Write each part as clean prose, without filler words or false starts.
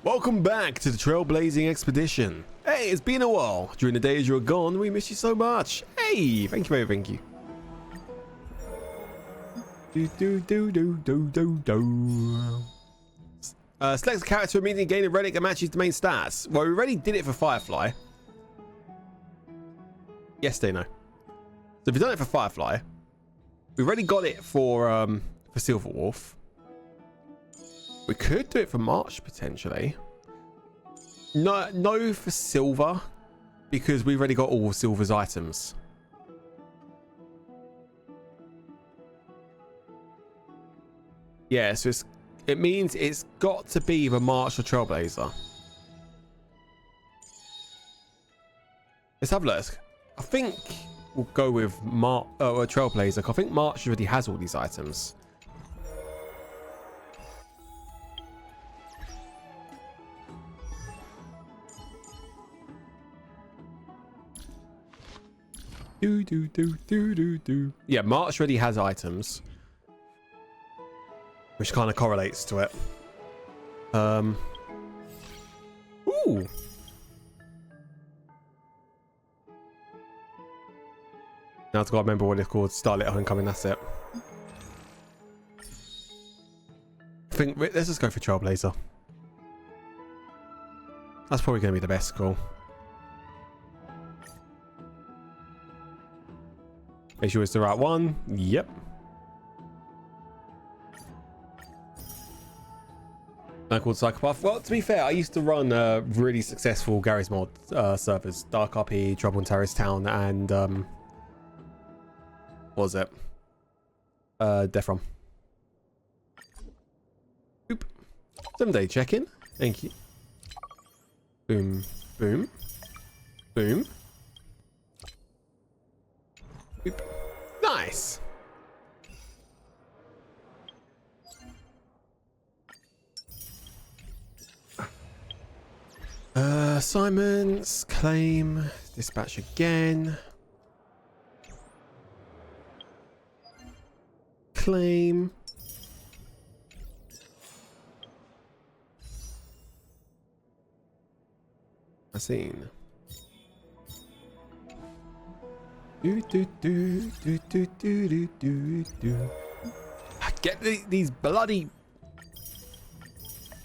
Welcome back to the Trailblazing Expedition. Hey, it's been a while. During the days you were gone, we missed you so much. Hey, thank you, thank you. Select a character immediately gain a relic that matches the main stats. Well, we already did it for Firefly. Yes, they know. So if we've done it for Firefly, we've already got it for Silverwolf. We could do it for March potentially. No for Silver, because we've already got all Silver's items. Yeah, so it means it's got to be the March or Trailblazer. Let's have a look. I think we'll go with Trailblazer. I think March already has all these items. Yeah, March already has items, which kind of correlates to it. Ooh. Now I've got to remember what it's called. Starlit Homecoming, that's it. I think let's just go for Trailblazer. That's probably going to be the best call. Make sure it's the right one. Yep. I called Psychopath. Well, to be fair, I used to run really successful Garry's Mod servers. Dark RP, Trouble in Terrorist Town, and what was it? Defrom. Boop. 7-day check-in. Thank you. Boom. Boom. Boom. Boop. Nice. Assignments, claim, dispatch again. Claim. I seen. Get these bloody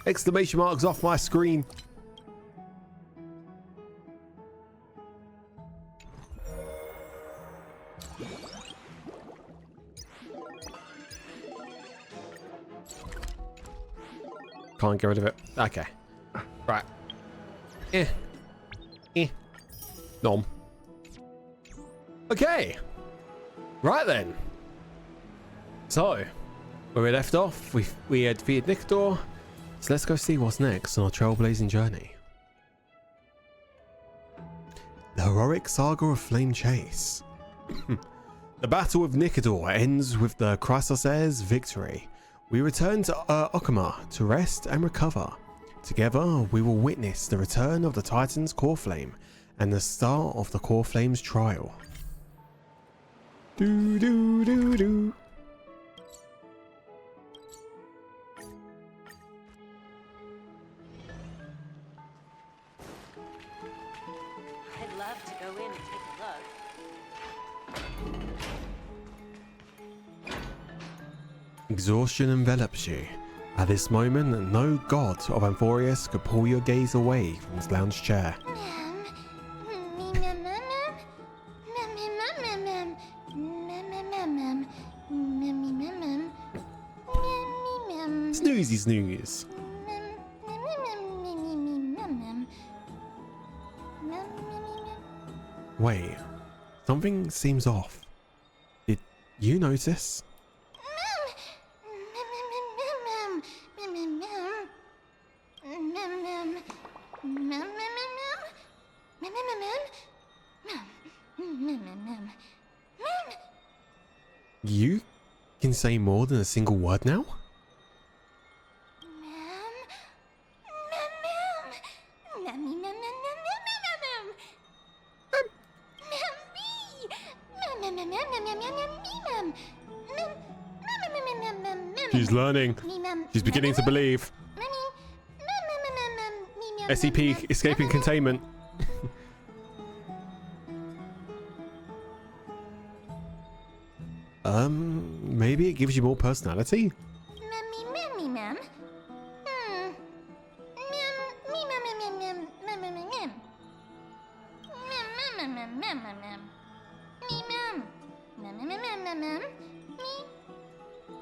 exclamation marks off my screen. Can't get rid of it. Okay. Right. Nom. Okay. Right then. So, where we left off, we had defeated Nikador. So let's go see what's next on our trailblazing journey. The heroic saga of Flame Chase. The battle with Nikador ends with the Chrysaor's victory. We return to Okama to rest and recover. Together, we will witness the return of the Titan's Coreflame and the start of the Coreflame's trial. Do do do do. I'd love to go in and take a look. Exhaustion envelops you. At this moment, no god of Amphorius could pull your gaze away from his lounge chair. Snoozy snooze. Wait, something seems off. Did you notice? You can say more than a single word now? She's learning. She's beginning to believe. SCP escaping containment. Maybe it gives you more personality.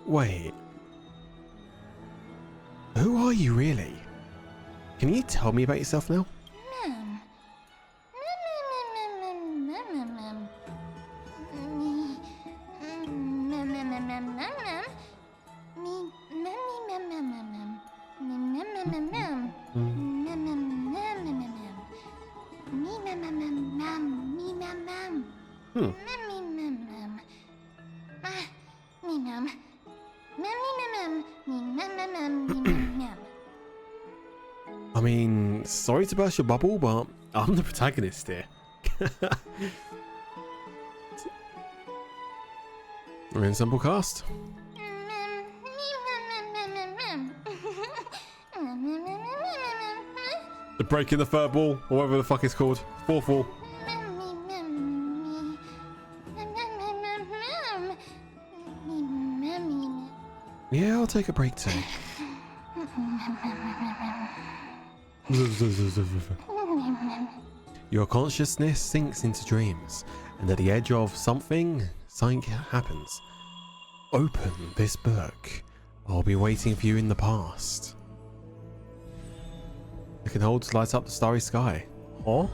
Wait. Who are you really? Can you tell me about yourself now? I mean, sorry to burst your bubble, but I'm the protagonist here. We're in simple cast. The breaking the third wall, or whatever the fuck it's called. Fourth wall. Yeah, I'll take a break too. Your consciousness sinks into dreams, and at the edge of something happens. Open this book. I'll be waiting for you in the past. It can hold to light up the starry sky. Or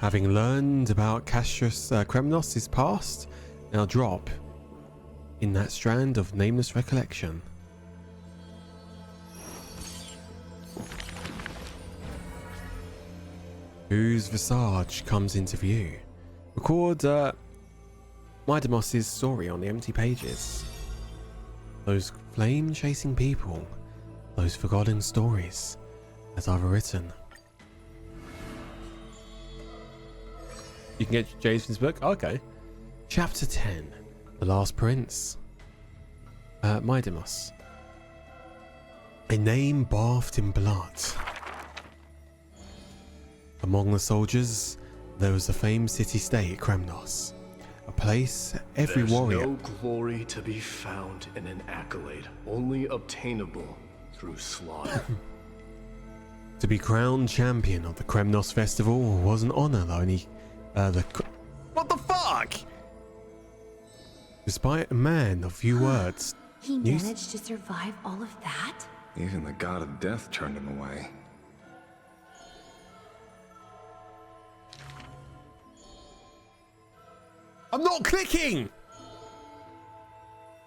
having learned about Castrus Kremnos' past, now drop in that strand of nameless recollection. Whose visage comes into view? Record Midemos' story on the empty pages. Those flame-chasing people, those forgotten stories that I've written. You can get Jason's book? Okay. Chapter 10. The Last Prince. Midemos. A name bathed in blood. Among the soldiers, there was the famed city-state Kremnos. A place every warrior... There's no glory to be found in an accolade, only obtainable through slaughter. To be crowned champion of the Kremnos Festival was an honor that only... What the fuck? Despite a man of few words... He managed to survive all of that? Even the god of death turned him away. I'm not clicking!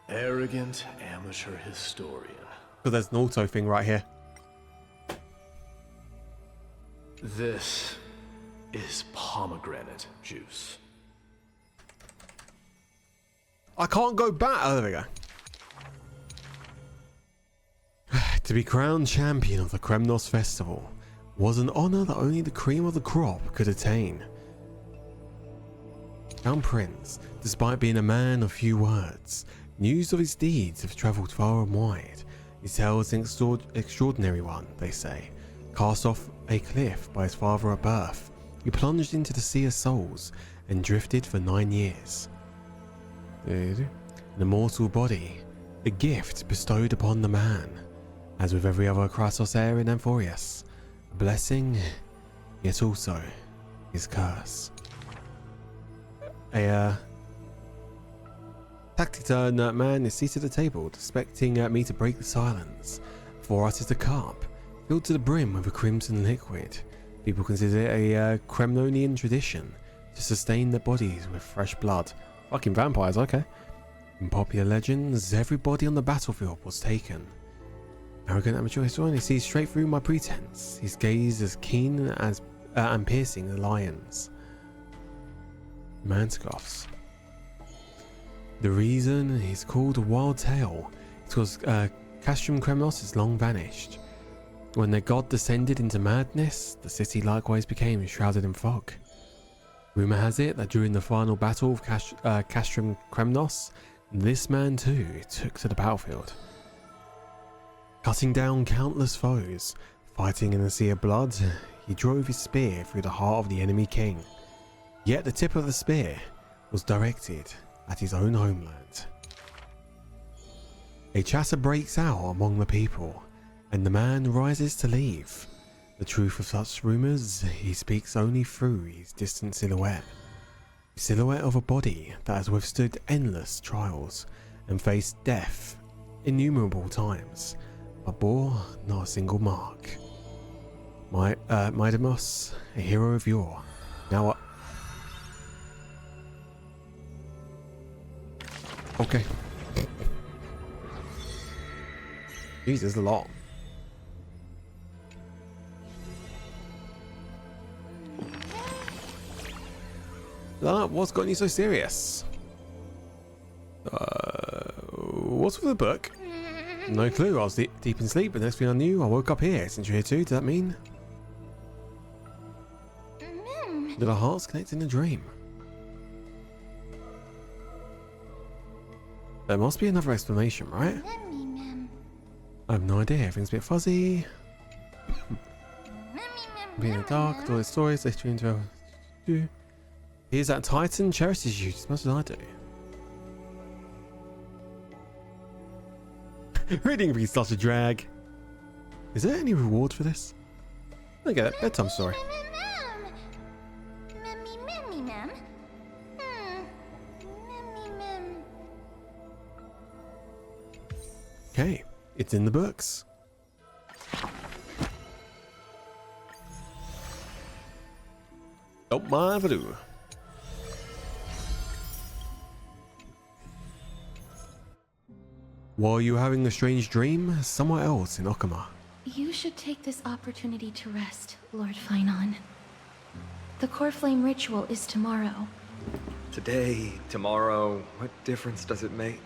Arrogant amateur historian. So there's an auto thing right here. This is pomegranate juice. I can't go back. Oh, there we go. To be crowned champion of the Kremnos Festival was an honor that only the cream of the crop could attain. Crown Prince, despite being a man of few words, news of his deeds have travelled far and wide. His tale is an extraordinary one, they say. Cast off a cliff by his father at birth, he plunged into the sea of souls and drifted for 9 years. An immortal body, a gift bestowed upon the man, as with every other Kratos heir in Amphorius, a blessing, yet also his curse. A taciturn man is seated at the table, expecting me to break the silence. Before us is a cup, filled to the brim with a crimson liquid. People consider it a Kremnonian tradition to sustain their bodies with fresh blood. Fucking vampires, okay. In popular legends, everybody on the battlefield was taken. Arrogant amateur historian, he sees straight through my pretense. His gaze as keen as and piercing the lions. Man scoffs. The reason he's called a wild tale is because Castrum Kremnos is long vanished. When their god descended into madness, the city likewise became shrouded in fog. Rumour has it that during the final battle of Castrum Kremnos, Castrum Kremnos, the city was This man too took to the battlefield, cutting down countless foes. Fighting in a sea of blood, he drove his spear through the heart of the enemy king. Yet the tip of the spear was directed at his own homeland. A chatter breaks out among the people, and the man rises to leave. The truth of such rumours he speaks only through his distant silhouette. The silhouette of a body that has withstood endless trials and faced death innumerable times, but bore not a single mark. Midamus, a hero of yore. Now okay. Jesus, a lot. What's got you so serious? What's with the book? No clue. I was deep in sleep, but next thing I knew, I woke up here. Since you're here too, does that mean? Did our hearts connect in a dream? There must be another explanation, right? I have no idea. Everything's a bit fuzzy. Being in the dark, all the stories they stream to. Here's that Titan cherishes you as much as I do. Reading can be such a drag. Is there any reward for this? I get it. Bedtime story. Okay, it's in the books. Don't mind if I do. While you were having a strange dream somewhere else in Okama. You should take this opportunity to rest, Lord Finon. The Coreflame ritual is tomorrow. Today, tomorrow, what difference does it make?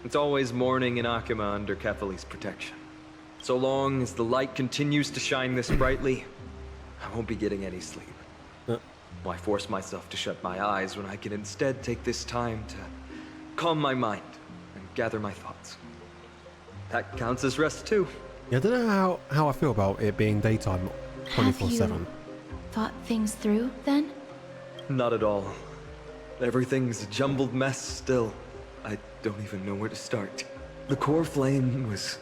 It's always morning in Akima under Kefali's protection. So long as the light continues to shine this brightly, I won't be getting any sleep. Why force myself to shut my eyes when I can instead take this time to calm my mind and gather my thoughts? That counts as rest too. Yeah, I don't know how I feel about it being daytime 24/7. Have you thought things through, then? Not at all. Everything's a jumbled mess still. I don't even know where to start. The core flame was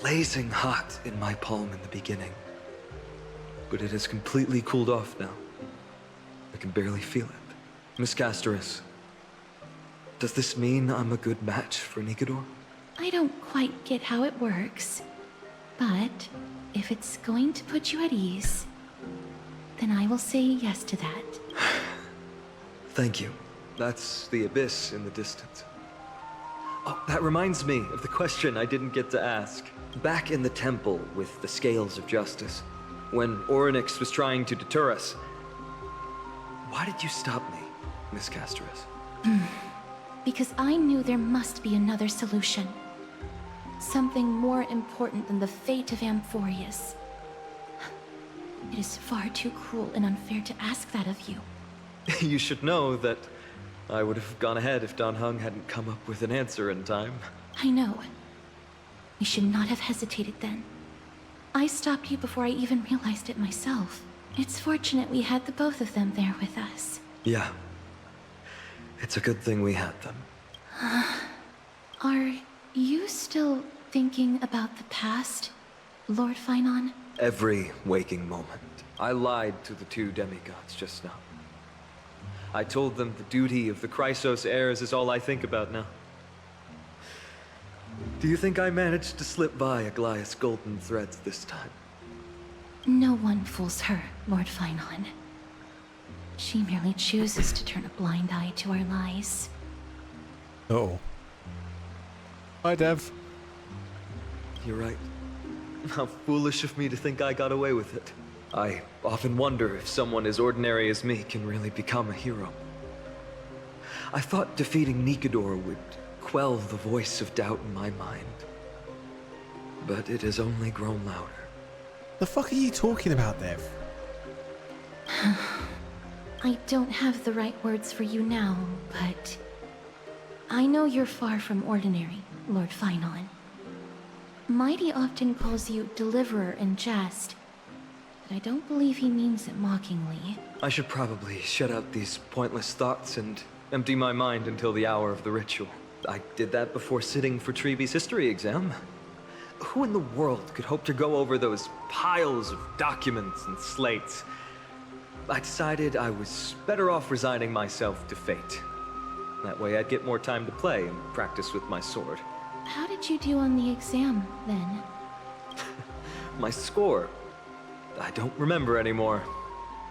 blazing hot in my palm in the beginning, but it has completely cooled off now. I can barely feel it. Miss Castoris, does this mean I'm a good match for Nikador? I don't quite get how it works, but if it's going to put you at ease, then I will say yes to that. Thank you. That's the abyss in the distance. Oh, that reminds me of the question I didn't get to ask. Back in the temple with the scales of justice, when Orynyx was trying to deter us, why did you stop me, Miss Castoris? Because I knew there must be another solution. Something more important than the fate of Amphorius. It is far too cruel and unfair to ask that of you. You should know that I would have gone ahead if Dan Heng hadn't come up with an answer in time. I know. We should not have hesitated then. I stopped you before I even realized it myself. It's fortunate we had the both of them there with us. Yeah. It's a good thing we had them. Are you still thinking about the past, Lord Finon? Every waking moment. I lied to the two demigods just now. I told them the duty of the Chrysos heirs is all I think about now. Do you think I managed to slip by Aglaïa's golden threads this time? No one fools her, Lord Finon. She merely chooses to turn a blind eye to our lies. Uh-oh. Hi, Dev. You're right. How foolish of me to think I got away with it. I often wonder if someone as ordinary as me can really become a hero. I thought defeating Nikador would quell the voice of doubt in my mind. But it has only grown louder. The fuck are you talking about, Dev? I don't have the right words for you now, but I know you're far from ordinary, Lord Finon. Mighty often calls you Deliverer in jest, but I don't believe he means it mockingly. I should probably shut out these pointless thoughts and empty my mind until the hour of the ritual. I did that before sitting for Treeby's history exam. Who in the world could hope to go over those piles of documents and slates? I decided I was better off resigning myself to fate. That way I'd get more time to play and practice with my sword. How did you do on the exam, then? My score? I don't remember anymore.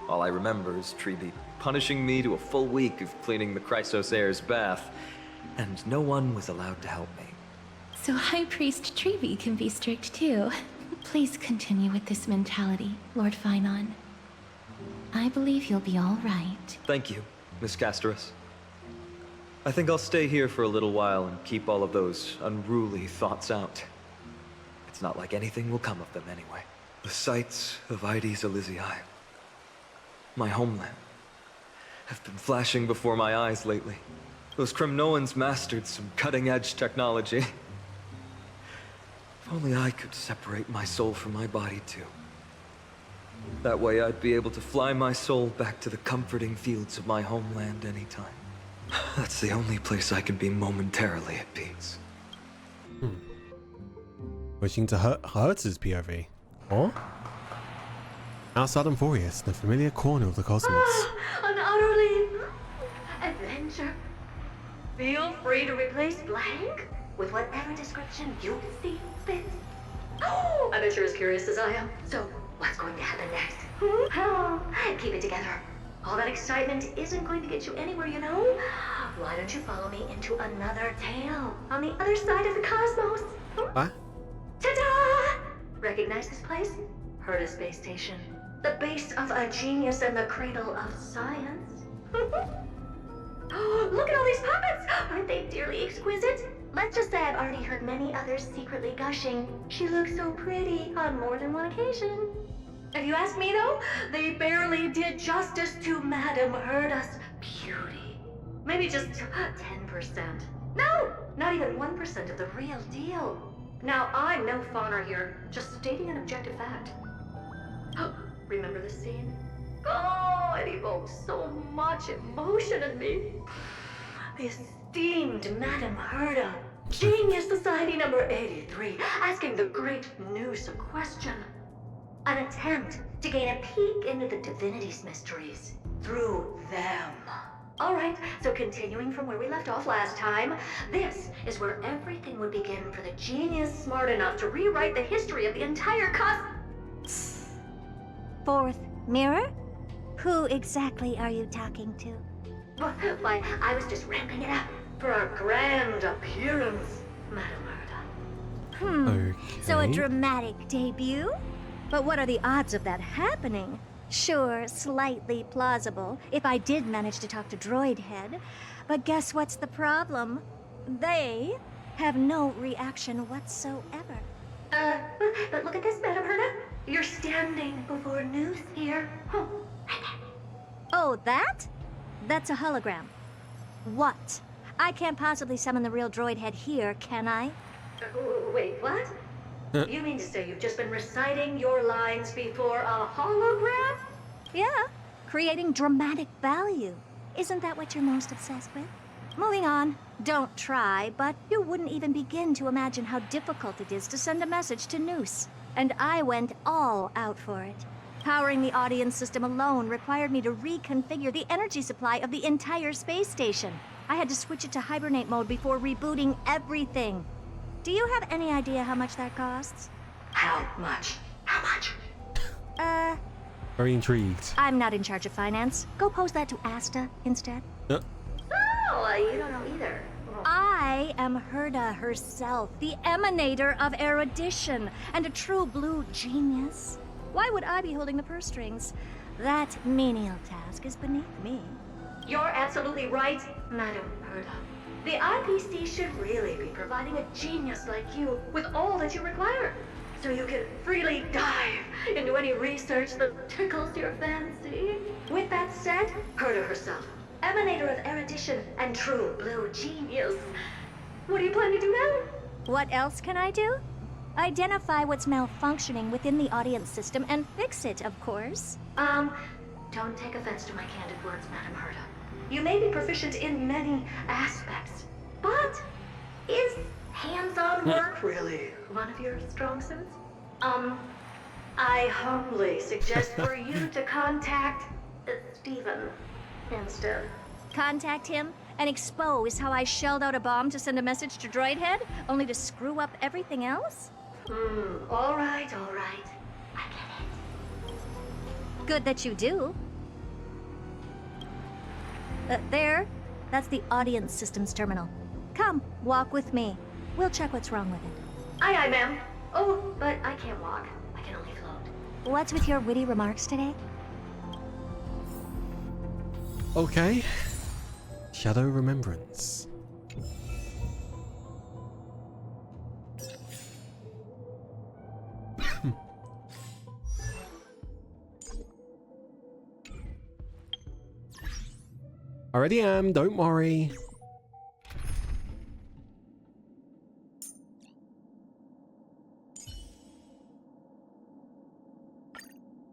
All I remember is Treeby punishing me to a full week of cleaning the Chrysos heir's bath, and no one was allowed to help me. So High Priest Treeby can be strict too. Please continue with this mentality, Lord Finon. I believe you'll be all right. Thank you, Miss Casterus. I think I'll stay here for a little while and keep all of those unruly thoughts out. It's not like anything will come of them anyway. The sights of Ides Elysiae, my homeland, have been flashing before my eyes lately. Those Kremnoans mastered some cutting-edge technology. If only I could separate my soul from my body too. That way I'd be able to fly my soul back to the comforting fields of my homeland anytime. That's the only place I can be momentarily at peace. Wishing to Hertz's POV. Or? Outside Amphorius, the familiar corner of the cosmos. An utterly adventure. Feel free to replace blank with whatever description you see fit. Oh, I bet you're as curious as I am. So, what's going to happen next? Oh, keep it together. All that excitement isn't going to get you anywhere, you know? Why don't you follow me into another tale on the other side of the cosmos? What? Ta-da! Recognize this place? Herta Space Station. The base of a genius and the cradle of science. Oh, look at all these puppets! Aren't they dearly exquisite? Let's just say I've already heard many others secretly gushing. She looks so pretty on more than one occasion. If you ask me though, they barely did justice to Madame Herta's beauty. Maybe just 10%. No, not even 1% of the real deal. Now, I'm no fawner here, just stating an objective fact. Remember this scene? Oh, it evokes so much emotion in me. The esteemed Madame Herta, Genius Society number 83, asking the great Noose a question. An attempt to gain a peek into the divinity's mysteries through them. Alright, so continuing from where we left off last time, this is where everything would begin for the genius smart enough to rewrite the history of the entire Fourth mirror? Who exactly are you talking to? Why, I was just ramping it up for our grand appearance, Madame Herta. Okay. So a dramatic debut? But what are the odds of that happening? Sure, slightly plausible, if I did manage to talk to Droid Head. But guess what's the problem? They have no reaction whatsoever. But look at this, Madame Herta. You're standing before Noose here. Right there. Oh, that? That's a hologram. What? I can't possibly summon the real Droid Head here, can I? Wait, what? You mean to say you've just been reciting your lines before a hologram? Yeah, creating dramatic value. Isn't that what you're most obsessed with? Moving on. Don't try, but you wouldn't even begin to imagine how difficult it is to send a message to Noose. And I went all out for it. Powering the audience system alone required me to reconfigure the energy supply of the entire space station. I had to switch it to hibernate mode before rebooting everything. Do you have any idea how much that costs? How much? How much? Very intrigued. I'm not in charge of finance. Go pose that to Asta instead. Oh, you don't know either. I am Herta herself, the emanator of erudition, and a true blue genius. Why would I be holding the purse strings? That menial task is beneath me. You're absolutely right, Madame Herta. The IPC should really be providing a genius like you with all that you require, so you can freely dive into any research that tickles your fancy. With that said, Herta herself, emanator of erudition and true blue genius. What do you plan to do now? What else can I do? Identify what's malfunctioning within the audience system and fix it, of course. Don't take offense to my candid words, Madam Herta. You may be proficient in many aspects, but is hands-on work really one of your strong suits? I humbly suggest for you to contact Steven instead. Contact him and expose how I shelled out a bomb to send a message to Droidhead, only to screw up everything else? All right. I get it. Good that you do. There. That's the audience systems terminal. Come, walk with me. We'll check what's wrong with it. Aye, ma'am. Oh, but I can't walk. I can only float. What's with your witty remarks today? Okay. Shadow Remembrance. Already am, don't worry.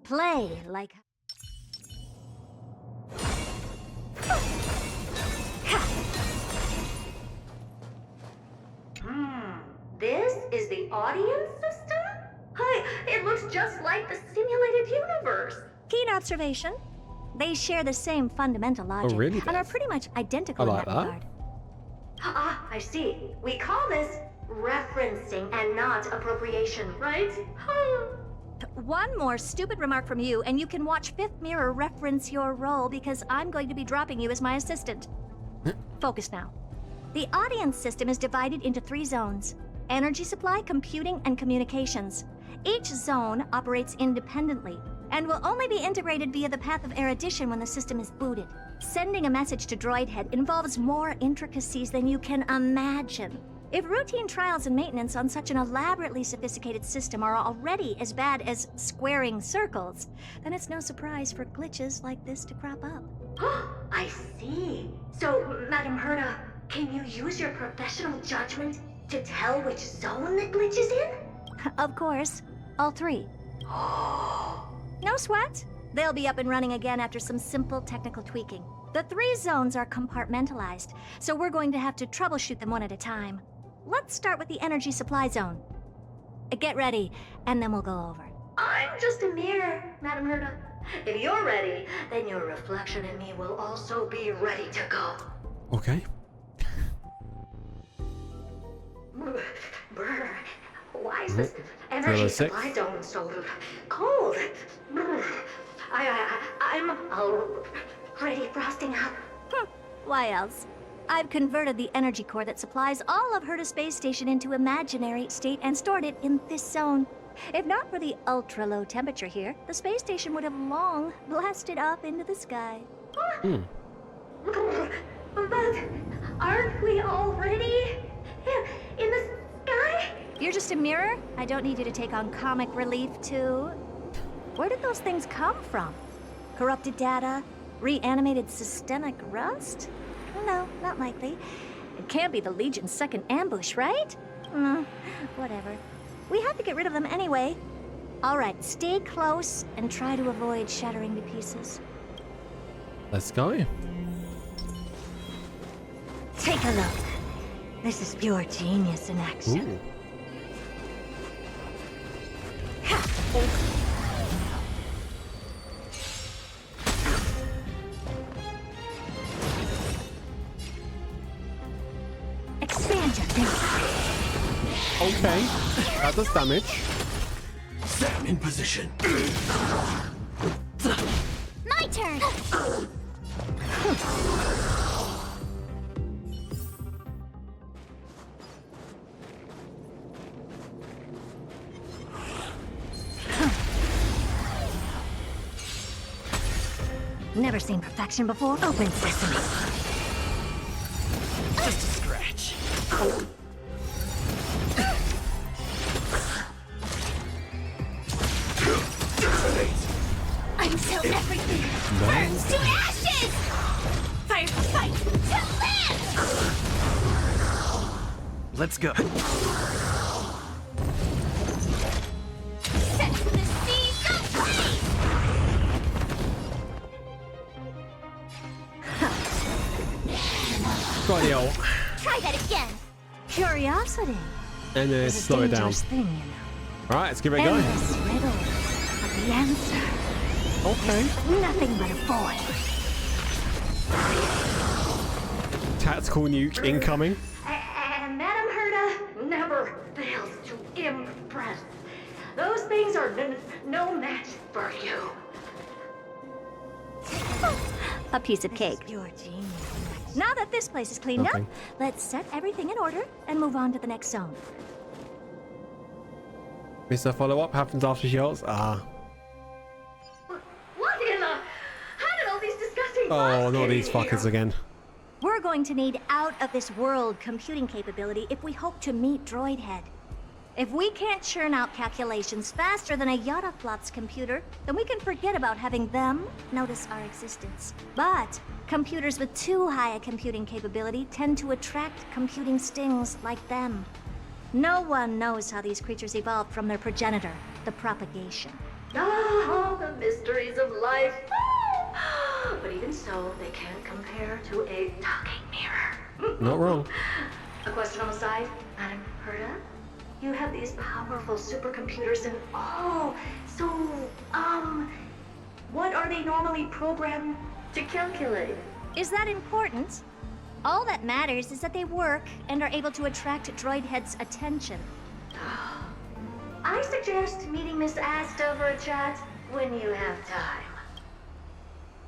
Play like... This is the audience system? Hi, it looks just like the simulated universe. Keen observation. They share the same fundamental logic really and are does? pretty much identical I in like that that. regard. Ah, I see. We call this referencing and not appropriation, right? One more stupid remark from you, and you can watch Fifth Mirror reference your role because I'm going to be dropping you as my assistant. Focus now. The audience system is divided into 3 zones: energy supply, computing, and communications. Each zone operates independently and will only be integrated via the path of erudition when the system is booted. Sending a message to Droidhead involves more intricacies than you can imagine. If routine trials and maintenance on such an elaborately sophisticated system are already as bad as squaring circles, then it's no surprise for glitches like this to crop up. I see. So, Madam Herta, can you use your professional judgment to tell which zone the glitch is in? Of course, all 3. No sweat. They'll be up and running again after some simple technical tweaking. The 3 zones are compartmentalized, so we're going to have to troubleshoot them one at a time. Let's start with the energy supply zone. Get ready, and then we'll go over. I'm just a mirror, Madam Herta. If you're ready, then your reflection in me will also be ready to go. Okay. Brr, why is this energy 306. supply zone so cold? Brr, I'm already frosting up. Why else? I've converted the energy core that supplies all of Herta Space Station into imaginary state and stored it in this zone. If not for the ultra-low temperature here, the space station would have long blasted up into the sky. But aren't we already in the sky? You're just a mirror? I don't need you to take on comic relief, too. Where did those things come from? Corrupted data? Reanimated systemic rust? No, not likely. It can't be the Legion's second ambush, right? Whatever. We have to get rid of them anyway. All right, stay close and try to avoid shattering to pieces. Let's go. Take a look. This is pure genius in action. Ooh. Expand your thinking. Okay. That does damage. Sam in position. My turn! Never seen perfection before. Open sesame. Just a scratch. Until everything burns to ashes! Fire Let's go. Set to the sea, go free! Got the ult. Try that again. Curiosity And then is a slow it down. dangerous thing, you know. Alright, let's give it a go. Endless riddle, but the answer Okay. nothing but a void. Tactical nuke incoming. And Madame Herta never fails to impress. Those things are no match for you. A piece of cake. Pure genius. Now that this place is cleaned Nothing. up, let's set everything in order and move on to the next zone. Mr. Follow-up happens after she ults. What in the? How did all these disgusting Oh, bots not get these in fuckers here? again. We're going to need out-of-this-world computing capability if we hope to meet Droid Head. If we can't churn out calculations faster than a Yottaflop's computer, then we can forget about having them notice our existence. But computers with too high a computing capability tend to attract computing stings like them. No one knows how these creatures evolved from their progenitor, the propagation. Oh, the mysteries of life. But even so, they can't compare to a talking mirror. Not wrong. A question on the side, Madam Herta? You have these powerful supercomputers and what are they normally programmed to calculate? Is that important? All that matters is that they work and are able to attract Droid Head's attention. I suggest meeting Miss Ast over a chat when you have time.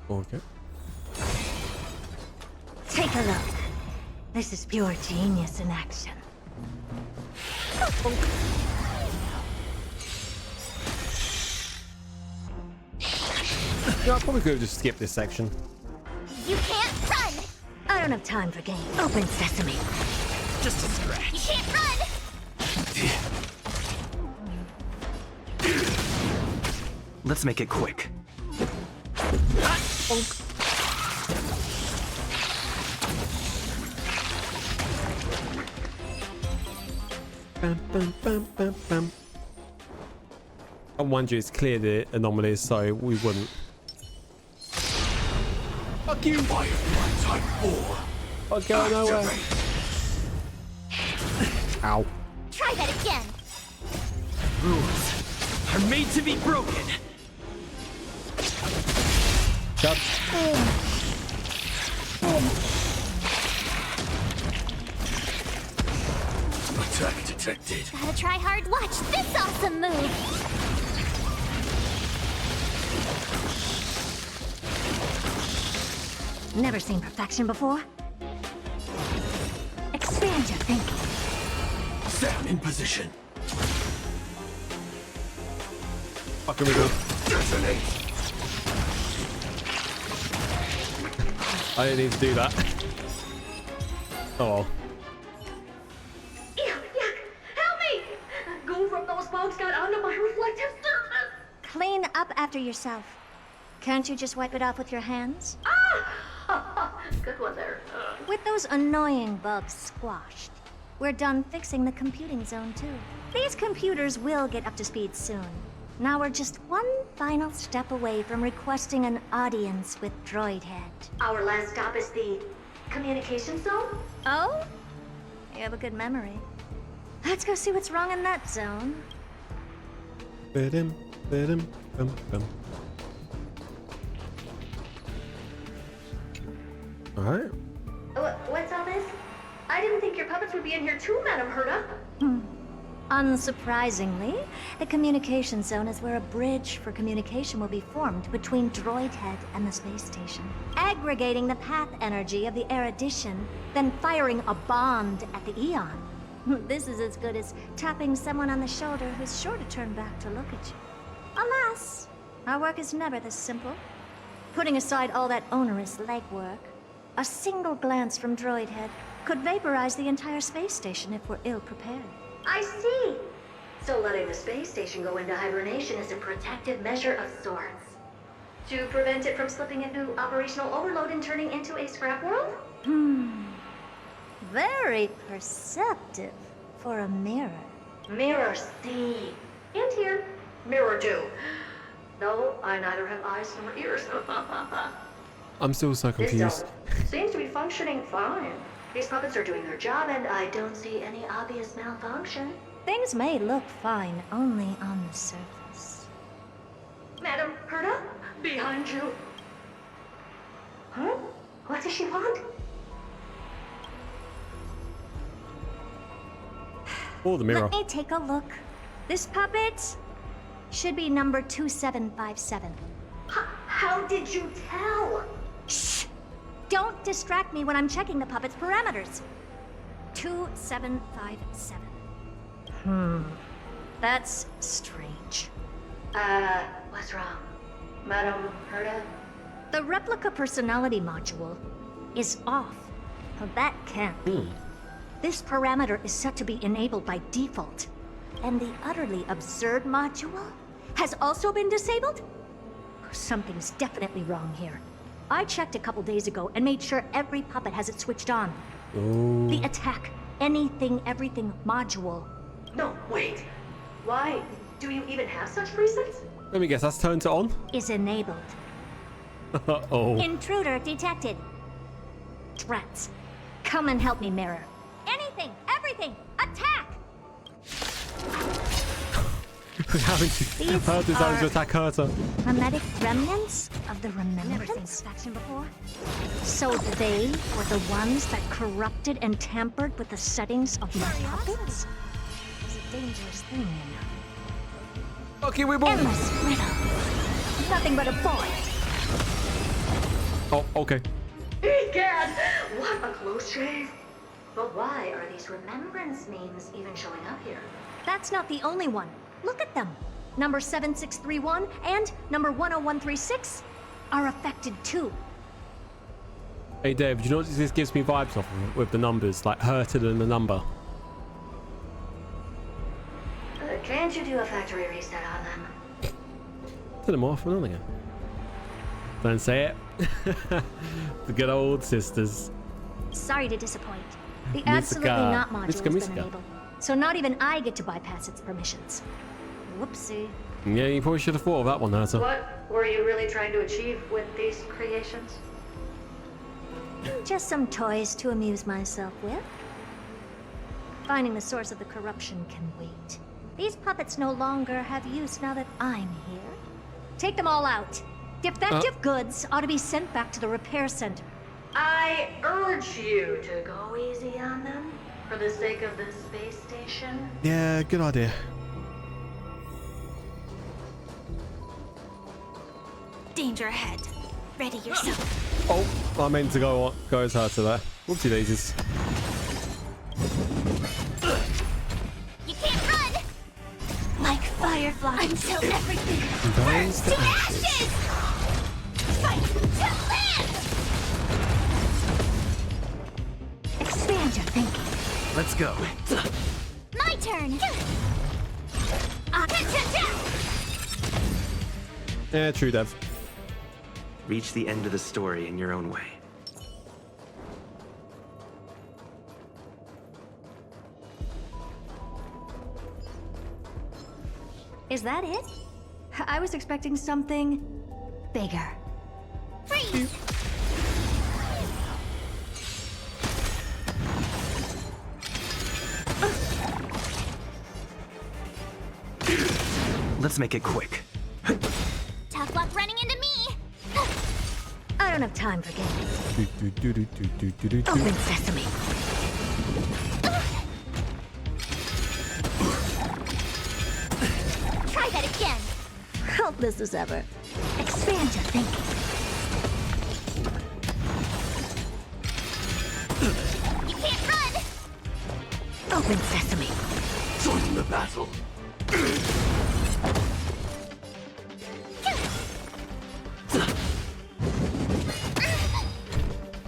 Okay. Take a look. This is pure genius in action. Yeah, I probably could have just skipped this section. You can't run! I don't have time for games. Open sesame. Just a scratch. You can't run! Let's make it quick. Bam, bam, bam, bam, bam. I wonder it's clear the anomalies, so we wouldn't. Fuck you! I'll go nowhere. Ow. Try that again! Rules are made to be broken. Shut. Attack detected. Gotta try hard. Watch this awesome move! Never seen perfection before? Expand your thinking. Sam in position. Fucking wiggle. Detonate. I didn't need to do that. Oh. Ew, yuck! Help me! Goo from those bugs got onto my reflective surface! Clean up after yourself. Can't you just wipe it off with your hands? Ah! Good one there. With those annoying bugs squashed, we're done fixing the computing zone too. These computers will get up to speed soon. Now we're just one final step away from requesting an audience with Droid Head. Our last stop is the communication zone? Oh? You have a good memory. Let's go see what's wrong in that zone. Ba-dum, ba-dum, bum, bum. Alright. What's all this? I didn't think your puppets would be in here too, Madam Herta. Unsurprisingly, the communication zone is where a bridge for communication will be formed between Droid Head and the space station, aggregating the path energy of the erudition, then firing a bond at the Eon. This is as good as tapping someone on the shoulder who's sure to turn back to look at you. Alas, our work is never this simple. Putting aside all that onerous legwork, a single glance from Droid Head could vaporize the entire space station if we're ill-prepared. I see. So letting the space station go into hibernation is a protective measure of sorts. To prevent it from slipping into operational overload and turning into a scrap world? Very perceptive. for a mirror. Mirror C. And here. Mirror 2. No, I neither have eyes nor ears. I'm still so This confused. dome seems to be functioning fine. These puppets are doing their job, and I don't see any obvious malfunction. Things may look fine only on the surface. Madam Herta, behind you. Huh? What does she want? Oh, the mirror. Let me take a look. This puppet should be number 2757. How did you tell? Shh! Don't distract me when I'm checking the puppet's parameters. 2757. That's strange. What's wrong? Madam Herta? The replica personality module is off. Well, that can't be. This parameter is set to be enabled by default. And the utterly absurd module has also been disabled? Something's definitely wrong here. I checked a couple days ago and made sure every puppet has it switched on. Oh. The attack, anything, everything module No, wait. Why? Do you even have such presets? Let me guess, that's turned it on? is enabled. Uh-oh. Intruder detected. Drats. Come and help me, Mirror. Anything, everything, attack! We're having to These her design to are- attack Herta. Hermetic remnants of the remembrance faction before? So they were the ones that corrupted and tampered with the settings of my puppets? It's a dangerous thing, you know. Okay, we both. Endless riddle. Nothing but a void. Oh, okay. Egad! What a close shave! But why are these remembrance memes even showing up here? That's not the only one. Look at them. Number 7631 and number 10136 are affected too. Hey Dave, do you know what this gives me vibes off of with the numbers? Like Herta and the number. Can't you do a factory reset on them? Turn them off and on again. Don't say it. The good old sisters. Sorry to disappoint. The Mitsuka. absolutely not module has been Mitsuka. enabled. So not even I get to bypass its permissions. Whoopsie. Yeah, you probably should have thought of that one, Herta. What were you really trying to achieve with these creations? Just some toys to amuse myself with. Finding the source of the corruption can wait. These puppets no longer have use now that I'm here. Take them all out. Defective goods ought to be sent back to the repair center. I urge you to go easy on them for the sake of the space station. Yeah, good idea. Danger ahead. Ready yourself. Oh, I meant to go as Herta there. Whoopsie daisies. You can't run! Like firefly until everything Burns to to ashes! Fight to live! Expand your thinking. Let's go. My turn! Yeah, true, Dev. Reach the end of the story in your own way. Is that it? I was expecting something bigger. Freeze! Let's make it quick. Tough luck running into me! I don't have time for games. Do. Open sesame. Try that again! Helpless as ever. Expand your thinking. You can't run! Open sesame. Join the battle.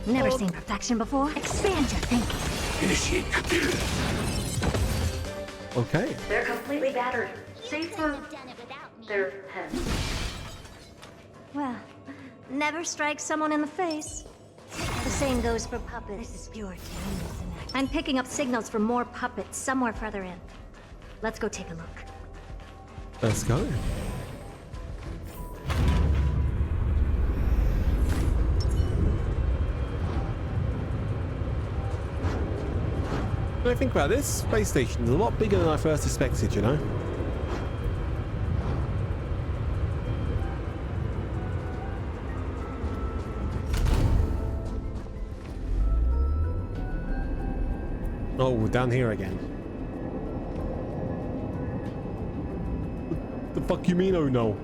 Never seen perfection before. Expand your thinking. Initiate. Okay. They're completely battered, save for You've done it without me. their heads. Well, never strike someone in the face. The same goes for puppets. This is pure genius in I'm picking up signals from more puppets somewhere further in. Let's go take a look. Let's go. When I think about this, space station is a lot bigger than I first expected, you know? Oh, we're down here again. What the fuck you mean, oh no?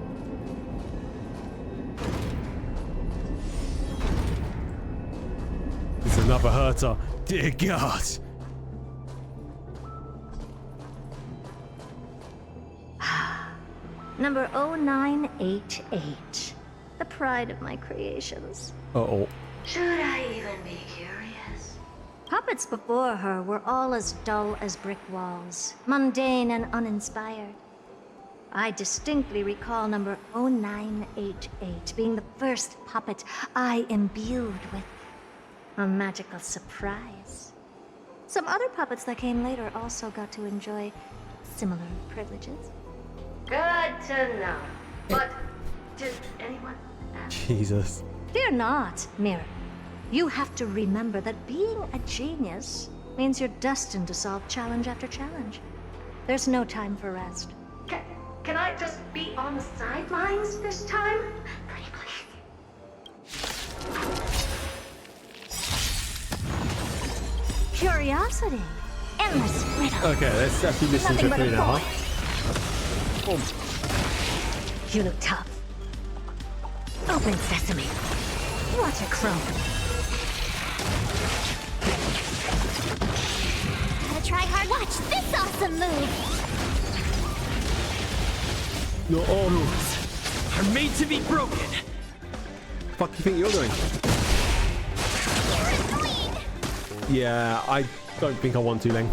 It's another hurter. Dear God. Number 0988. The pride of my creations. Uh-oh. Should I even be curious? Puppets before her were all as dull as brick walls, mundane and uninspired. I distinctly recall number 0988 being the first puppet I imbued with a magical surprise. Some other puppets that came later also got to enjoy similar privileges. Good to know. But did anyone ask? Jesus. Fear not, Mirror. You have to remember that being a genius means you're destined to solve challenge after challenge. There's no time for rest. Can I just be on the sidelines this time? Pretty please. Curiosity. Endless riddle. Okay, let's actually listen to Nothing but it a now. void. You look tough. Open sesame. Watch a crumb. Gotta try hard. Watch this awesome move. Your Rules are made to be broken. fuck you think you're doing? You're a queen. Yeah, I don't think I want to, Ling.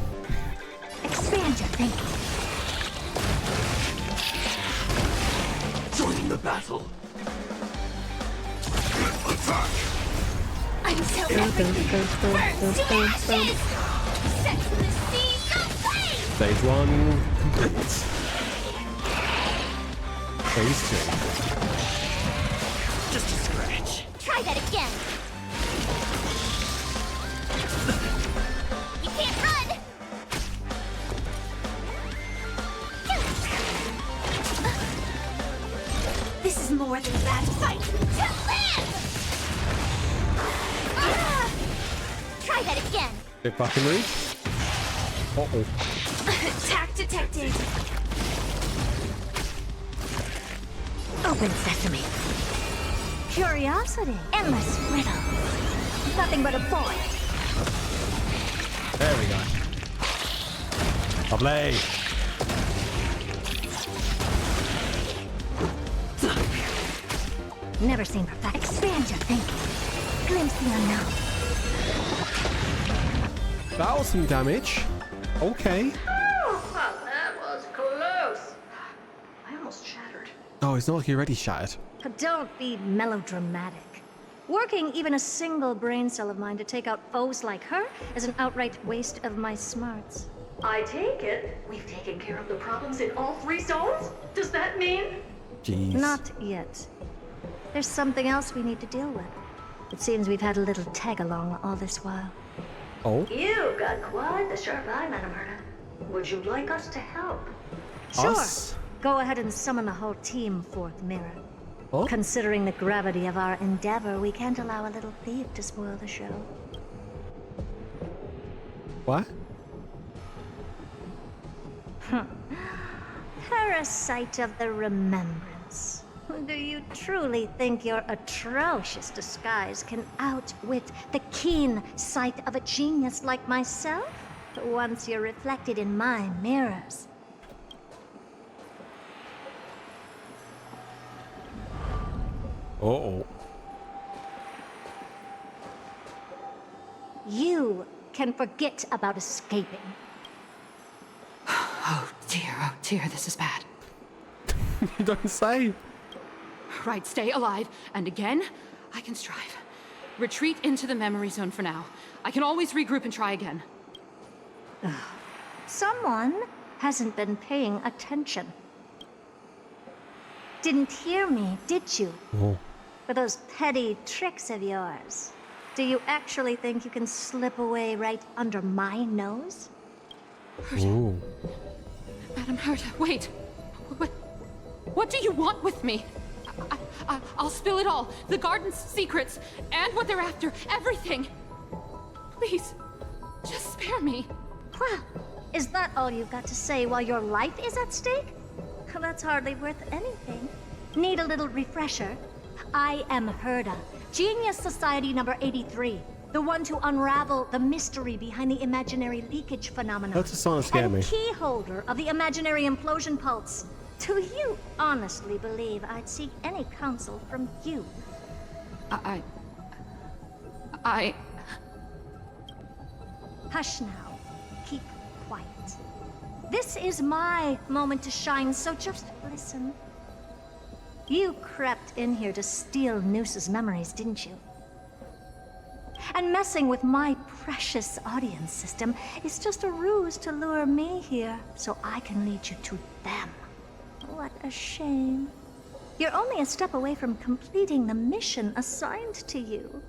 Expand your thinking. Joining the battle. I'm so everything burns to ashes. Set to the seas of flame. Phase 1 complete. Phase 2. Just a scratch. Try that again. You can't run. This is more than that fight. To live. Try that again. Big fucking move. Uh-oh. Attack detected. Open sesame. Curiosity. Endless riddle. Nothing but a void. There we go. Lovely. Never seen perfect. Expand your thinking. Glimpse the unknown. That was some damage. Okay. Oh, well, that was close. I almost shattered. Oh, it's not like you're already shattered. But don't be melodramatic. Working even a single brain cell of mine to take out foes like her is an outright waste of my smarts. I take it we've taken care of the problems in all 3 zones? Does that mean? Jeez. Not yet. There's something else we need to deal with. It seems we've had a little tag-along all this while. Oh, You've got quite the sharp eye, Madam Herta. Would you like us to help? Sure. us? Go ahead and summon the whole team forth, Mirror. Oh? Considering the gravity of our endeavor, we can't allow a little thief to spoil the show. What? Parasite of the remembrance. Do you truly think your atrocious disguise can outwit the keen sight of a genius like myself? Once you're reflected in my mirrors. Uh-oh. You can forget about escaping. Oh dear, this is bad. You don't say. Right, stay alive, and again, I can strive. Retreat into the memory zone for now. I can always regroup and try again. Someone hasn't been paying attention. Didn't hear me, did you? Oh. For those petty tricks of yours. Do you actually think you can slip away right under my nose? Ooh. Madam Herta, wait. What do you want with me? I'll spill it all. The garden's secrets, and what they're after. Everything. Please, just spare me. Well, is that all you've got to say while your life is at stake? That's hardly worth anything. Need a little refresher? I am Herta, Genius Society number 83. The one to unravel the mystery behind the imaginary leakage phenomenon. That's a sign to scare me. And key holder of the imaginary implosion pulse. Do you honestly believe I'd seek any counsel from you? I... Hush now. Keep quiet. This is my moment to shine, so just listen. You crept in here to steal Noose's memories, didn't you? And messing with my precious audience system is just a ruse to lure me here so I can lead you to them. What a shame. You're only a step away from completing the mission assigned to you.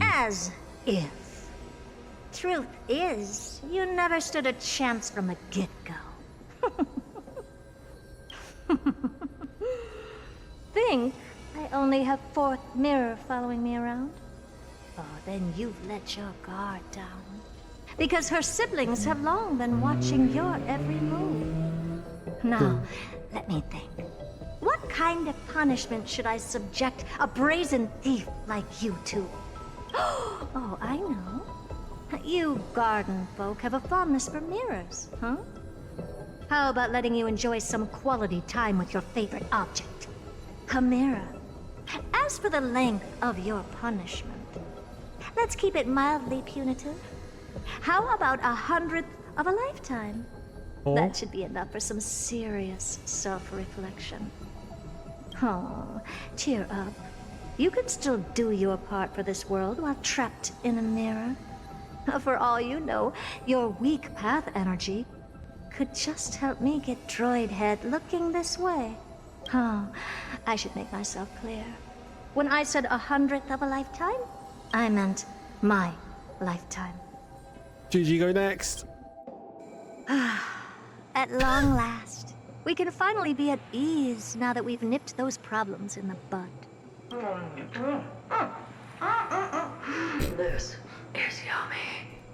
As if. Truth is, you never stood a chance from the get-go. Think I only have fourth mirror following me around? Oh, then you've let your guard down. Because her siblings have long been watching your every move. Now, let me think. What kind of punishment should I subject a brazen thief like you to? Oh, I know. You garden folk have a fondness for mirrors, huh? How about letting you enjoy some quality time with your favorite object? A mirror. As for the length of your punishment, let's keep it mildly punitive. How about 100th of a lifetime? Oh. That should be enough for some serious self-reflection. Oh, cheer up. You can still do your part for this world while trapped in a mirror. For all you know, your weak path energy could just help me get droid head looking this way. Oh, I should make myself clear. When I said 100th of a lifetime, I meant my lifetime. GG, go next. At long last, we can finally be at ease now that we've nipped those problems in the bud. This is yummy.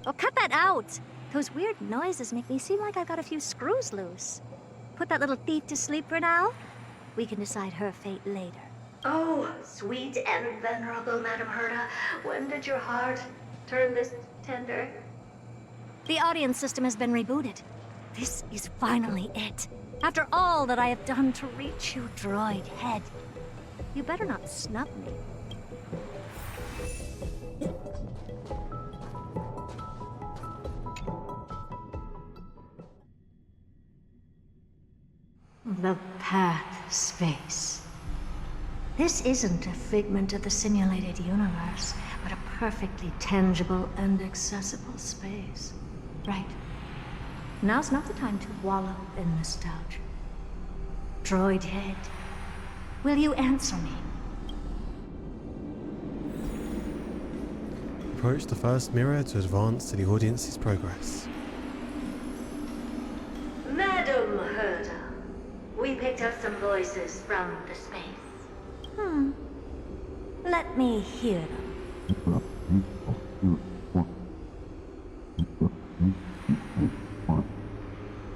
Oh, cut that out! Those weird noises make me seem like I've got a few screws loose. Put that little thief to sleep for now. We can decide her fate later. Oh, sweet and venerable Madam Herta, when did your heart turn this tender? The audience system has been rebooted. This is finally it. After all that I have done to reach you, droid head. You better not snub me. The path space. This isn't a figment of the simulated universe, but a perfectly tangible and accessible space. Right. Now's not the time to wallow in nostalgia. Droid head, will you answer me? Approach the first mirror to advance to the audience's progress. Madam Herta, we picked up some voices from the space. Let me hear them.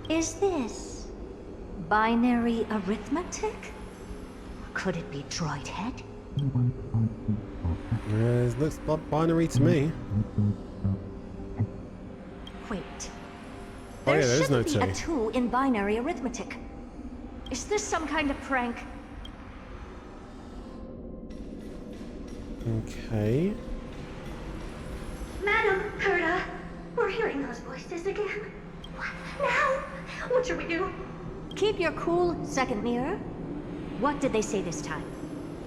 Is this binary arithmetic? Could it be droid head? It looks like binary to me. Wait. Oh yeah, There there is no shouldn't be two. a 2 in binary arithmetic. Is this some kind of prank? Okay. Madam Herta, we're hearing those voices again. What now? What should we do? Keep your cool, second mirror. What did they say this time?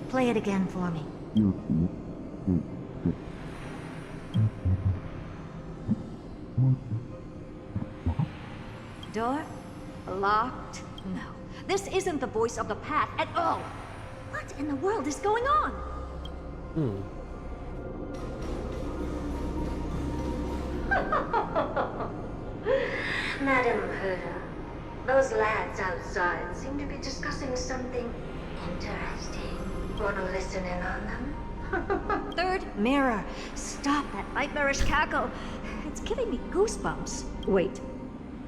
Play it again for me. Door? Locked? No. This isn't the voice of the path at all. What in the world is going on? Madam Herta, those lads outside seem to be discussing something interesting. Wanna listen in on them? Third mirror. Stop that nightmarish cackle. It's giving me goosebumps. Wait.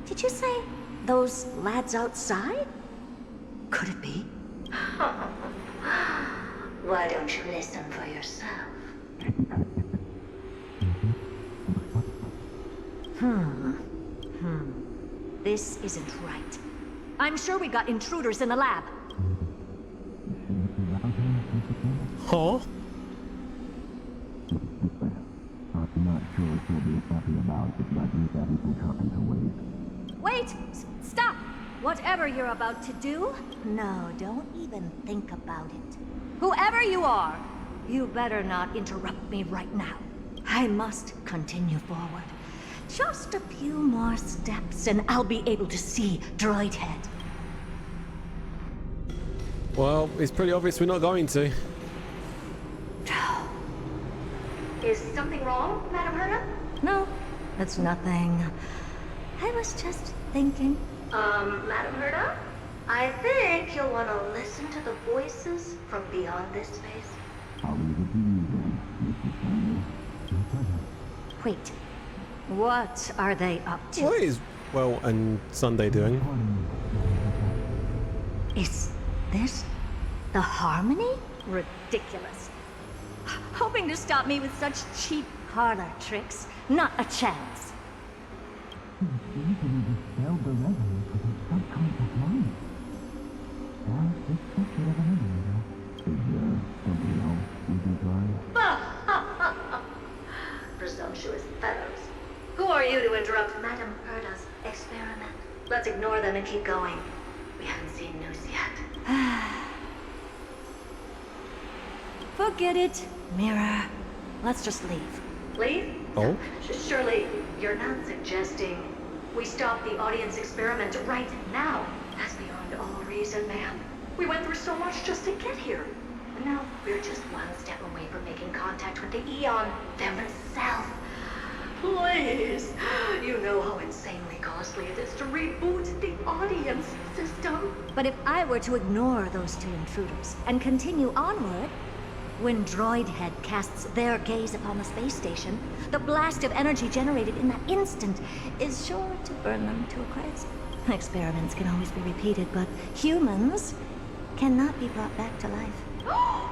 Did you say those lads outside? Could it be? Why don't you listen for yourself? This isn't right. I'm sure we got intruders in the lab. Huh? Wait! Stop! Whatever you're about to do, no, don't even think about it. Whoever you are, you better not interrupt me right now. I must continue forward. Just a few more steps and I'll be able to see Droid Head. Well, it's pretty obvious we're not going to. Is something wrong, Madam Herta? No, it's nothing. I was just thinking. Madam Herta? I think you'll want to listen to the voices from beyond this space. Wait, what are they up to? What is Well and Sunday doing? Is this the Harmony? Ridiculous. Hoping to stop me with such cheap parlor tricks. Not a chance. Presumptuous fellows. Who are you to interrupt Madame Herta's experiment? Let's ignore them and keep going. We haven't seen news yet. Forget it, Mirror. Let's just leave. Leave? Oh? Surely you're not suggesting we stop the audience experiment right now. That's beyond all reason, ma'am. We went through so much just to get here. And now we're just one step away from making contact with the Eon themselves. Please. You know how insanely costly it is to reboot the audience system. But if I were to ignore those two intruders and continue onward, when Droid Head casts their gaze upon the space station, the blast of energy generated in that instant is sure to burn them to a crisp. Experiments can always be repeated, but humans cannot be brought back to life. Oh,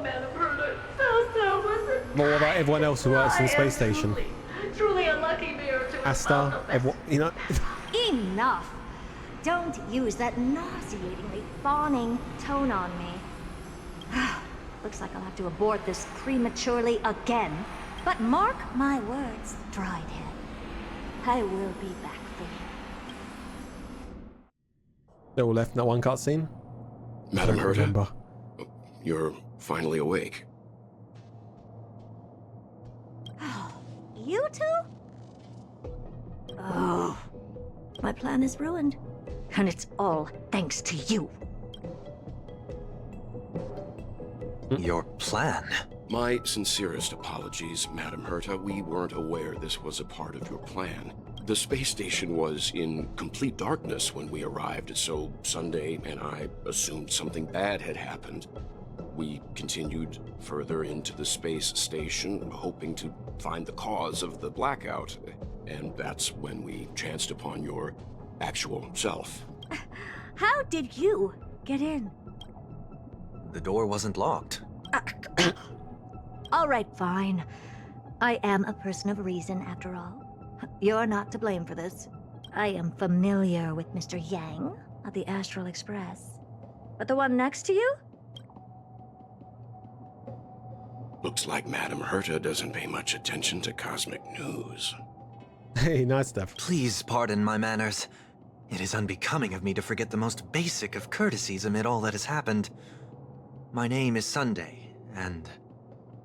Madam Herta, so selfless. Well, what about everyone else who works in the space station? Truly a lucky mirror to Asta, everyone, you know. Enough! Don't use that nauseatingly fawning tone on me. Looks like I'll have to abort this prematurely again. But mark my words, Droid Head. I will be back for you. They're all left in that one cutscene. Madam Herta, Remember. you're finally awake. You two? Oh, my plan is ruined. And it's all thanks to you. Your plan? My sincerest apologies, Madam Herta. We weren't aware this was a part of your plan. The space station was in complete darkness when we arrived, so Sunday and I assumed something bad had happened. We continued further into the space station, hoping to find the cause of the blackout, and that's when we chanced upon your actual self. How did you get in? The door wasn't locked. All right, fine. I am a person of reason, after all. You're not to blame for this. I am familiar with Mr. Yang of the Astral Express. But the one next to you? Looks like Madam Herta doesn't pay much attention to cosmic news. Hey, nice stuff. Please pardon my manners. It is unbecoming of me to forget the most basic of courtesies amid all that has happened. My name is Sunday, and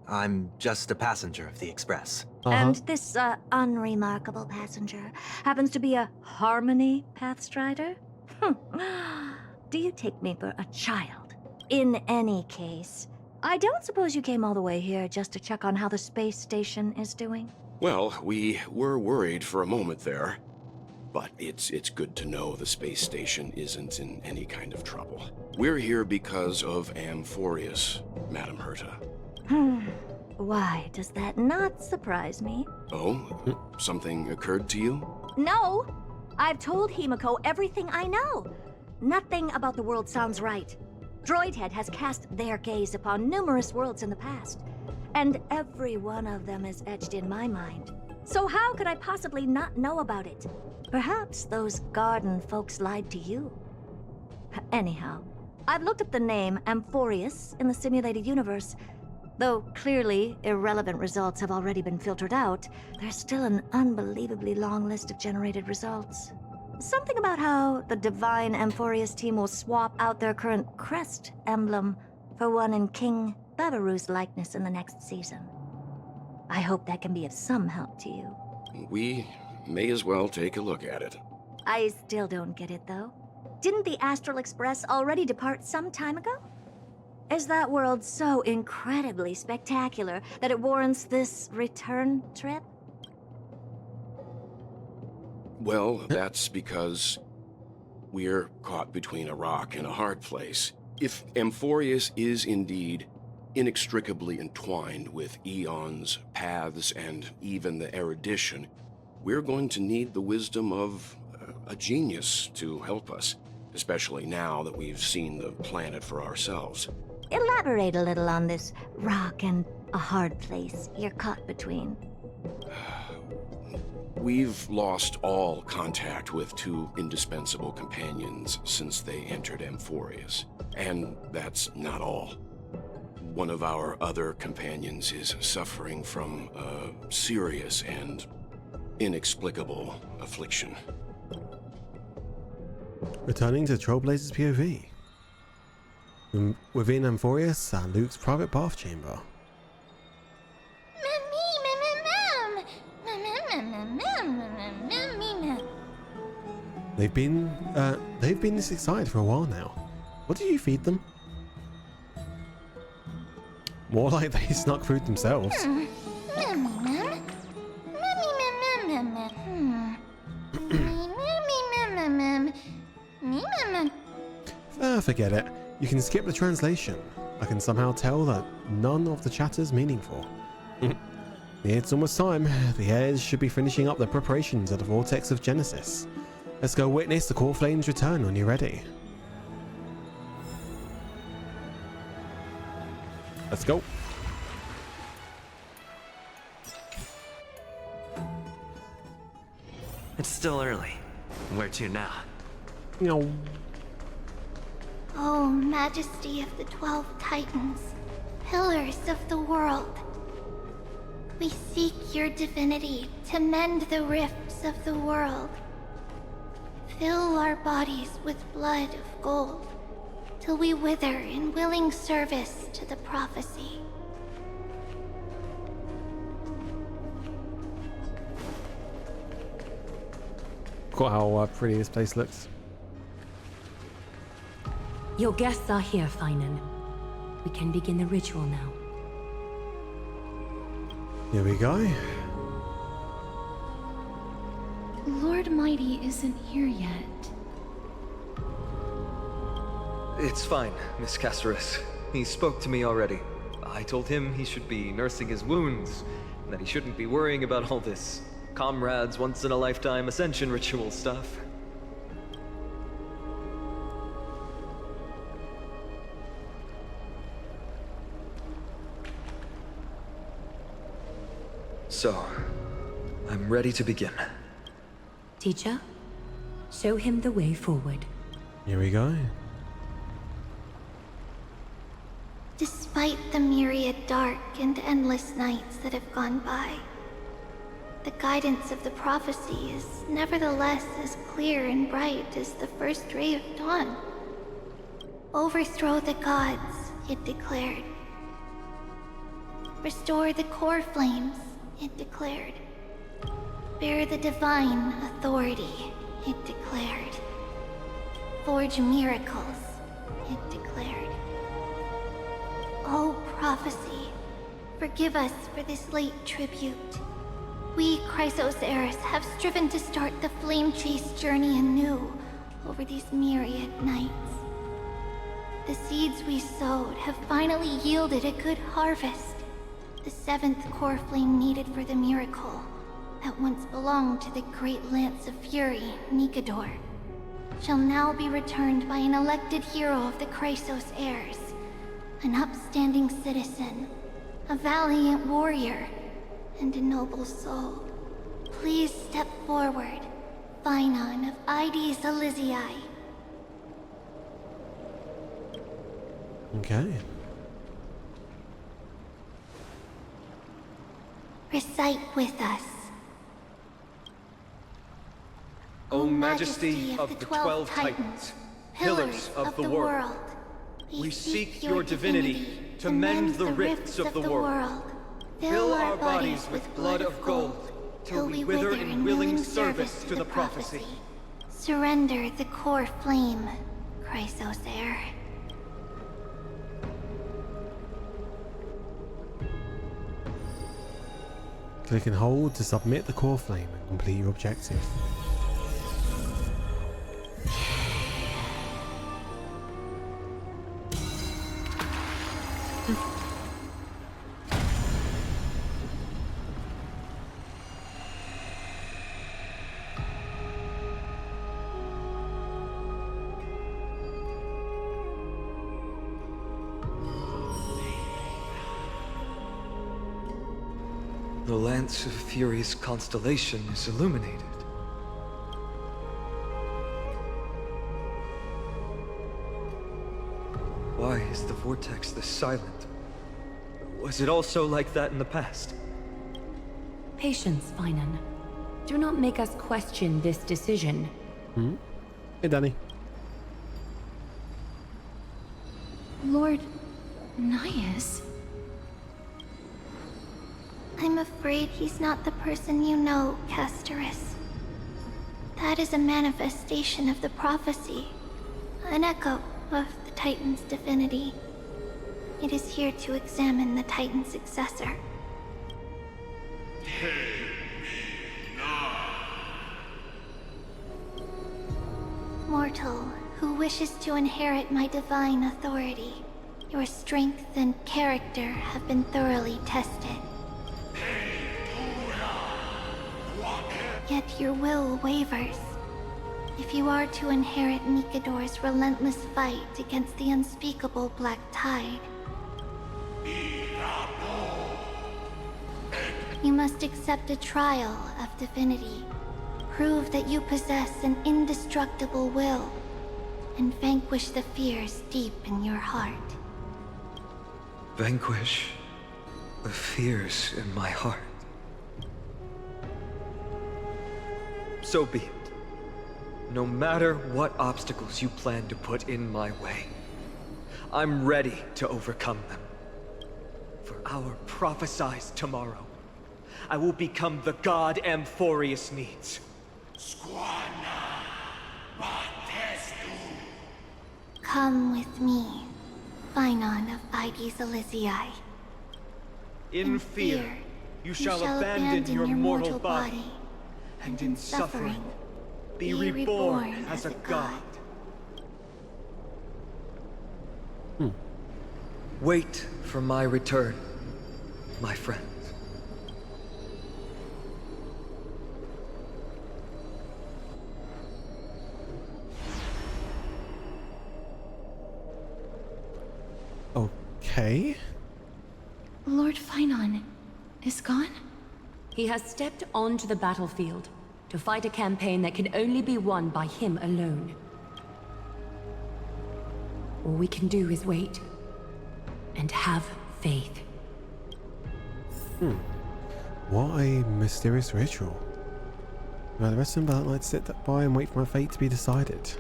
I'm just a passenger of the Express. And this, unremarkable passenger happens to be a Harmony Pathstrider? Do you take me for a child? In any case, I don't suppose you came all the way here just to check on how the space station is doing? Well, we were worried for a moment there. But it's good to know the space station isn't in any kind of trouble. We're here because of Amphorius, Madam Herta. Why does that not surprise me? Oh? Something occurred to you? No! I've told Himiko everything I know. Nothing about the world sounds right. Droidhead has cast their gaze upon numerous worlds in the past, and every one of them is etched in my mind. So how could I possibly not know about it? Perhaps those garden folks lied to you. Anyhow, I've looked up the name Amphorius in the simulated universe. Though clearly irrelevant results have already been filtered out, there's still an unbelievably long list of generated results. Something about how the Divine Amphorius team will swap out their current crest emblem for one in King Babaru's likeness in the next season. I hope that can be of some help to you. We may as well take a look at it. I still don't get it, though. Didn't the Astral Express already depart some time ago? Is that world so incredibly spectacular that it warrants this return trip? Well, that's because we're caught between a rock and a hard place. If Amphorius is indeed inextricably entwined with eons, paths, and even the erudition, we're going to need the wisdom of a genius to help us, especially now that we've seen the planet for ourselves. Elaborate a little on this rock and a hard place you're caught between. We've lost all contact with two indispensable companions since they entered Amphorius. And that's not all. One of our other companions is suffering from a serious and inexplicable affliction. Returning to Trailblazer's POV. Within Amphorius and Luke's private bath chamber. They've been this excited for a while now. What did you feed them? More like they snuck food themselves. Forget it. You can skip the translation. I can somehow tell that none of the chatter's meaningful. It's almost time. The heirs should be finishing up their preparations at the Vortex of Genesis. Let's go witness the Coreflame's return when you're ready. Let's go. It's still early. Where to now? No. O Majesty of the 12 Titans, pillars of the world, we seek your divinity to mend the rifts of the world. Fill our bodies with blood of gold, till we wither in willing service to the prophecy. Look how pretty this place looks. Your guests are here, Finan. We can begin the ritual now. Here we go. Lord Mighty isn't here yet. It's fine, Miss Caceres. He spoke to me already. I told him he should be nursing his wounds, and that he shouldn't be worrying about all this comrades once-in-a-lifetime ascension ritual stuff. So, I'm ready to begin. Teacher, show him the way forward. Here we go. Despite the myriad dark and endless nights that have gone by, the guidance of the prophecy is nevertheless as clear and bright as the first ray of dawn. Overthrow the gods, it declared. Restore the Coreflames, it declared. Bear the divine authority, it declared. Forge miracles, it declared. Oh, prophecy, forgive us for this late tribute. We, Chrysos heirs, have striven to start the flame chase journey anew over these myriad nights. The seeds we sowed have finally yielded a good harvest. The 7th Coreflame needed for the miracle that once belonged to the great Lance of Fury, Nikador, shall now be returned by an elected hero of the Chrysos heirs, an upstanding citizen, a valiant warrior, and a noble soul. Please step forward, Finon of Ides Elysiae. Okay. Recite with us. O Majesty of the 12 Titans, pillars of the world, we seek your divinity to mend the rifts of the world. Fill our bodies with blood of gold, till we wither in willing service to the prophecy. Surrender the Coreflame, Chrysos heir. Click and hold to submit the Coreflame and complete your objective. The Lance of Fury's constellation is illuminated. Why is the vortex this silent? Was it also like that in the past? Patience, Finon. Do not make us question this decision. Hey, Danny. Lord Naius? I'm afraid he's not the person you know, Castorus. That is a manifestation of the prophecy, an echo of the Titan's divinity. It is here to examine the Titan's successor. Mortal, who wishes to inherit my divine authority, your strength and character have been thoroughly tested. Yet your will wavers. If you are to inherit Nikador's relentless fight against the unspeakable Black Tide, you must accept a trial of divinity. Prove that you possess an indestructible will, and vanquish the fears deep in your heart. Vanquish the fears in my heart. So be it. No matter what obstacles you plan to put in my way, I'm ready to overcome them. For our prophesied tomorrow, I will become the god Amphorius needs. Come with me, Finon of Ides Elysiae. In fear, you shall abandon your mortal body, and in suffering, be reborn as a god. Wait for my return, my friends. Okay. Lord Finon is gone? He has stepped onto the battlefield to fight a campaign that can only be won by him alone. All we can do is wait and have faith. What a mysterious ritual. Well, the rest of them don't like to sit by and wait for my fate to be decided.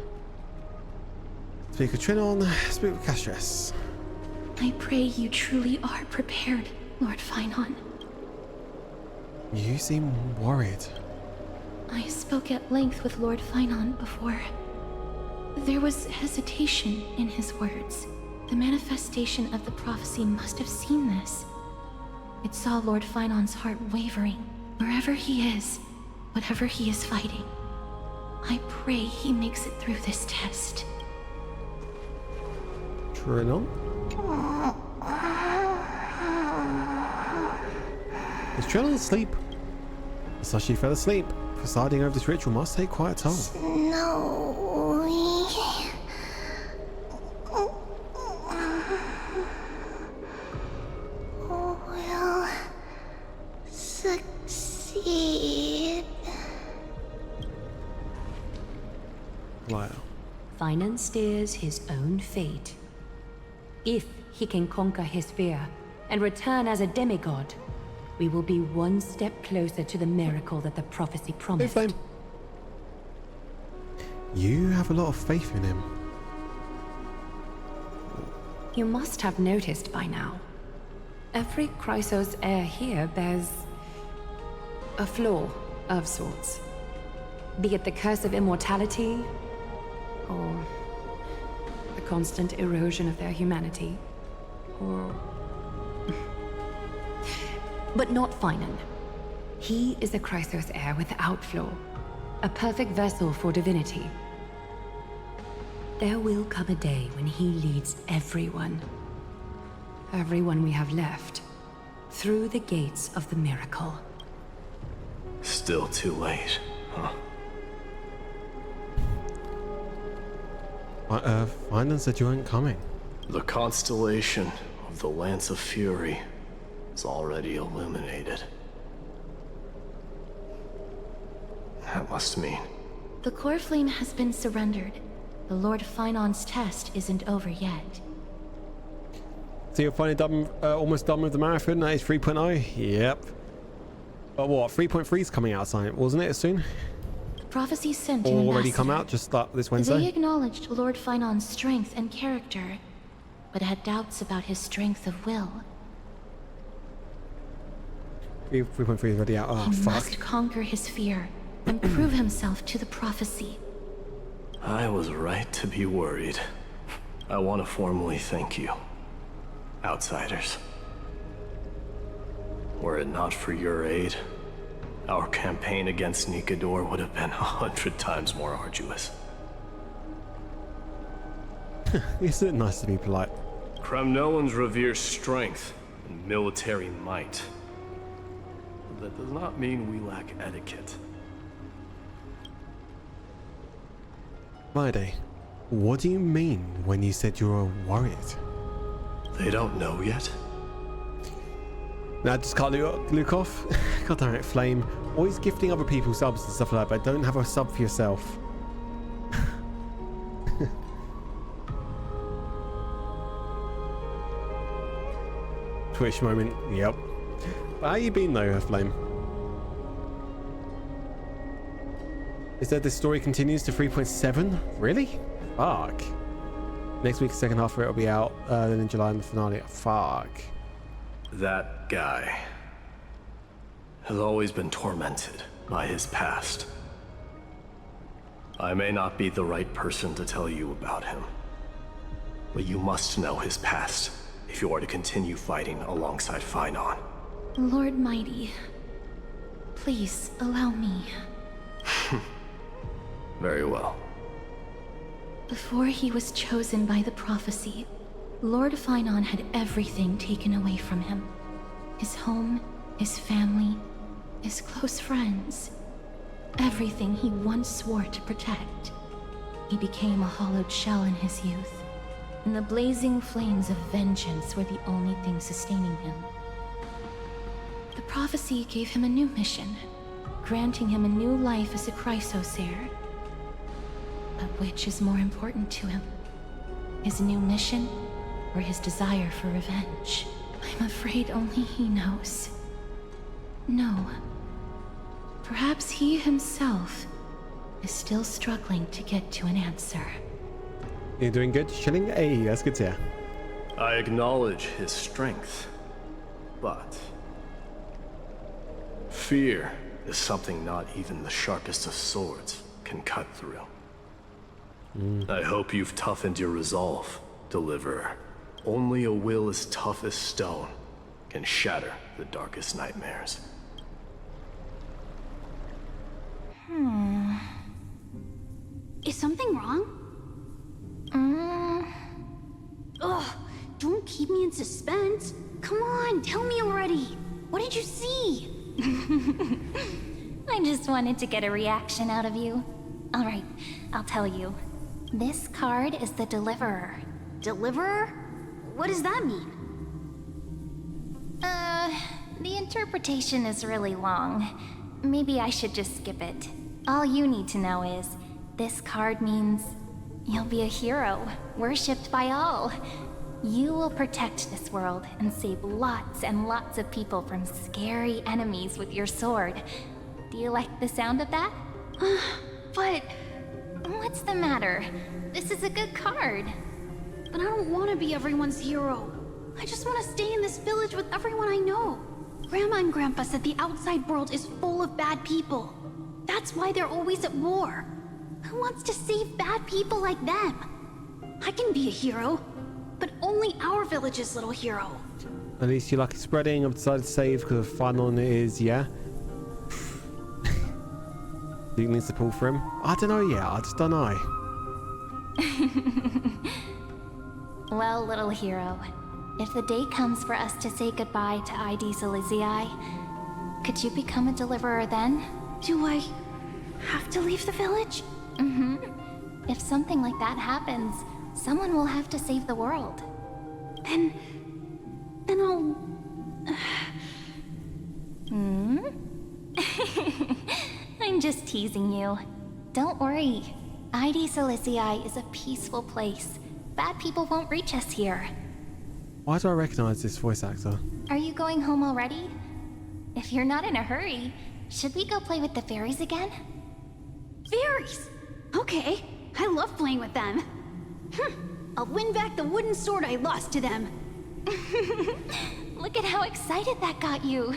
Speak of Trinon, speak of Castorus. I pray you truly are prepared, Lord Finon. You seem worried. I spoke at length with Lord Finon before. There was hesitation in his words. The manifestation of the prophecy must have seen this. It saw Lord Finon's heart wavering. Wherever he is, whatever he is fighting, I pray he makes it through this test. Trinon? Is Trinon asleep? So she fell asleep. Presiding over this ritual must take quite a toll. Snowy. Will succeed. Wow. Finon steers his own fate. If he can conquer his fear and return as a demigod, we will be one step closer to the miracle that the prophecy promised. Hey, Flame. You have a lot of faith in him. You must have noticed by now. Every Chrysos heir here bears a flaw of sorts. Be it the curse of immortality, or the constant erosion of their humanity, or... But not Finon. He is a Chrysos heir without flaw, a perfect vessel for divinity. There will come a day when he leads everyone we have left, through the gates of the miracle. Still too late, huh? Finon said you weren't coming. The constellation of the Lance of Fury is already illuminated. That must mean... The Coreflame has been surrendered. The Lord Finon's test isn't over yet. So you're finally done, almost done with the marathon. That is 3.0. Yep. But what? 3.3 is coming out, wasn't it? Soon. The prophecy sent an Already come ambassador. out just this Wednesday. They acknowledged Lord Finon's strength and character, but had doubts about his strength of will. 3.3 is already out. Oh, He fuck. must conquer his fear and prove himself to the prophecy. I was right to be worried. I want to formally thank you, outsiders. Were it not for your aid, our campaign against Nikador would have been 100 times more arduous. Isn't it nice to be polite? Kremnoans revere strength and military might. But that does not mean we lack etiquette. Friday, what do you mean when you said you were worried? They don't know yet? Now, just cut Luke off. God damn it, Flame. Always gifting other people subs and stuff like that, but don't have a sub for yourself. Twitch moment, yep. But how you been though, Flame? Is that this story continues to 3.7? Really? Fuck. Next week, second half of it will be out, then in July and the finale. Fuck. That guy has always been tormented by his past. I may not be the right person to tell you about him, but you must know his past if you are to continue fighting alongside Finon. Lord Mighty, please allow me. Very well. Before he was chosen by the prophecy, Lord Finon had everything taken away from him. His home, his family, his close friends. Everything he once swore to protect. He became a hollowed shell in his youth, and the blazing flames of vengeance were the only thing sustaining him. The prophecy gave him a new mission, granting him a new life as a Chrysos heir. But which is more important to him? His new mission, or his desire for revenge? I'm afraid only he knows. No. Perhaps he himself is still struggling to get to an answer. You're doing good? Chilling? Hey, that's good to hear. I acknowledge his strength, But fear is something not even the sharpest of swords can cut through. I hope you've toughened your resolve, Deliverer. Only a will as tough as stone can shatter the darkest nightmares. Is something wrong? Ugh, don't keep me in suspense. Come on, tell me already. What did you see? I just wanted to get a reaction out of you. Alright, I'll tell you. This card is the Deliverer. Deliverer? What does that mean? The interpretation is really long. Maybe I should just skip it. All you need to know is, this card means you'll be a hero, worshipped by all. You will protect this world and save lots and lots of people from scary enemies with your sword. Do you like the sound of that? But... What's the matter? This is a good card. But I don't want to be everyone's hero. I just want to stay in this village with everyone I know. Grandma and Grandpa said the outside world is full of bad people. That's why they're always at war. Who wants to save bad people like them? I can be a hero, but only our village's little hero. At least you like spreading. I've decided to save because the final one is, yeah. Duke needs to pull for him. I don't know yet. I just don't know. Well, little hero, if the day comes for us to say goodbye to ID Luzeal, could you become a deliverer then? Do I have to leave the village? If something like that happens, someone will have to save the world. Then I'll... I'm just teasing you. Don't worry. ID Luzeal is a peaceful place. Bad people won't reach us here. Why do I recognize this voice actor? Are you going home already? If you're not in a hurry, should we go play with the fairies again? Fairies? Okay, I love playing with them. I'll win back the wooden sword I lost to them. Look at how excited that got you.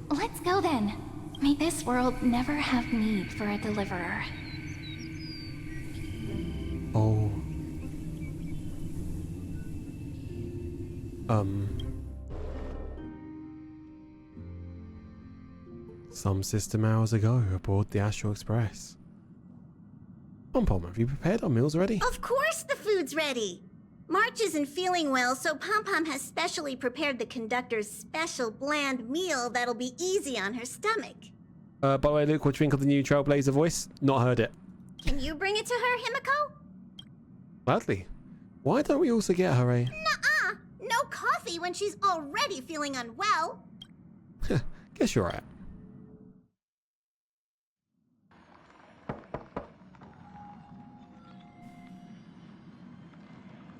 Let's go then. May this world never have need for a deliverer. Oh. Some system hours ago aboard the Astral Express. Pom-Pom, have you prepared our meals already? Of course the food's ready! March isn't feeling well, so Pom-Pom has specially prepared the conductor's special bland meal that'll be easy on her stomach. By the way, Luke, what do you think of the new Trailblazer voice? Not heard it. Can you bring it to her, Himiko? Gladly. Why don't we also get her a... Nuh-uh! No coffee when she's already feeling unwell! Guess you're right.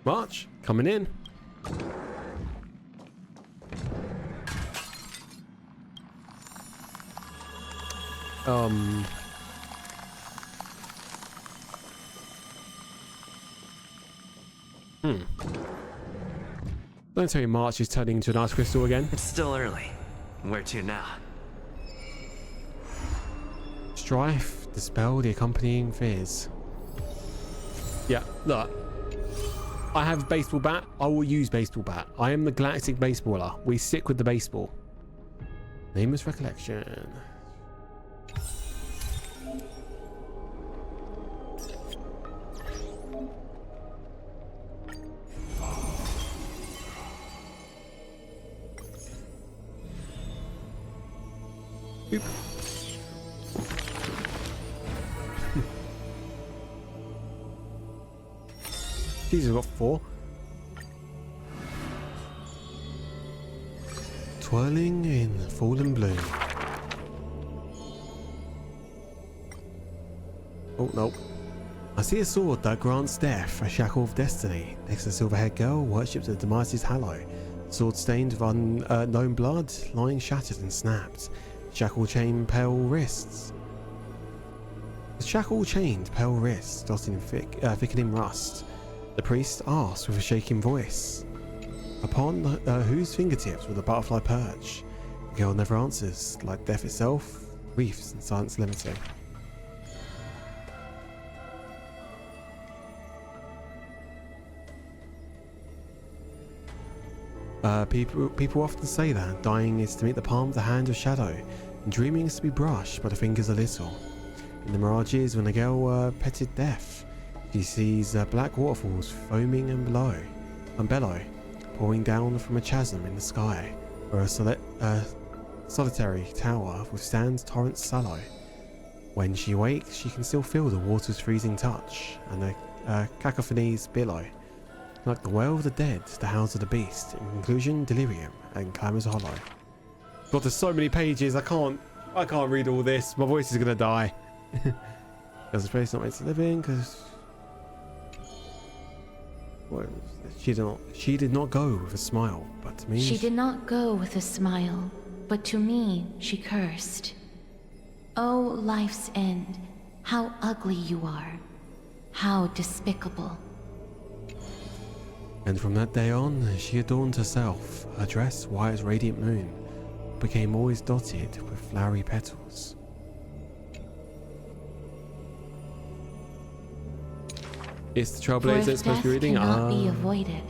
March, coming in. Don't tell me March is turning into an ice crystal again. It's still early. Where to now? Strife, dispel the accompanying fears. Yeah, look. I have baseball bat. I will use baseball bat. I am the galactic baseballer. We stick with the baseball. Nameless recollection. Oop. Jesus, I've got 4. Twirling in fallen bloom. Oh, no. I see a sword that grants death, a shackle of destiny. Next to the silver-haired girl, worships the Demise's hallow. Sword stained with unknown blood, lying shattered and snapped. Shackle chain, pale wrists. The shackle chained, pale wrists, dotted in thickening rust. The priest asks with a shaking voice, Upon whose fingertips will the butterfly perch? The girl never answers, like death itself, reefs and silence limiting. People often say that dying is to meet the palm of the hand of shadow, and dreaming is to be brushed by the fingers a little. In the mirages, when the girl petted death, she sees black waterfalls foaming and bellow, pouring down from a chasm in the sky, where a solitary tower withstands torrents sallow. When she wakes, she can still feel the water's freezing touch, and the cacophonies billow. Like the wail of the dead, the howls of the beast, in conclusion, delirium, and clamours hollow. God, there's so many pages, I can't read all this, my voice is gonna die. Because the space not made to live in, because... She did not go with a smile, but to me... She did not go with a smile, but to me she cursed. Oh, life's end, how ugly you are. How despicable. And from that day on, she adorned herself. Her dress, white as radiant moon, became always dotted with flowery petals. It's the Trailblazer that's supposed to be reading. Cannot be avoided.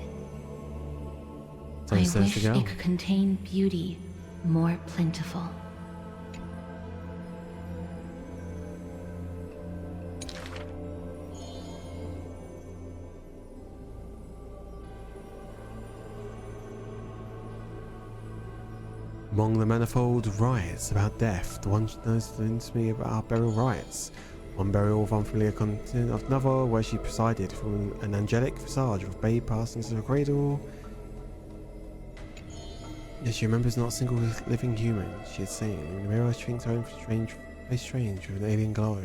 So I says wish the girl. it could contain beauty more plentiful. Among the manifold rites about death, the one knows to me about our burial rites. One burial of unfamiliar content of another, where she presided from an angelic visage of babe passing to the cradle. Yes, she remembers not a single living human she had seen. In the mirror, she thinks her own face strange with an alien glow.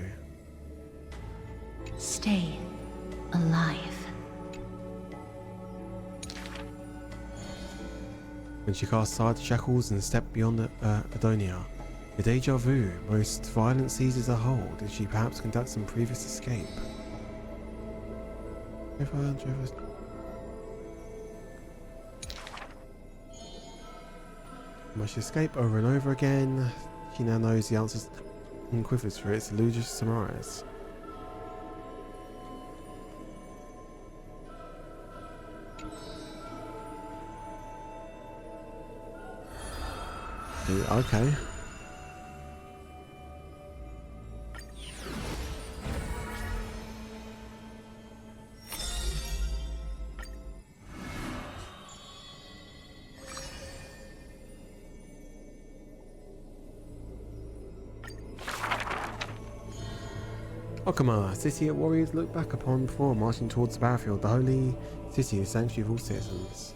Stay alive. When she cast aside the shackles and stepped beyond Adonia, the deja vu, most violent seizes her hold as she perhaps conducts some previous escape. Must she escape over and over again? She now knows the answers and quivers for its elusive surmise. Okay. Okama, city that warriors look back upon before marching towards the battlefield, the holy city, the sanctuary of all citizens.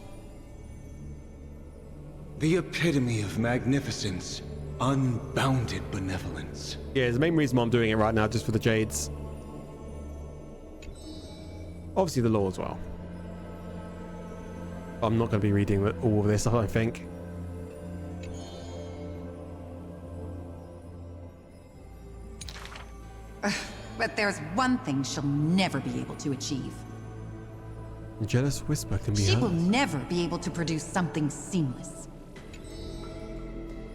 The epitome of magnificence, unbounded benevolence. Yeah, it's the main reason why I'm doing it right now, just for the Jades. Obviously the lore as well. I'm not going to be reading all of this, I don't think. But there's one thing she'll never be able to achieve. A jealous whisper can be She heard. will never be able to produce something seamless.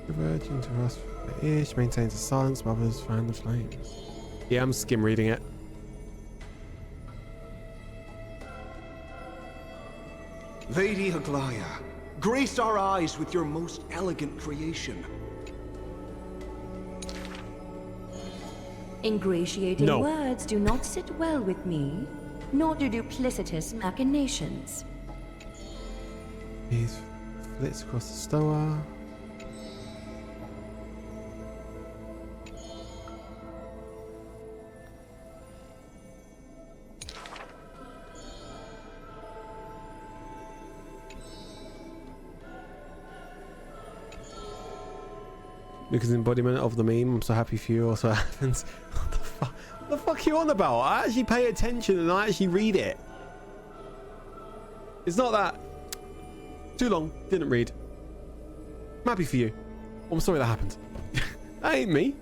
Diverging to us for ear, she maintains a silence, but others fan the flames. Yeah, I'm skim reading it. Lady Aglaya, grace our eyes with your most elegant creation. Ingratiating words do not sit well with me, nor do duplicitous machinations. He flits across the stoa. Because embodiment of the meme, I'm so happy for you, also happens. What the fuck are you on about? I actually pay attention and I actually read it. It's not that too long, didn't read. I'm happy for you. I'm sorry that happened. That ain't me.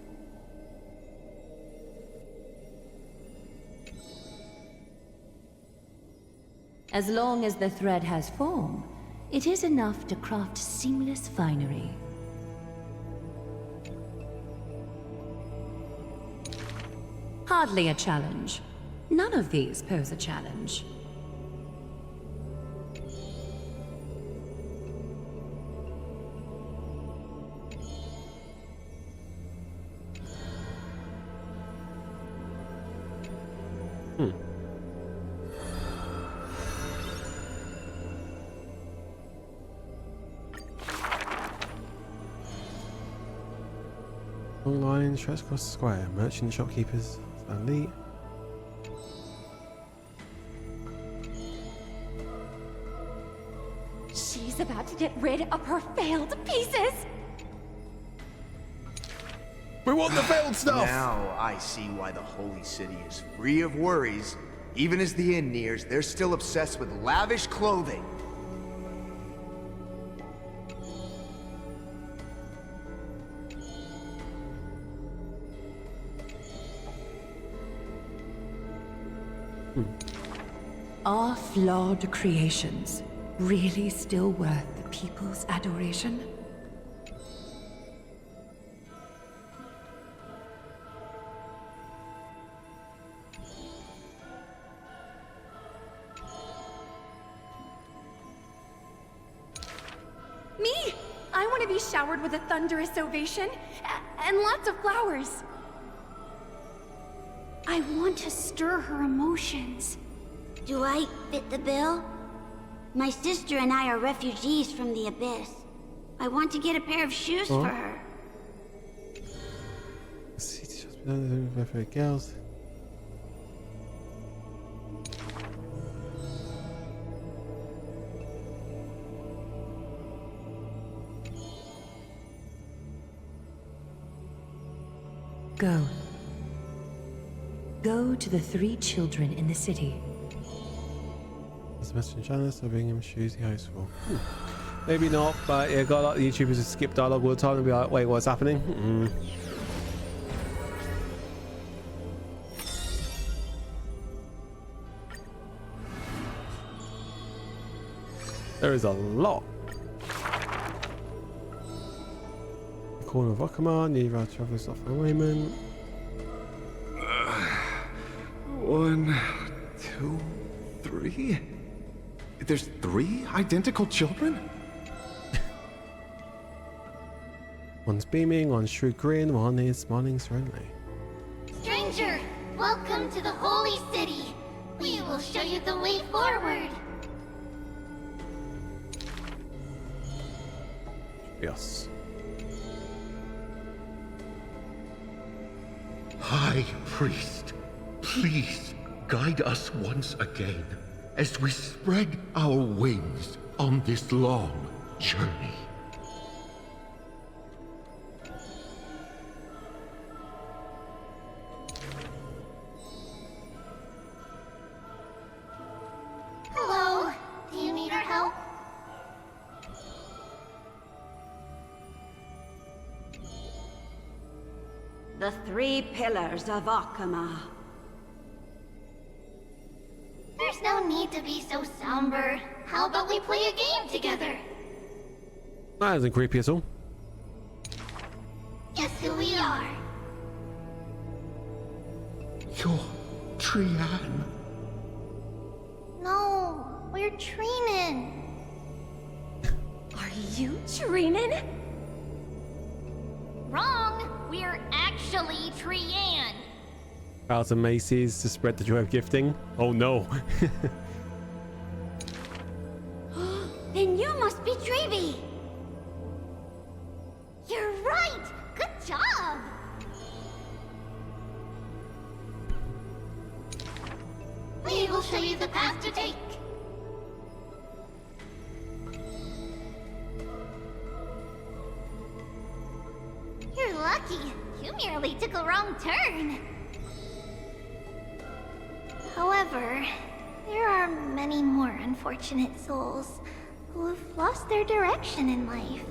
As long as the thread has form, It is enough to craft seamless finery. Hardly a challenge. None of these pose a challenge. Long line stretch across the square. Merchant shopkeepers elite. She's about to get rid of her failed pieces! We want the failed stuff! Now I see why the Holy City is free of worries. Even as the end nears, they're still obsessed with lavish clothing. Are flawed creations really still worth the people's adoration? Me? I want to be showered with a thunderous ovation and lots of flowers. I want to stir her emotions. Do I fit the bill? My sister and I are refugees from the Abyss. I want to get a pair of shoes for her. Girls. Go. Go to the 3 children in the city. As a message in China, so being him shoes the high school. Maybe not, but yeah, got a lot of YouTubers who skip dialogue all the time and be like, wait, what's happening? There is a lot. The corner of Okama, near our travelers off for Raymond. 1, 2, 3. There's 3 identical children? One's beaming, one's shrewd grin, one is smiling serenely. Stranger, welcome to the Holy City. We will show you the way forward. Yes. High Priest, please guide us once again as we spread our wings on this long journey. Hello, do you need our help? The 3 pillars of Okama. There's no need to be so somber. How about we play a game together? That isn't creepy at all. Guess who we are? You're Trian. No, we're Treenin. Are you Treenin? Wrong. We're actually Trian. Out to Macy's to spread the joy of gifting. Oh no. Then you must be Treevee. You're right. Good job. We will show you the path to take. You're lucky. You merely took a wrong turn. However, there are many more unfortunate souls who have lost their direction in life.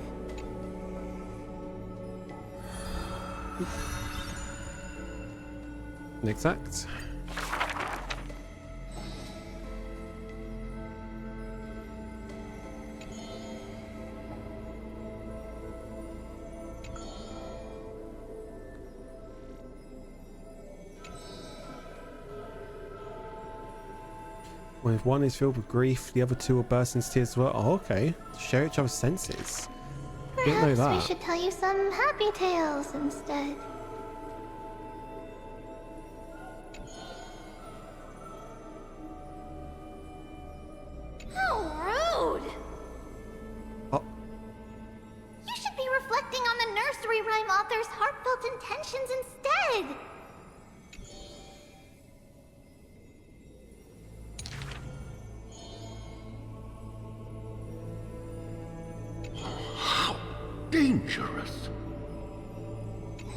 Next act. When one is filled with grief, the other two will burst into tears as well. Oh, okay. Share each other's senses. Didn't know Perhaps we that. should tell you some happy tales instead. How rude! Oh. You should be reflecting on the nursery rhyme author's heartfelt intentions instead. Dangerous.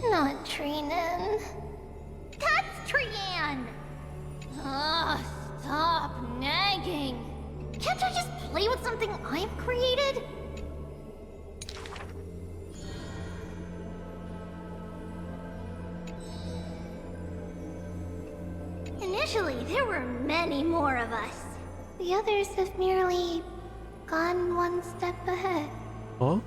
Not Trinan. That's Trian! Ugh, stop nagging. Can't I just play with something I've created? Initially, there were many more of us. The others have merely gone one step ahead. Huh?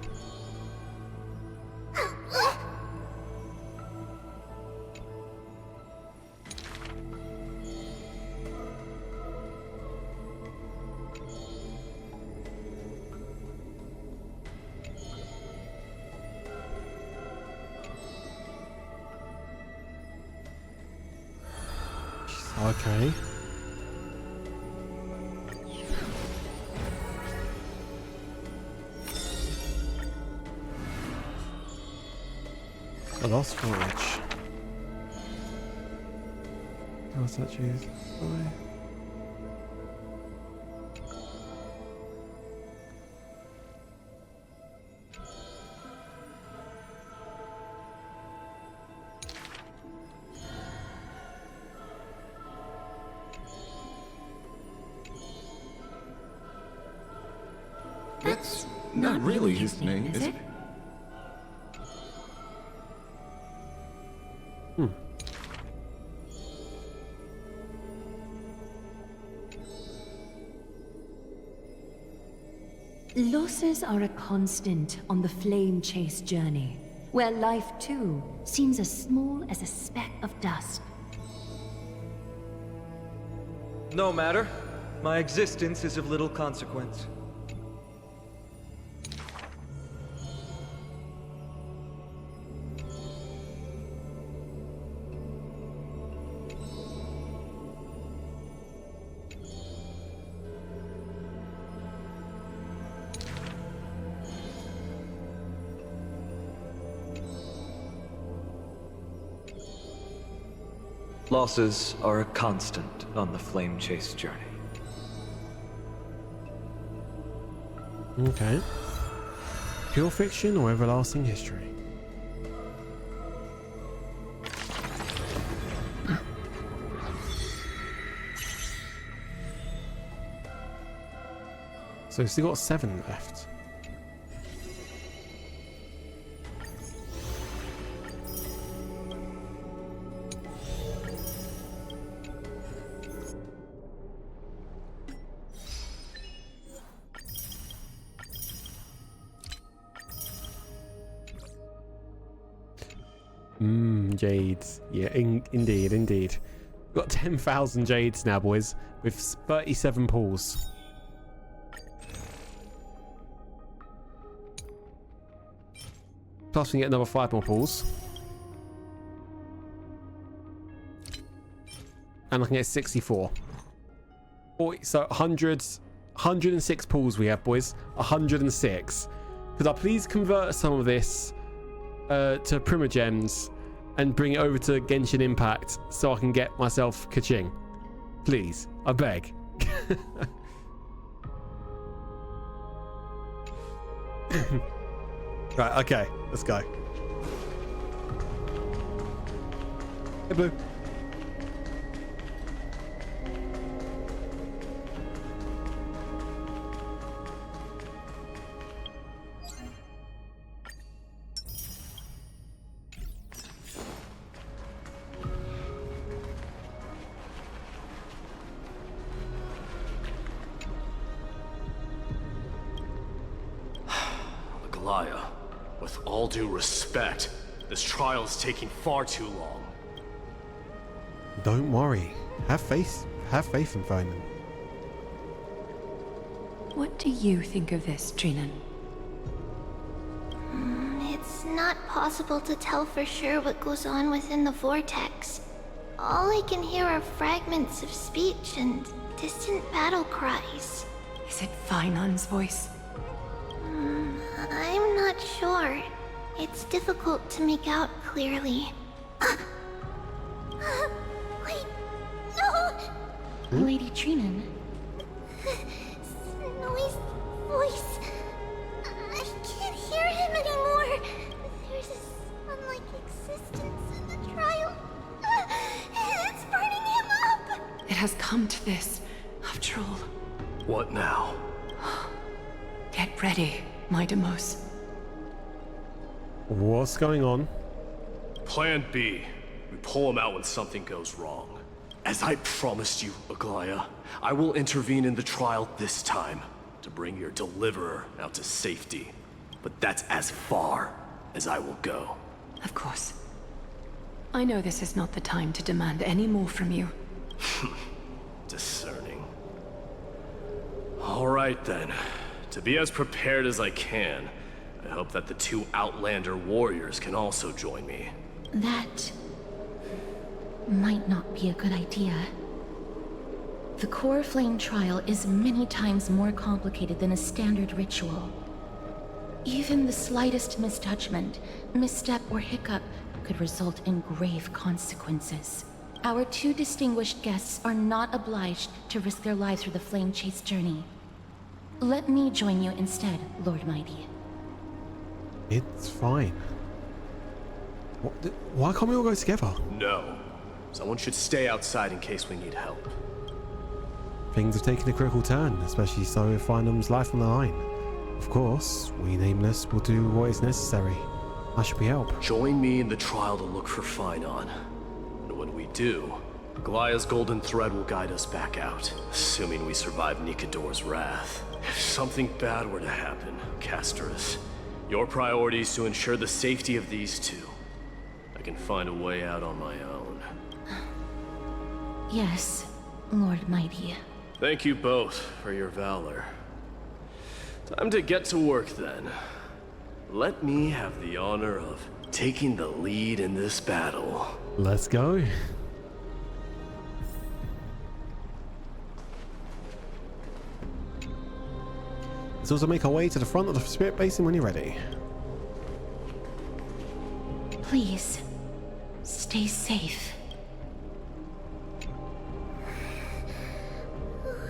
Okay. A lost forage. What's that choose? That's not really his name, is it? Losses are a constant on the flame chase journey, where life too seems as small as a speck of dust. No matter. My existence is of little consequence. Losses are a constant on the flame chase journey. Okay. Pure fiction or everlasting history? So we've still got 7 left. Jades. Yeah, indeed. We've got 10,000 jades now, boys, with 37 pools. Plus we can get another 5 more pools. And I can get 64. So 106 pools we have, boys. 106. Could I please convert some of this to Primogems and bring it over to Genshin Impact so I can get myself Kaching? Please, I beg. Right, okay, let's go. Hey, Blue. With all due respect, this trial is taking far too long. Don't worry. Have faith in Fonan. What do you think of this, Trinan? It's not possible to tell for sure what goes on within the vortex. All I can hear are fragments of speech and distant battle cries. Is it Finon's voice? I'm not sure. It's difficult to make out clearly. Wait, no! Lady Trinan. Snowy's voice. I can't hear him anymore. There's a sun-like existence in the trial. It's burning him up. It has come to this, after all. What now? Get ready, my Demos. What's going on? Plan B. We pull him out when something goes wrong. As I promised you, Aglaya, I will intervene in the trial this time to bring your deliverer out to safety. But that's as far as I will go. Of course. I know this is not the time to demand any more from you. Discerning. All right then. To be as prepared as I can, I hope that the two Outlander warriors can also join me. That might not be a good idea. The Coreflame trial is many times more complicated than a standard ritual. Even the slightest misjudgment, misstep, or hiccup could result in grave consequences. Our two distinguished guests are not obliged to risk their lives for the Flame Chase journey. Let me join you instead, Lord Mighty. It's fine. Why can't we all go together? No. Someone should stay outside in case we need help. Things have taken a critical turn, especially so with Finum's life on the line. Of course, we Nameless will do what is necessary. How should we help? Join me in the trial to look for Finon. And when we do, Aglaya's golden thread will guide us back out, assuming we survive Nikador's wrath. If something bad were to happen, Casterus, your priority is to ensure the safety of these two. I can find a way out on my own. Yes, Lord Mighty. Thank you both for your valor. Time to get to work then. Let me have the honor of taking the lead in this battle. Let's go. Let's also make our way to the front of the Spirit Basin when you're ready. Please, stay safe.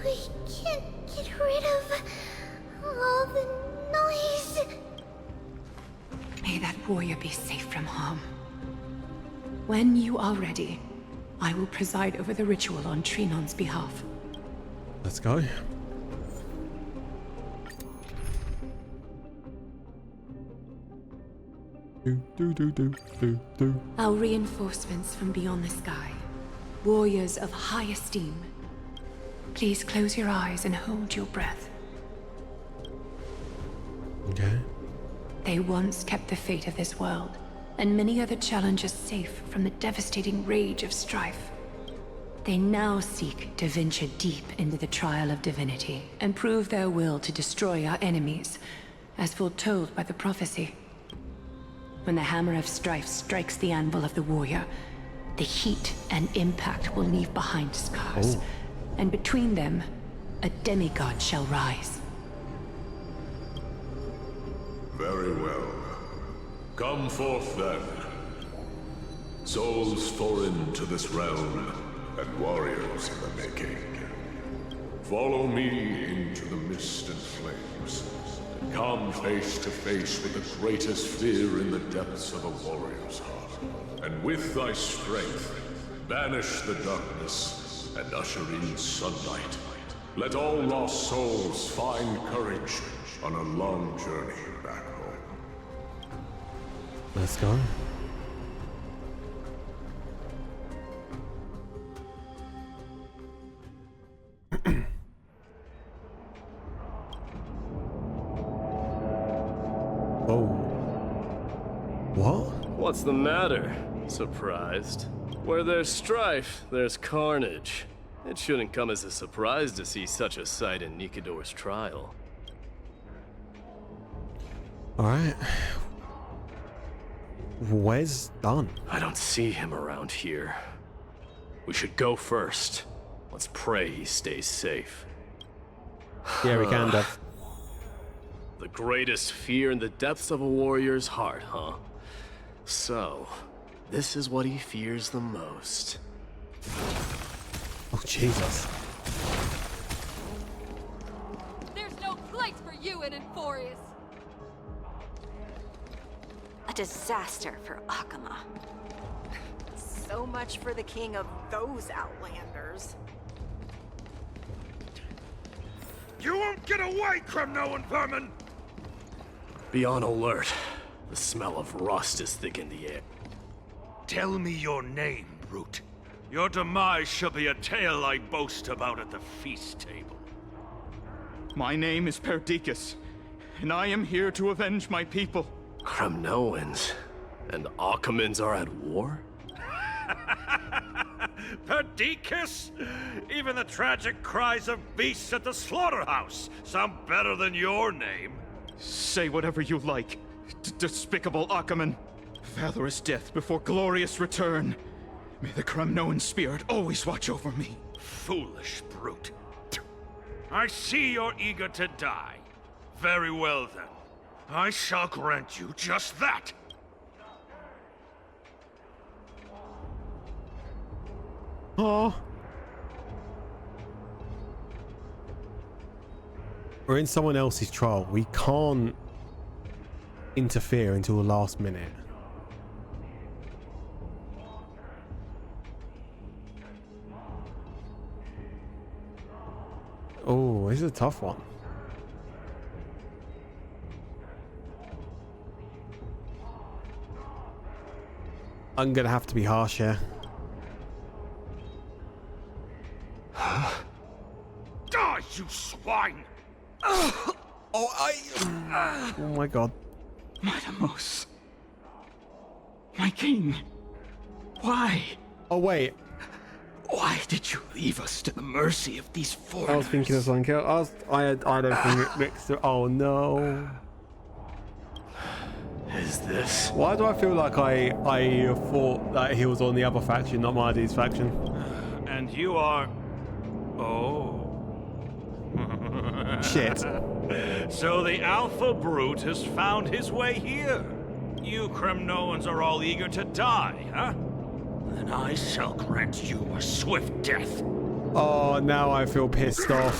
We can't get rid of all the noise. May that warrior be safe from harm. When you are ready, I will preside over the ritual on Trinon's behalf. Let's go. Our reinforcements from beyond the sky, warriors of high esteem. Please close your eyes and hold your breath. Okay. They once kept the fate of this world, and many other challengers safe from the devastating rage of strife. They now seek to venture deep into the trial of divinity, and prove their will to destroy our enemies, as foretold by the prophecy. When the hammer of strife strikes the anvil of the warrior, the heat and impact will leave behind scars, and between them, a demigod shall rise. Very well. Come forth then. Souls foreign to this realm, and warriors in the making. Follow me into the mist and flames. Come face to face with the greatest fear in the depths of a warrior's heart. And with thy strength, banish the darkness and usher in sunlight. Let all lost souls find courage on a long journey back home. Let's go. Oh. What? What's the matter? Surprised? Where there's strife, there's carnage. It shouldn't come as a surprise to see such a sight in Nikidor's trial. Alright. Where's Dunn? I don't see him around here. We should go first. Let's pray he stays safe. Yeah, we can, Dev. The greatest fear in the depths of a warrior's heart, huh? So, this is what he fears the most. Oh, Jesus. There's no place for you in Enforius. A disaster for Akama. So much for the king of those outlanders. You won't get away, Kremnoan vermin! Be on alert. The smell of rust is thick in the air. Tell me your name, brute. Your demise shall be a tale I boast about at the feast table. My name is Perdiccas, and I am here to avenge my people. Kremnoans and Akamans are at war? Perdiccas? Even the tragic cries of beasts at the slaughterhouse sound better than your name. Say whatever you like, despicable Akaman. Valorous death before glorious return. May the Kremnoan spirit always watch over me. Foolish brute. I see you're eager to die. Very well then. I shall grant you just that. Oh. We're in someone else's trial. We can't interfere until the last minute. Oh, this is a tough one. I'm gonna have to be harsh here. Die, you swine! Oh my god. Matamos. My king. Why? Oh wait. Why did you leave us to the mercy of these foreigners? I was thinking of something else. I had everything mixed up. Oh no. Is this? Why do I feel like I thought that he was on the other faction, not Marty's faction? And you are... Oh. Shit. So the Alpha Brute has found his way here. You Kremnoans are all eager to die, huh? Then I shall grant you a swift death. Oh, now I feel pissed off.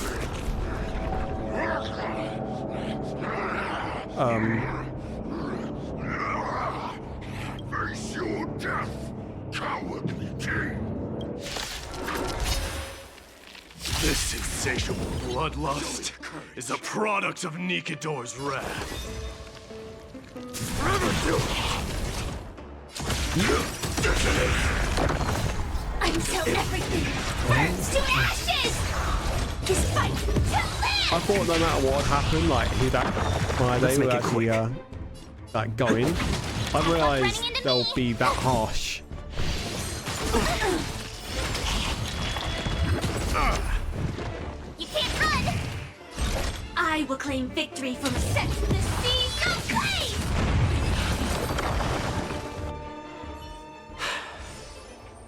Face your death, cowardly king. This insatiable bloodlust is a product of Nikidor's wrath. Until everything burns to ashes! His fight to live! I thought no matter what happened, like they would actually like go in. I realised they'll be that harsh. You can't run! I will claim victory from a sense in the seas of flame!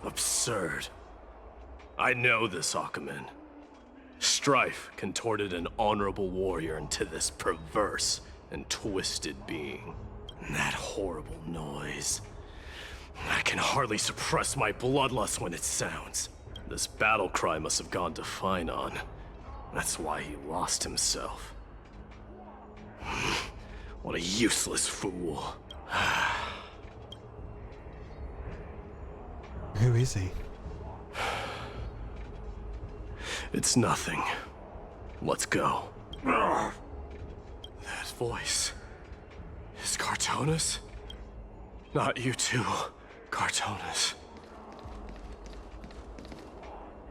Absurd. I know this Akaman. Strife contorted an honorable warrior into this perverse and twisted being. And that horrible noise. I can hardly suppress my bloodlust when it sounds. This battle cry must have gone to Finon. That's why he lost himself. What a useless fool. Who is he? It's nothing. Let's go. That voice. Is Cartonis? Not you too, Cartonis.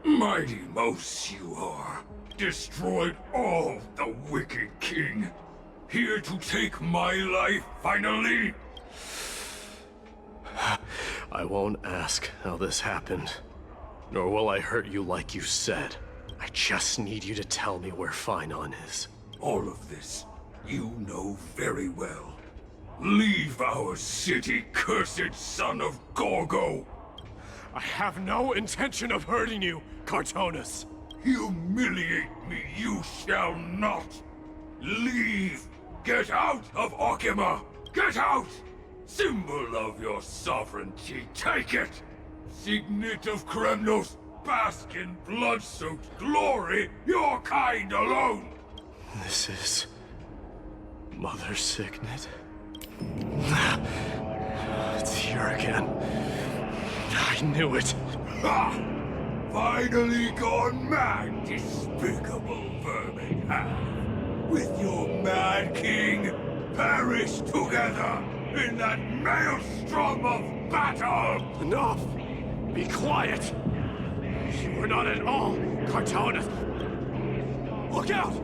Mighty Mos you are. Destroyed all the wicked king. Here to take my life finally. I won't ask how this happened. Nor will I hurt you like you said. I just need you to tell me where Finon is. All of this, you know very well. Leave our city, cursed son of Gorgo! I have no intention of hurting you, Cartonus. Humiliate me you shall not! Leave! Get out of Okima! Get out! Symbol of your sovereignty, take it! Signet of Kremnos, bask in blood-soaked glory, your kind alone! This is... Mother's signet? It's here again. I knew it. Ha! Finally gone mad, despicable vermin have. With your mad king, perish together in that maelstrom of battle! Enough! Be quiet! You are not at all Cartonus! Look out!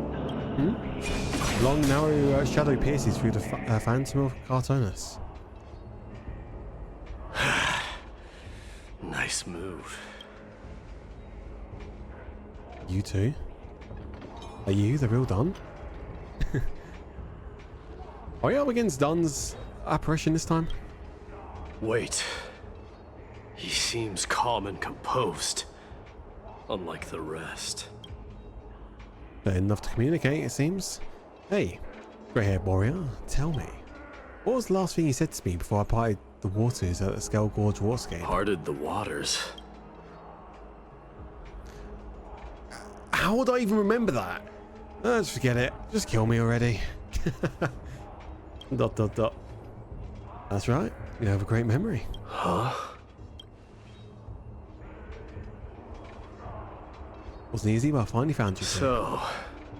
Long, narrow shadow pierces through the phantom of Cartonus. Nice move. You too? Are you the real Dun? Are you up against Dun's apparition this time? Wait. He seems calm and composed. Unlike the rest. But enough to communicate, it seems. Hey, grey-haired warrior, tell me. What was the last thing you said to me before I parted the waters at the Skull Gorge Waterscape? Parted the waters? How would I even remember that? Just forget it. Just kill me already. ... That's right. You have a great memory. Huh? Wasn't easy, but I finally found you. So,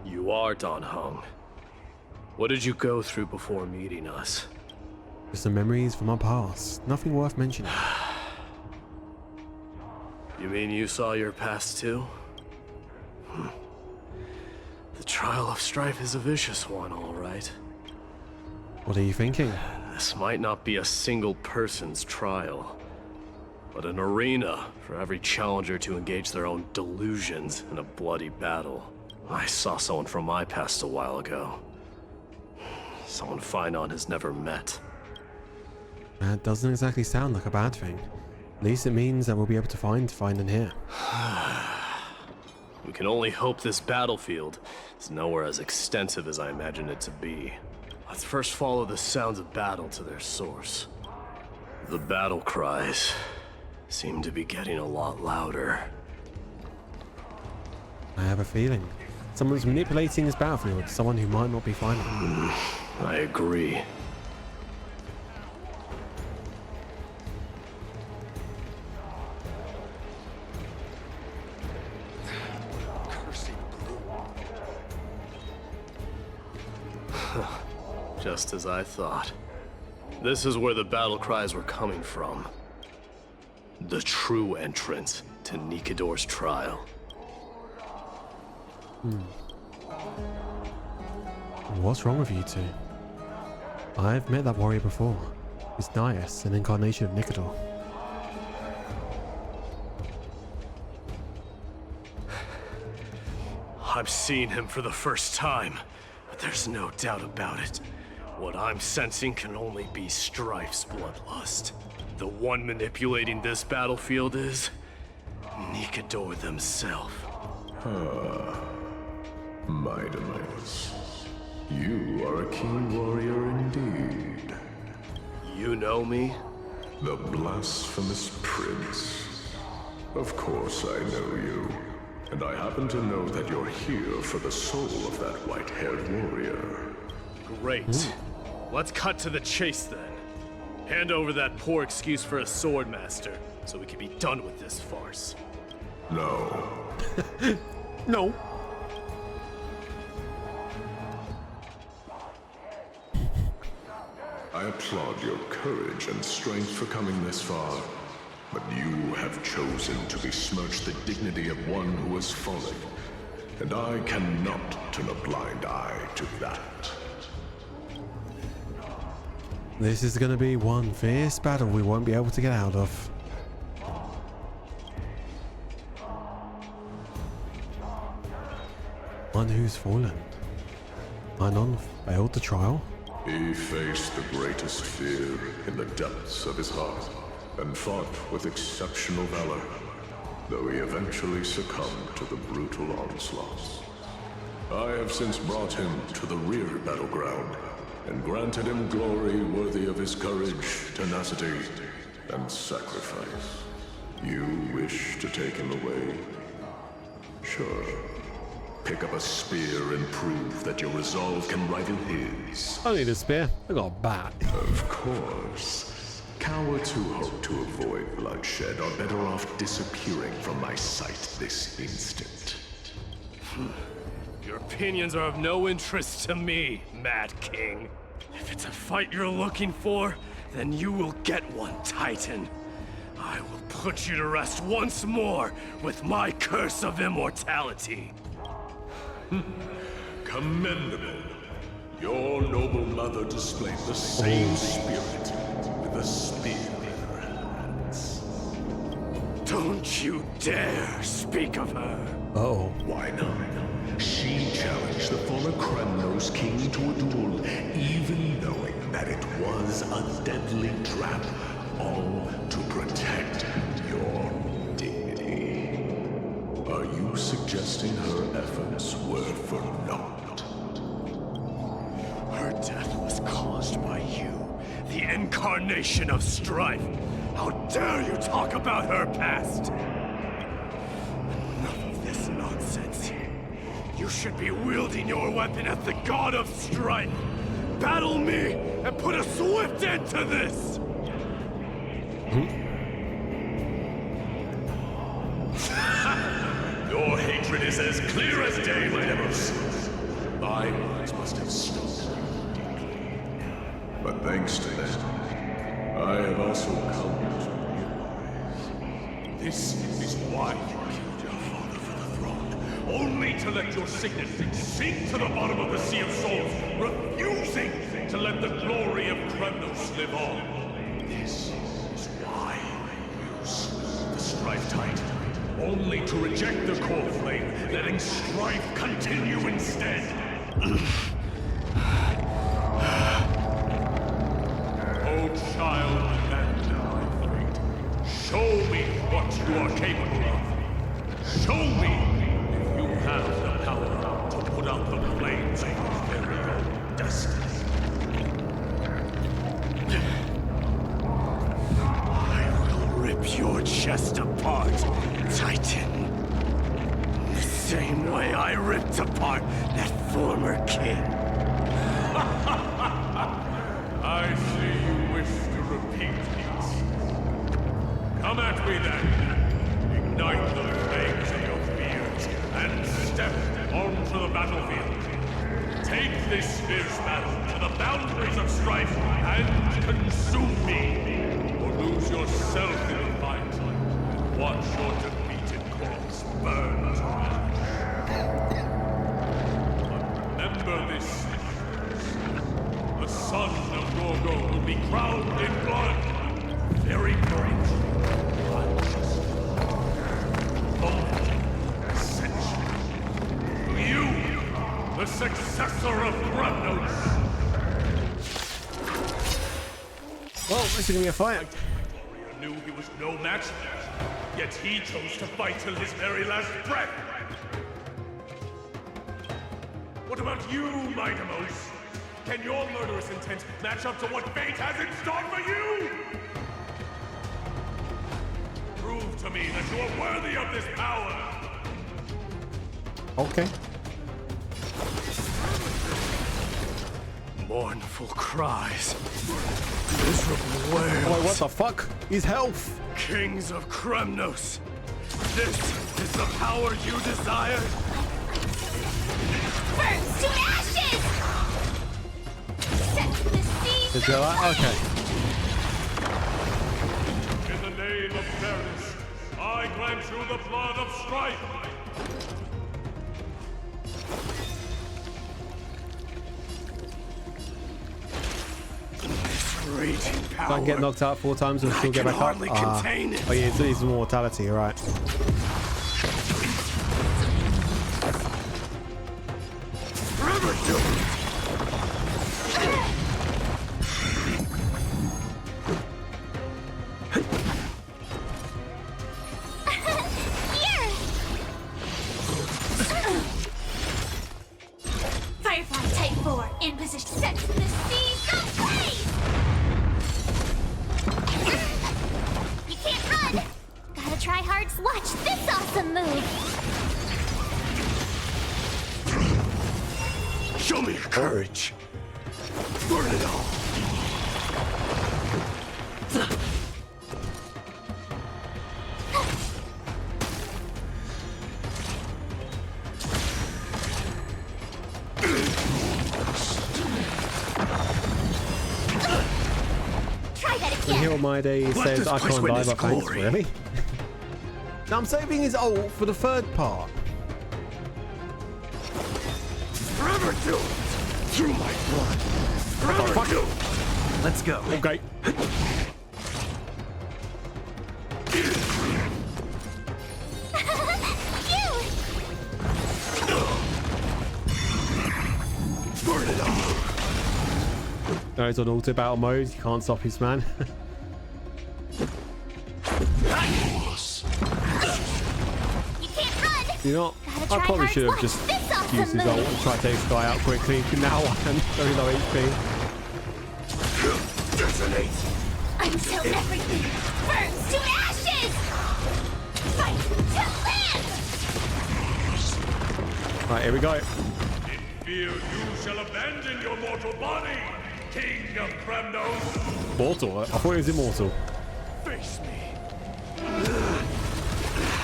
you are Don Hung. What did you go through before meeting us? Just some memories from my past. Nothing worth mentioning. You mean you saw your past too? The trial of strife is a vicious one, all right. What are you thinking? This might not be a single person's trial, but an arena for every challenger to engage their own delusions in a bloody battle. I saw someone from my past a while ago. Someone Finon has never met. That doesn't exactly sound like a bad thing. At least it means that we'll be able to find in here. We can only hope this battlefield is nowhere as extensive as I imagined it to be. Let's first follow the sounds of battle to their source. The battle cries seem to be getting a lot louder. I have a feeling someone's manipulating this battlefield, someone who might not be finding them. I agree. Just as I thought. This is where the battle cries were coming from. The true entrance to Nikador's trial. What's wrong with you two? I've met that warrior before. It's Nias, an incarnation of Nikador. I'm seeing him for the first time, but there's no doubt about it. What I'm sensing can only be Strife's bloodlust. The one manipulating this battlefield is Nikador themselves. Midamus, you are a keen warrior indeed. You know me? The blasphemous prince. Of course I know you. And I happen to know that you're here for the soul of that white-haired warrior. Great. Let's cut to the chase then. Hand over that poor excuse for a sword master, so we can be done with this farce. No. No. I applaud your courage and strength for coming this far, but you have chosen to besmirch the dignity of one who has fallen, and I cannot turn a blind eye to that. This is going to be one fierce battle we won't be able to get out of. one who's fallen. Anon failed the trial. He faced the greatest fear in the depths of his heart, and fought with exceptional valor, though he eventually succumbed to the brutal onslaughts. I have since brought him to the rear battleground, and granted him glory worthy of his courage, tenacity, and sacrifice. You wish to take him away? Sure. Pick up a spear and prove that your resolve can rival his. I don't need a spear. I got a bat. Of course. Cowards who hope to avoid bloodshed are better off disappearing from my sight this instant. Your opinions are of no interest to me, Mad King. If it's a fight you're looking for, then you will get one, Titan. I will put you to rest once more with my curse of immortality. Commendable. Your noble mother displayed the same spirit with a spear in her hands. Don't you dare speak of her. Oh. Why not? She challenged the former Kremnos king to a duel, even knowing that it was a deadly trap, all to protect your dignity. Are you suggesting her efforts were for naught? Her death was caused by you, the incarnation of strife. How dare you talk about her past? Enough of this nonsense. You should be wielding your weapon at the god of strife. Battle me and put a swift end to this! Your hatred is as clear as day, my Emerus. My words must have stung you deeply. But thanks to them, I have also come to realize this is why you killed your father for the throne, only to let your signet sink to the bottom of the Sea of Souls, refusing to let the glory of Kremnos live on. This is why you slew the Strife Titan, only to reject the Coreflame, letting strife continue instead. Oh, child, abandon my fate. Show me what you are capable of. Show me if you have the power to put out the flames of your very own destiny. I will rip your chest apart, Titan. The same way I ripped apart that former king. I see you wish to repeat this. Come at me then. Ignite the flames of your fears and step onto the battlefield. Take this fierce battle to the boundaries of strife and consume me. Or lose yourself in the fight and watch your defeated corpse burn to ash. Remember this. The son of Gorgo will be crowned in blood. Very bright. Righteous. Moment. Ascension. To you, the successor of Kremnos. Well, this is gonna be a fight. I knew he was no match for, yet he chose to fight till his very last breath. What about you, Mightimos? Can your murderous intent match up to what fate has in store for you? Prove to me that you are worthy of this power. Okay. Mournful cries. Miserable wails. Oh, what the fuck? His health. Kings of Kremnos. This is the power you desired? Burns to ashes! Set to the sea! Did you like? Okay. In the name of fairness, I grant you the blood of strife. Raging power. If I can get knocked out 4 times and still get back up. Oh yeah, it's his mortality, right. Forever doomed! Firefly Type 4 in position. Set to the seas of blaze! You can't run! Gotta try hard. Watch this awesome move! Show me your courage! Burn it all! And here on my day says I can't die, but thanks, really? Now I'm saving his ult for the third part. Forever doomed! Through my blood! Forever doomed! Let's go. Okay. Burn it all! No, he's on auto battle mode. You can't stop his man. You know what? I probably should have just used his ult and tried to take this guy out quickly. Now I'm very low HP. Detonate! Until everything burns to ashes! Fight to live! Right, here we go. In fear you shall abandon your mortal body, King of Kremnos! Mortal? I thought he was immortal. Face me!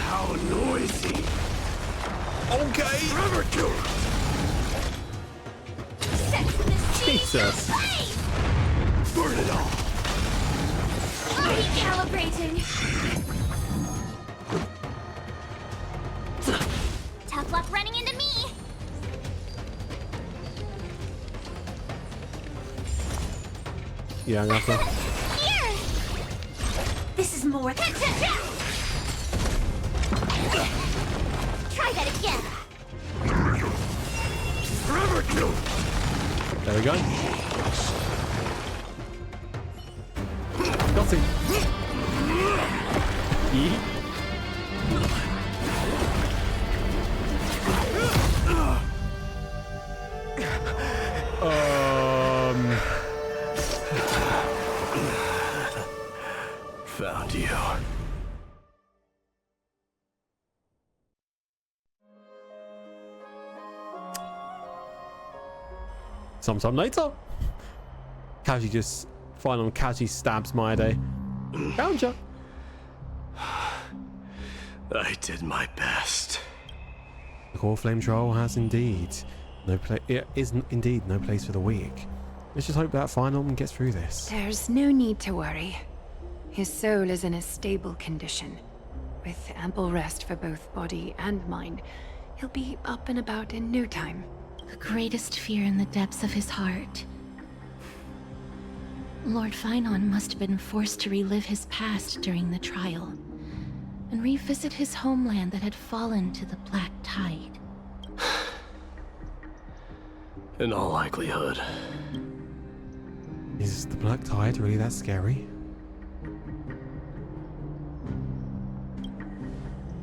How noisy! Okay! Forever doomed! Set to the seas Jesus! of blaze! Burn it all! Recalibrating. Tough luck running into me. Yeah, I'm gonna have to. Here. This is more. Try that again. Forever doomed! There we go. Got him. Yeet. Found you. Sometime later. Kaji just final Kaji stabs my day. Found ya. I did my best. The Coreflame trial has indeed indeed no place for the weak. Let's just hope that final one gets through this. There's no need to worry. His soul is in a stable condition. With ample rest for both body and mind, he'll be up and about in no time. The greatest fear in the depths of his heart. Lord Finon must have been forced to relive his past during the trial, and revisit his homeland that had fallen to the Black Tide. In all likelihood. Is the Black Tide really that scary?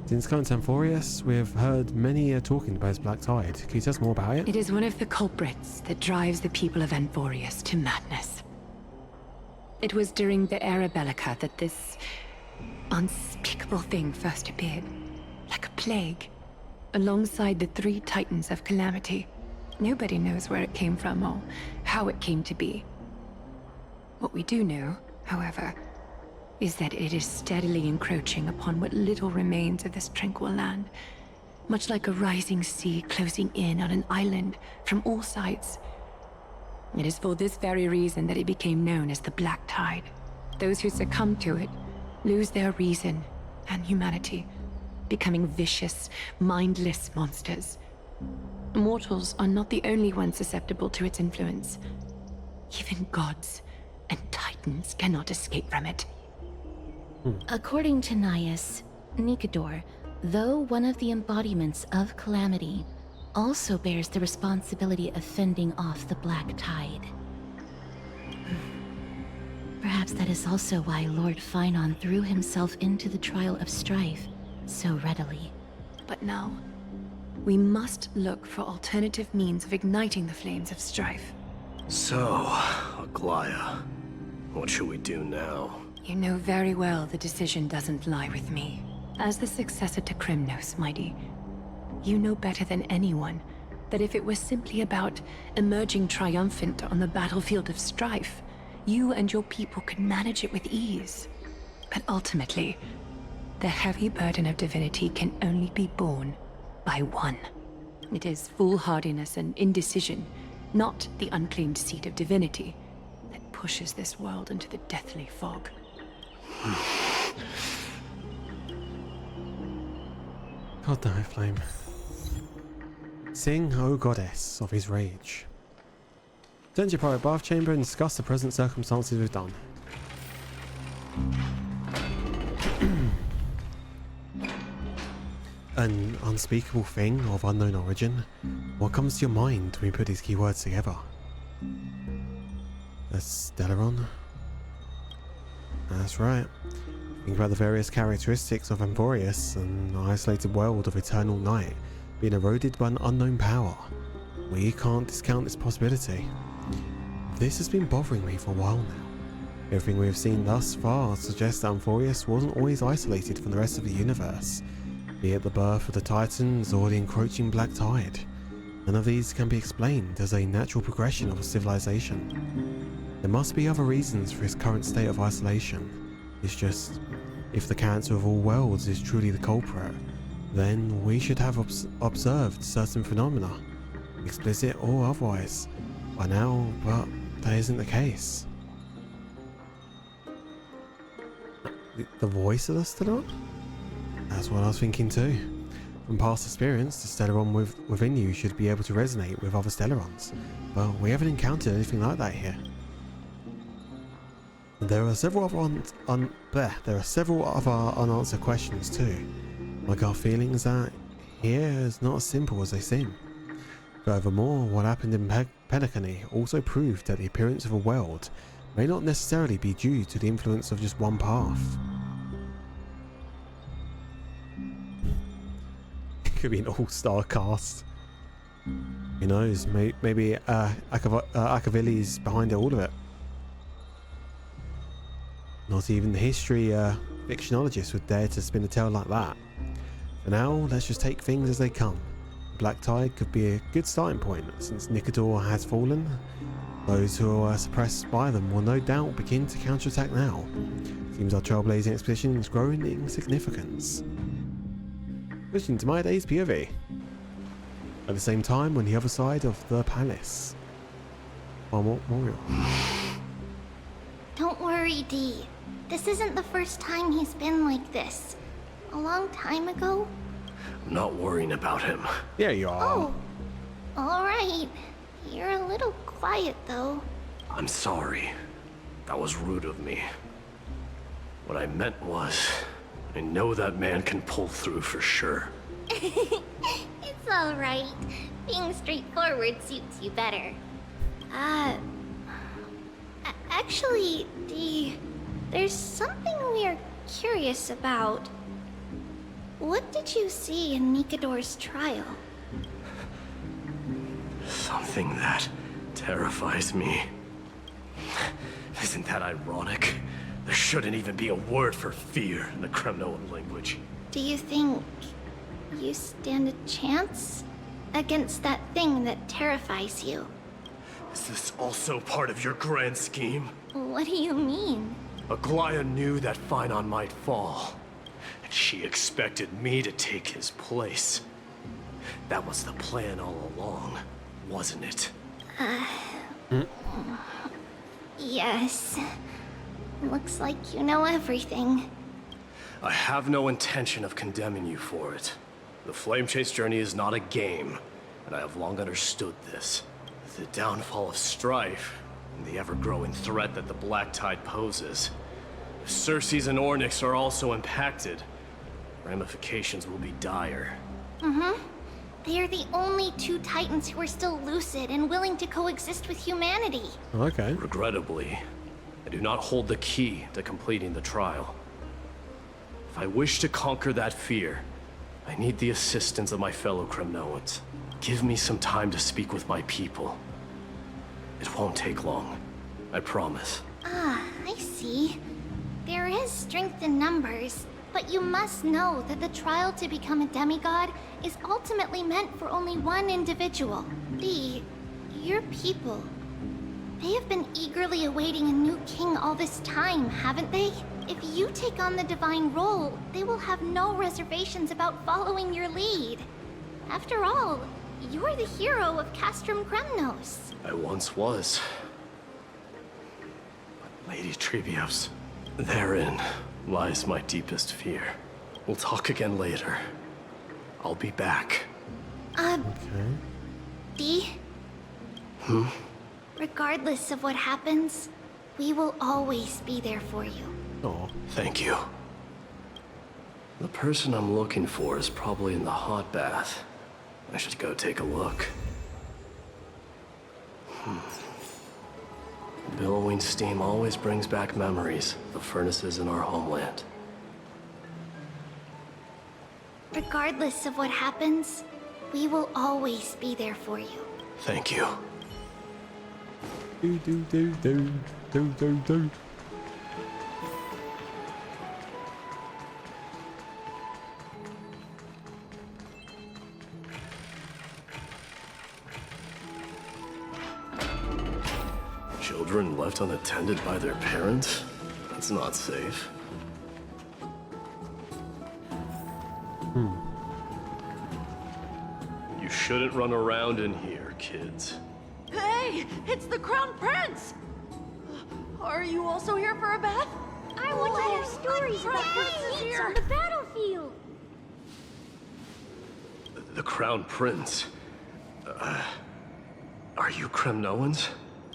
Since coming to Amphorius, we've heard many talking about his Black Tide. Can you tell us more about it? It is one of the culprits that drives the people of Amphorius to madness. It was during the Era Bellica that this unspeakable thing first appeared, like a plague, alongside the 3 Titans of Calamity. Nobody knows where it came from or how it came to be. What we do know, however, is that it is steadily encroaching upon what little remains of this tranquil land, much like a rising sea closing in on an island from all sides. It is for this very reason that it became known as the Black Tide. Those who succumb to it lose their reason and humanity, becoming vicious, mindless monsters. Mortals are not the only ones susceptible to its influence. Even gods and titans cannot escape from it. According to Naius, Nikador, though one of the embodiments of Calamity, also bears the responsibility of fending off the Black Tide. Perhaps that is also why Lord Finon threw himself into the trial of strife so readily. But now, we must look for alternative means of igniting the flames of strife. So, Aglaya, what should we do now? You know very well the decision doesn't lie with me. As the successor to Krymnos, Mighty, you know better than anyone that if it was simply about emerging triumphant on the battlefield of strife, you and your people could manage it with ease. But ultimately, the heavy burden of divinity can only be borne by one. It is foolhardiness and indecision, not the unclaimed seat of divinity, that pushes this world into the deathly fog. God no, Flame. Sing, O goddess, of his rage. Turn to your private bath chamber and discuss the present circumstances we've done. An unspeakable thing of unknown origin? What comes to your mind when we put these keywords together? A stellaron? That's right. Think about the various characteristics of Emporius, an isolated world of eternal night, being eroded by an unknown power. We can't discount this possibility. This has been bothering me for a while now. Everything we have seen thus far suggests that Emporius wasn't always isolated from the rest of the universe, be it the birth of the Titans or the encroaching Black Tide. None of these can be explained as a natural progression of a civilization. There must be other reasons for its current state of isolation. It's just, if the cancer of all worlds is truly the culprit, then we should have observed certain phenomena, explicit or otherwise, by now, but that isn't the case. The voice of the Stellaron? That's what I was thinking too. From past experience, the Stellaron within you should be able to resonate with other Stellarons, but we haven't encountered anything like that here. There are several other unanswered questions too. My gut feeling is that here is not as simple as they seem. Furthermore, what happened in Pelicany also proved that the appearance of a world may not necessarily be due to the influence of just one path. It could be an all-star cast. Who knows, maybe Akavilli's behind all of it. Not even the history fictionologist would dare to spin a tale like that. For now, let's just take things as they come. Black Tide could be a good starting point, since Nikador has fallen. Those who are suppressed by them will no doubt begin to counterattack now. Seems our trailblazing expedition is growing in significance. Switching to my day's POV. At the same time, on the other side of the palace. More. Don't worry, Dee. This isn't the first time he's been like this. A long time ago. I'm not worrying about him. Yeah, you are. Oh, alright. You're a little quiet, though. I'm sorry. That was rude of me. What I meant was, I know that man can pull through for sure. It's alright. Being straightforward suits you better. Actually, Dee, there's something we're curious about. What did you see in Nikador's trial? Something that terrifies me. Isn't that ironic? There shouldn't even be a word for fear in the Kremnoan language. Do you think you stand a chance against that thing that terrifies you? Is this also part of your grand scheme? What do you mean? Aglaya knew that Finon might fall, and she expected me to take his place. That was the plan all along, wasn't it? Yes. Looks like you know everything. I have no intention of condemning you for it. The Flame Chase journey is not a game, and I have long understood this. The downfall of strife, and the ever-growing threat that the Black Tide poses. If Circes and Ornyx are also impacted, ramifications will be dire. They are the only two Titans who are still lucid and willing to coexist with humanity. Okay. Regrettably, I do not hold the key to completing the trial. If I wish to conquer that fear, I need the assistance of my fellow Kremnoans. Give me some time to speak with my people. It won't take long, I promise. Ah, I see. There is strength in numbers, but you must know that the trial to become a demigod is ultimately meant for only one individual. Your people. They have been eagerly awaiting a new king all this time, haven't they? If you take on the divine role, they will have no reservations about following your lead. After all, you're the hero of Castrum Kremnos. I once was. But Lady Trebios, therein lies my deepest fear. We'll talk again later. I'll be back. D? Regardless of what happens, we will always be there for you. Oh, thank you. The person I'm looking for is probably in the hot bath. I should go take a look. Billowing steam always brings back memories of the furnaces in our homeland. Regardless of what happens, we will always be there for you. Thank you. Children left unattended by their parents? That's not safe. You shouldn't run around in here, kids. Hey, it's the Crown Prince! Are you also here for a bath? I want to hear stories about princes on the battlefield. The Crown Prince. Are you Kremnoans?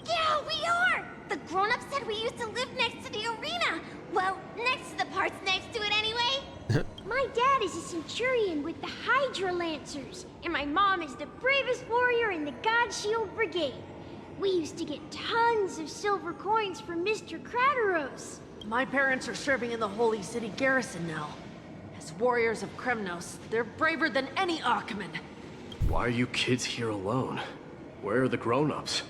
Yeah, we are! The grown-ups said we used to live next to the arena. Well, next to the parts next to it anyway. My dad is a centurion with the Hydra Lancers, and my mom is the bravest warrior in the God Shield Brigade. We used to get tons of silver coins from Mr. Crateros. My parents are serving in the Holy City garrison now. As warriors of Kremnos, they're braver than any Achaemen. Why are you kids here alone? Where are the grown-ups?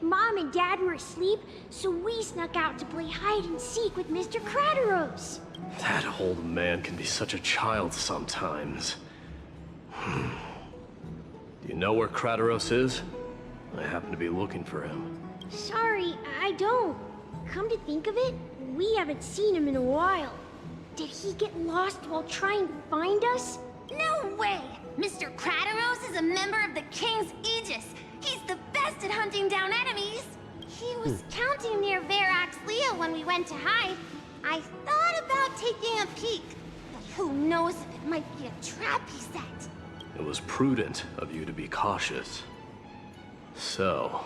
Mom and Dad were asleep, so we snuck out to play hide and seek with Mr. Crateros. That old man can be such a child sometimes. Do you know where Crateros is? I happen to be looking for him. Sorry, I don't. Come to think of it, we haven't seen him in a while. Did he get lost while trying to find us? No way! Mr. Crateros is a member of the King's Aegis. He's the best at hunting down enemies. He was counting near Verax Lea when we went to hide. I thought about taking a peek, but who knows if it might be a trap he set. It was prudent of you to be cautious. So,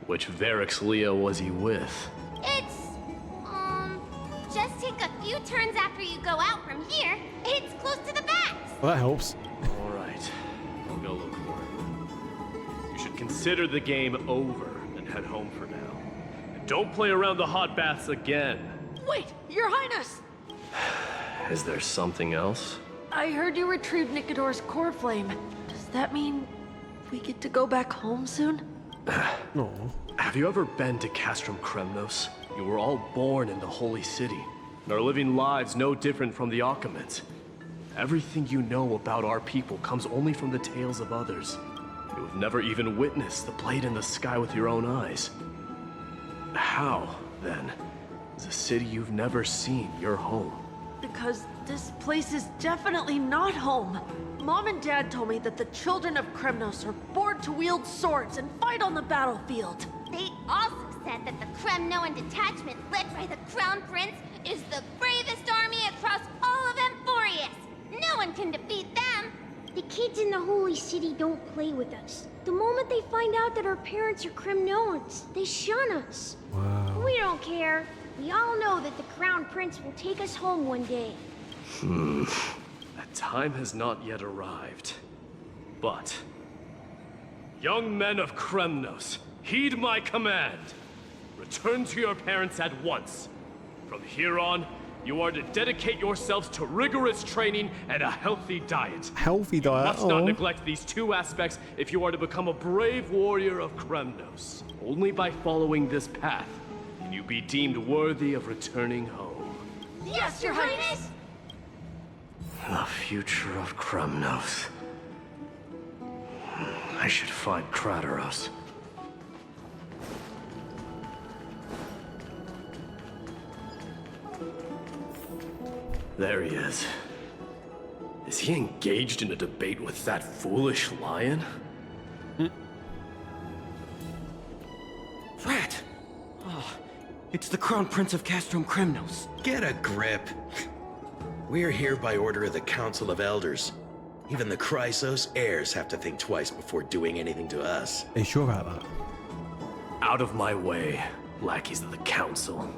which Verax Lea was he with? It's, just take a few turns after you go out from here. It's close to the backs. Well, that helps. All right, I'll go look for it. You should consider the game over and head home for now. And don't play around the hot baths again. Wait, Your Highness! Is there something else? I heard you retrieved Nikidor's Coreflame. Does that mean we get to go back home soon? No. Have you ever been to Castrum Kremnos? You were all born in the Holy City, and are living lives no different from the Achaemens. Everything you know about our people comes only from the tales of others. You have never even witnessed the blade in the sky with your own eyes. How, then, is a city you've never seen your home? Because this place is definitely not home. Mom and Dad told me that the children of Kremnos are born to wield swords and fight on the battlefield. They also said that the Kremnoan detachment led by the Crown Prince is the bravest army across all of Amphorius. No one can defeat them. The kids in the Holy City don't play with us. The moment they find out that our parents are Kremnoans, they shun us. Wow. We don't care. We all know that the Crown Prince will take us home one day. That time has not yet arrived. But, young men of Kremnos, heed my command. Return to your parents at once. From here on, you are to dedicate yourselves to rigorous training and a healthy diet. Healthy diet? You must not neglect these two aspects if you are to become a brave warrior of Kremnos. Only by following this path can you be deemed worthy of returning home. Yes, Your Highness! The future of Kremnos. I should find Krateros. There he is. Is he engaged in a debate with that foolish lion? Frat! Oh, it's the Crown Prince of Castrum Kremnos. Get a grip. We're here by order of the Council of Elders. Even the Chrysos heirs have to think twice before doing anything to us. Are you sure about that? Out of my way, lackeys of the Council.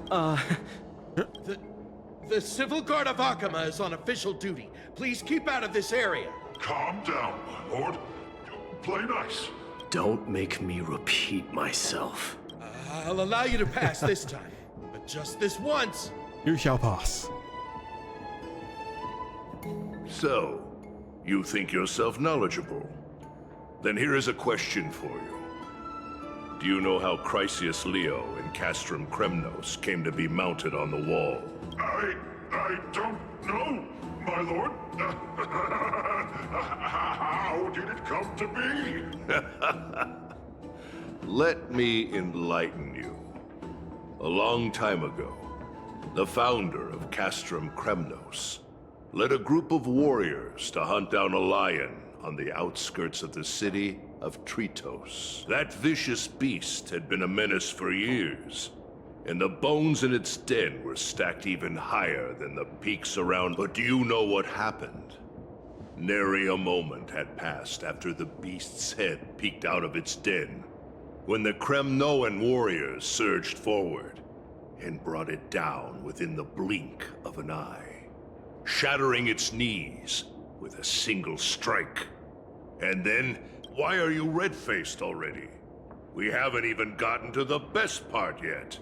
The Civil Guard of Akama is on official duty. Please keep out of this area. Calm down, my lord. Play nice. Don't make me repeat myself. I'll allow you to pass this time, but just this once. You shall pass. So, you think yourself knowledgeable? Then here is a question for you. Do you know how Chrysius Leo in Castrum Kremnos came to be mounted on the wall? I don't know, my lord. How did it come to be? Let me enlighten you. A long time ago, the founder of Castrum Kremnos led a group of warriors to hunt down a lion on the outskirts of the city of Tritos. That vicious beast had been a menace for years, and the bones in its den were stacked even higher than the peaks around. But do you know what happened? Nary a moment had passed after the beast's head peeked out of its den, when the Kremnoan warriors surged forward and brought it down within the blink of an eye, shattering its knees with a single strike. And then, why are you red-faced already? We haven't even gotten to the best part yet.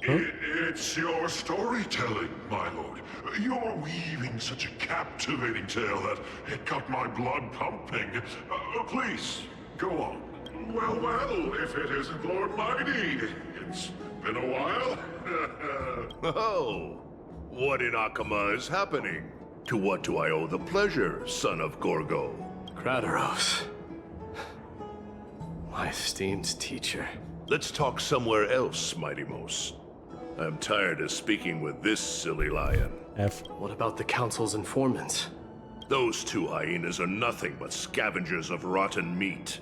It's your storytelling, my lord. You're weaving such a captivating tale that it got my blood pumping. Please, go on. Well, if it isn't Lord Mighty. It's been a while. Oh, what in Akama is happening? To what do I owe the pleasure, son of Gorgo? Krateros. My esteemed teacher. Let's talk somewhere else, Mighty Mos. I'm tired of speaking with this silly lion. What about the Council's informants? Those two hyenas are nothing but scavengers of rotten meat.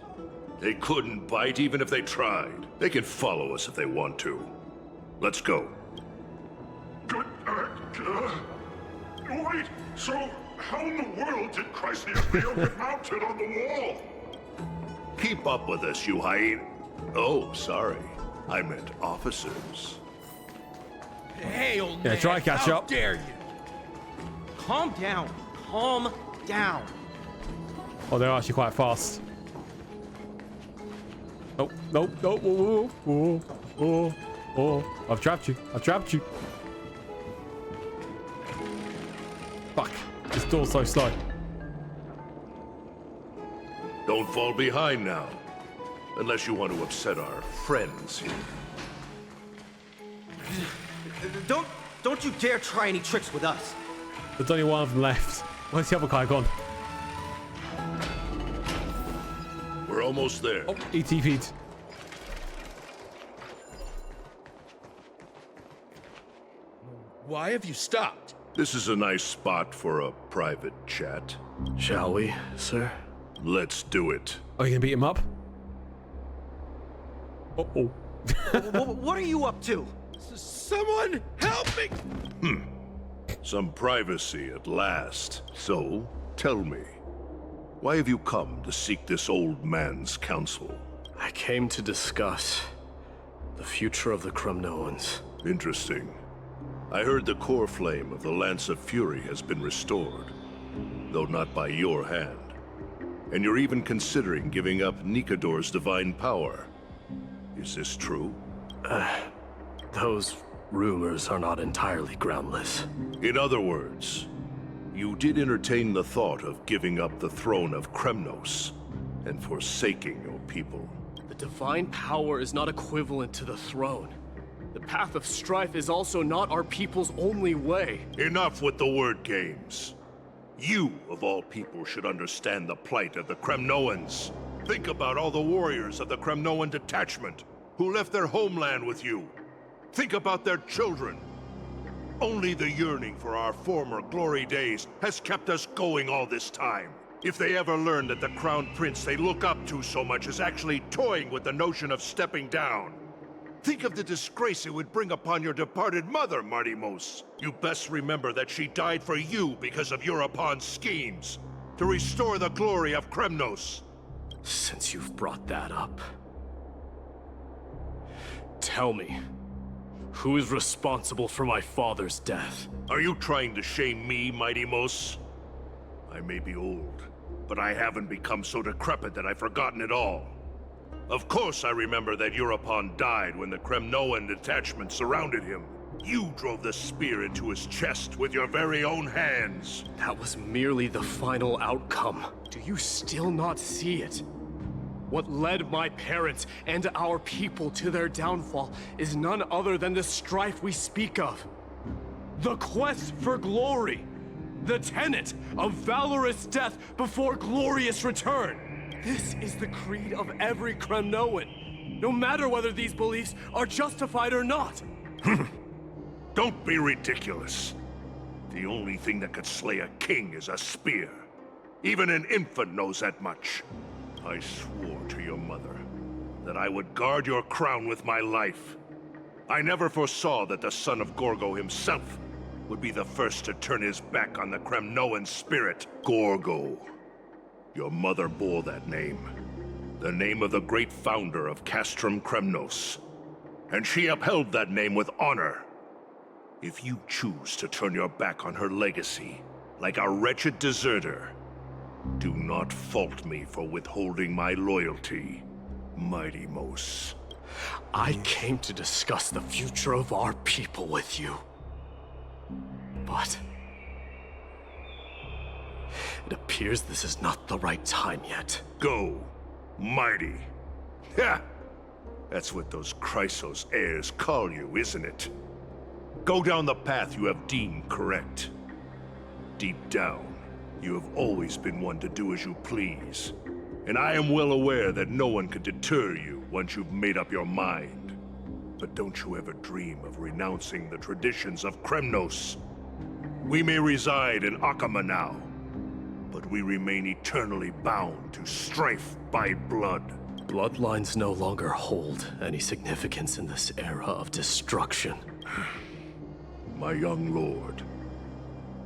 They couldn't bite even if they tried. They can follow us if they want to. Let's go. Good. Wait, so how in the world did Chrysius Leo get mounted on the wall? Keep up with us, you hyena. Oh, sorry. I meant officers. Hey, old man. Yeah, try catch how up. Dare you? Calm down. Calm down. Oh, they're actually quite fast. Oh, no, no. Oh. I've trapped you. Fuck. This door's so slow. Don't fall behind now. Unless you want to upset our friends here. Don't you dare try any tricks with us. There's only one of them left. Where's the other guy gone? We're almost there. Oh, ETP'd. Why have you stopped? This is a nice spot for a private chat. Shall we, sir? Let's do it. Are you gonna beat him up? Uh-oh. What are you up to? Someone help me! Some privacy at last. So, tell me, why have you come to seek this old man's counsel? I came to discuss the future of the Kremnoans. Interesting. I heard the Coreflame of the Lance of Fury has been restored, though not by your hand. And you're even considering giving up Nikador's divine power. Is this true? Those rumors are not entirely groundless. In other words, you did entertain the thought of giving up the throne of Kremnos and forsaking your people. The divine power is not equivalent to the throne. The path of strife is also not our people's only way. Enough with the word games. You, of all people, should understand the plight of the Kremnoans. Think about all the warriors of the Kremnoan detachment who left their homeland with you. Think about their children. Only the yearning for our former glory days has kept us going all this time. If they ever learn that the crown prince they look up to so much is actually toying with the notion of stepping down, think of the disgrace it would bring upon your departed mother, Martimos. You best remember that she died for you because of Europon's schemes, to restore the glory of Kremnos. Since you've brought that up, tell me, who is responsible for my father's death? Are you trying to shame me, Martimos? I may be old, but I haven't become so decrepit that I've forgotten it all. Of course I remember that Europon died when the Kremnoan detachment surrounded him. You drove the spear into his chest with your very own hands. That was merely the final outcome. Do you still not see it? What led my parents and our people to their downfall is none other than the strife we speak of. The quest for glory. The tenet of valorous death before glorious return. This is the creed of every Kremnoan, no matter whether these beliefs are justified or not. Don't be ridiculous. The only thing that could slay a king is a spear. Even an infant knows that much. I swore to your mother that I would guard your crown with my life. I never foresaw that the son of Gorgo himself would be the first to turn his back on the Kremnoan spirit. Gorgo. Your mother bore that name. The name of the great founder of Castrum Kremnos. And she upheld that name with honor. If you choose to turn your back on her legacy, like a wretched deserter, do not fault me for withholding my loyalty, Martimos. I came to discuss the future of our people with you. But it appears this is not the right time yet. Go, mighty. Ha! That's what those Chrysos heirs call you, isn't it? Go down the path you have deemed correct. Deep down, you have always been one to do as you please. And I am well aware that no one can deter you once you've made up your mind. But don't you ever dream of renouncing the traditions of Kremnos. We may reside in Akama now, but we remain eternally bound to strife by blood. Bloodlines no longer hold any significance in this era of destruction. My young lord,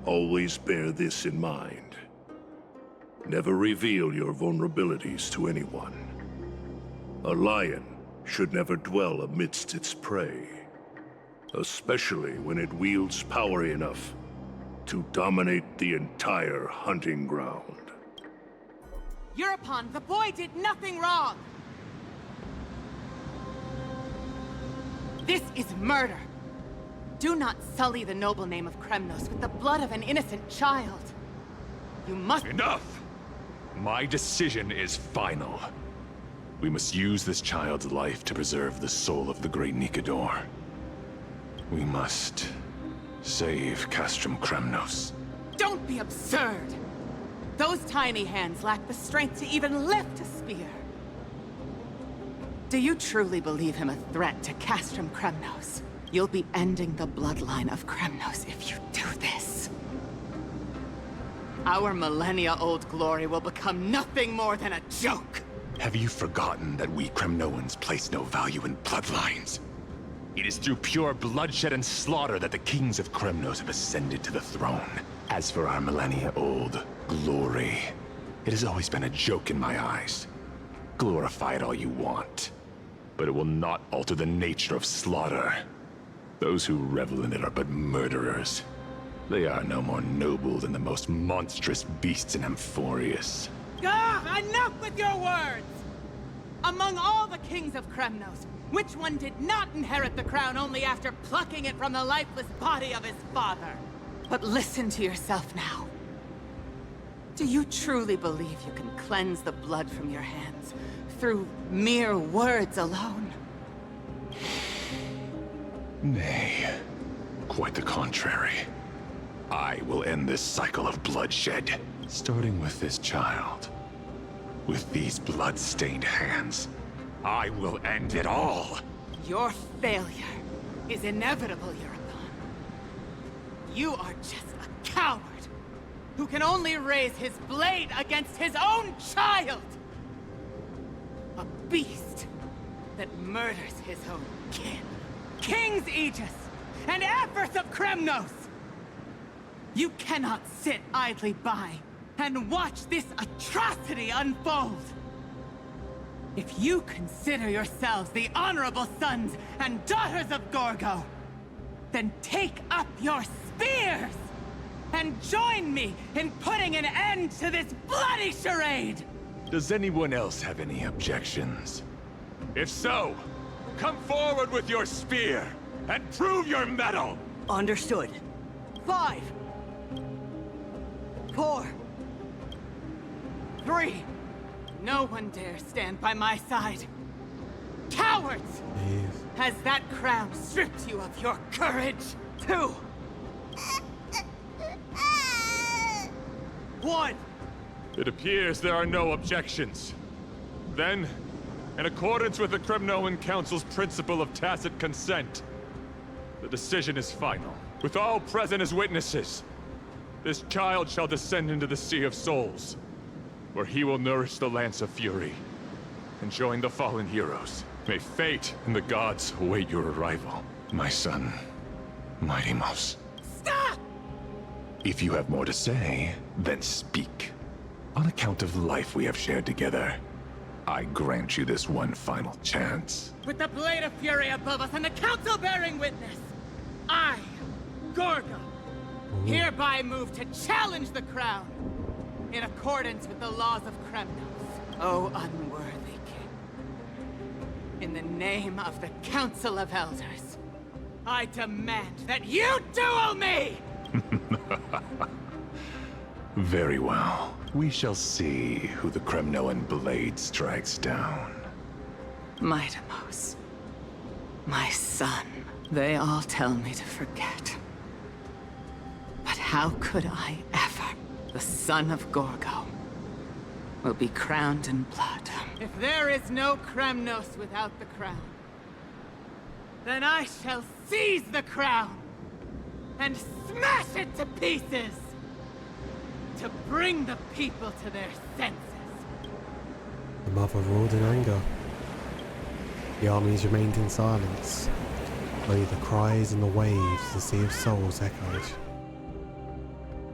always bear this in mind. Never reveal your vulnerabilities to anyone. A lion should never dwell amidst its prey, especially when it wields power enough to dominate the entire hunting ground. Europon, the boy did nothing wrong! This is murder! Do not sully the noble name of Kremnos with the blood of an innocent child. You must— Enough! My decision is final. We must use this child's life to preserve the soul of the great Nikador. We must save Castrum Kremnos. Don't be absurd! Those tiny hands lack the strength to even lift a spear. Do you truly believe him a threat to Castrum Kremnos? You'll be ending the bloodline of Kremnos if you do this. Our millennia-old glory will become nothing more than a joke! Have you forgotten that we Kremnoans place no value in bloodlines? It is through pure bloodshed and slaughter that the kings of Kremnos have ascended to the throne. As for our millennia-old glory, it has always been a joke in my eyes. Glorify it all you want, but it will not alter the nature of slaughter. Those who revel in it are but murderers. They are no more noble than the most monstrous beasts in Amphorius. Enough with your words! Among all the kings of Kremnos, which one did not inherit the crown only after plucking it from the lifeless body of his father? But listen to yourself now. Do you truly believe you can cleanse the blood from your hands through mere words alone? Nay, quite the contrary. I will end this cycle of bloodshed, starting with this child. With these blood-stained hands, I will end it all! Your failure is inevitable, Eurocon. You are just a coward who can only raise his blade against his own child! A beast that murders his own kin. King's Aegis and Empress of Kremnos! You cannot sit idly by and watch this atrocity unfold! If you consider yourselves the honorable sons and daughters of Gorgo, then take up your spears and join me in putting an end to this bloody charade! Does anyone else have any objections? If so, come forward with your spear and prove your mettle! Understood. 5, 4, 3. No one dare stand by my side. Cowards! Has that crown stripped you of your courage? 2, 1. It appears there are no objections. Then, in accordance with the Kremnoan Council's principle of tacit consent, the decision is final. With all present as witnesses, this child shall descend into the Sea of Souls, where he will nourish the Lance of Fury and join the fallen heroes. May fate and the gods await your arrival, my son, Mighty-Mos. Stop! If you have more to say, then speak. On account of the life we have shared together, I grant you this one final chance. With the blade of fury above us and the council bearing witness, I, Gorgo, hereby move to challenge the crown in accordance with the laws of Kremnos, O unworthy king. In the name of the Council of Elders, I demand that you duel me! Very well. We shall see who the Kremnoan blade strikes down. Mighty-Mos, my son, they all tell me to forget. But how could I ever, the son of Gorgo, will be crowned in blood? If there is no Kremnos without the crown, then I shall seize the crown and smash it to pieces! To bring the people to their senses. The mother roared in anger. The armies remained in silence. Only the cries and the waves the Sea of Souls echoed.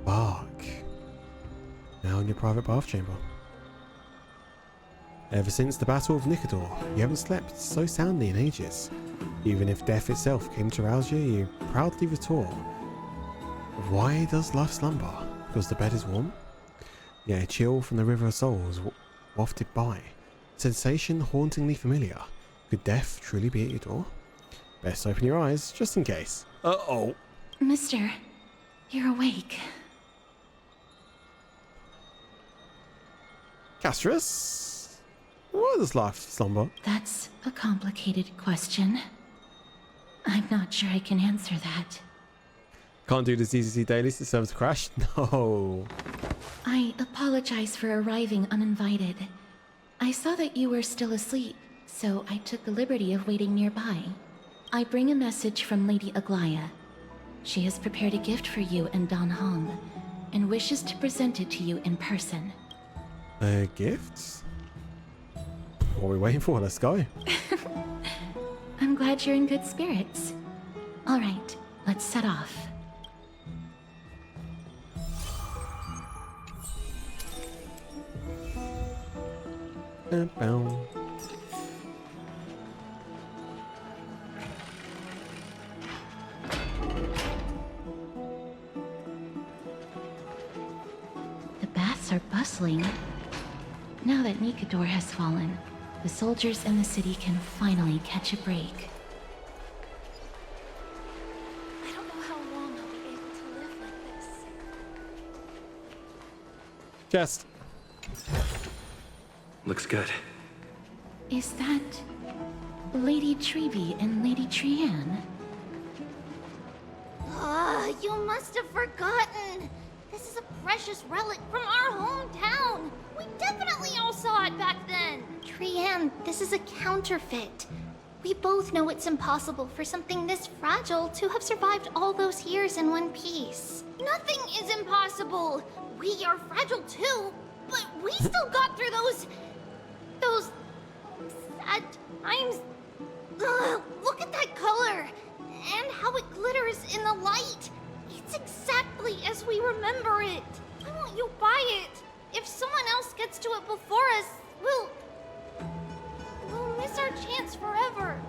Bark. Now in your private bath chamber. Ever since the Battle of Nikador, you haven't slept so soundly in ages. Even if death itself came to rouse you, you proudly retort. Why does life slumber? Because the bed is warm? Yeah, a chill from the River of Souls wafted by. Sensation hauntingly familiar. Could death truly be at your door? Best open your eyes, just in case. Uh-oh. Mister, you're awake. Castris? Why does life slumber? That's a complicated question. I'm not sure I can answer that. Can't do this DCC dailies, the servers crashed? No. I apologize for arriving uninvited. I saw that you were still asleep, so I took the liberty of waiting nearby. I bring a message from Lady Aglaya. She has prepared a gift for you and Dan Hong, and wishes to present it to you in person. Gifts? What are we waiting for? Let's go. I'm glad you're in good spirits. All right, let's set off. Bow. The baths are bustling. Now that Nikador has fallen, the soldiers in the city can finally catch a break. I don't know how long I'll be able to live like this. Chest. Looks good. Is that Lady Treby and Lady Trianne? You must have forgotten. This is a precious relic from our hometown. We definitely all saw it back then. Trianne, this is a counterfeit. We both know it's impossible for something this fragile to have survived all those years in one piece. Nothing is impossible. We are fragile too, but we still got through those sad times. Look at that color and how it glitters in the light. It's exactly as we remember it. Why won't you buy it? If someone else gets to it before us, we'll miss our chance forever.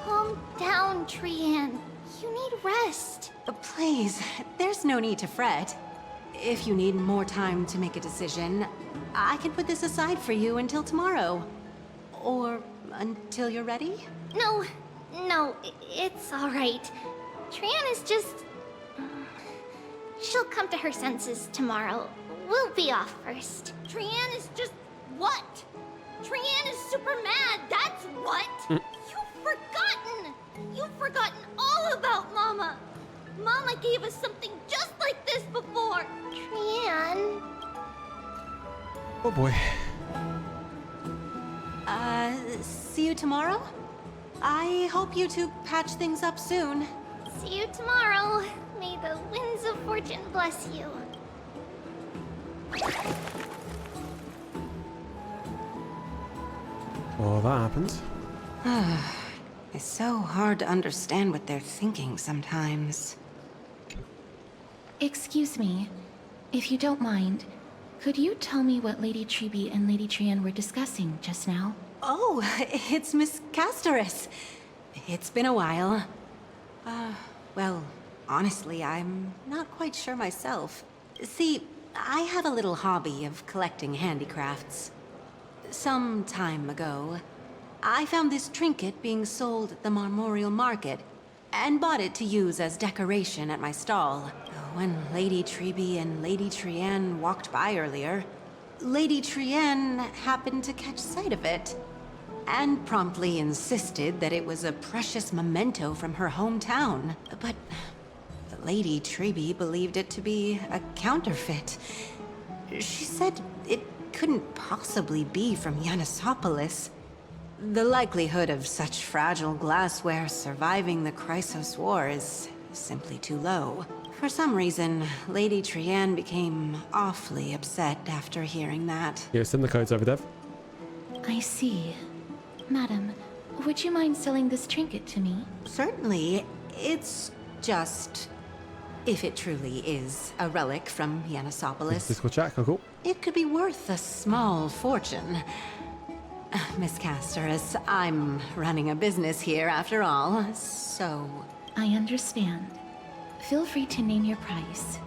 Calm down, Trianne. You need rest. Please, there's no need to fret. If you need more time to make a decision, I can put this aside for you until tomorrow. Or until you're ready? No, it's all right. Trianne is just... she'll come to her senses tomorrow. We'll be off first. Trianne is just... what? Trianne is super mad, that's what! You've forgotten all about Mama! Mama gave us something just like this before! Trianne... Oh boy. See you tomorrow? I hope you two patch things up soon. See you tomorrow. May the winds of fortune bless you. Well, that happens. It's so hard to understand what they're thinking sometimes. Excuse me, if you don't mind, could you tell me what Lady Treby and Lady Trianne were discussing just now? Oh, it's Miss Casterus. It's been a while. Well, honestly, I'm not quite sure myself. See, I have a little hobby of collecting handicrafts. Some time ago, I found this trinket being sold at the Marmorial Market, and bought it to use as decoration at my stall. When Lady Treby and Lady Trianne walked by earlier, Lady Trianne happened to catch sight of it, and promptly insisted that it was a precious memento from her hometown. But Lady Treby believed it to be a counterfeit. She said it couldn't possibly be from Yanisopolis. The likelihood of such fragile glassware surviving the Chrysos War is simply too low. For some reason, Lady Trianne became awfully upset after hearing that. Yeah, send the codes over, Dev. I see. Madam, would you mind selling this trinket to me? Certainly. It's just... if it truly is a relic from Yanisopolis, Discord chat, cool. it could be worth a small fortune. Miss Casterus, I'm running a business here after all, so... I understand. Feel free to name your price.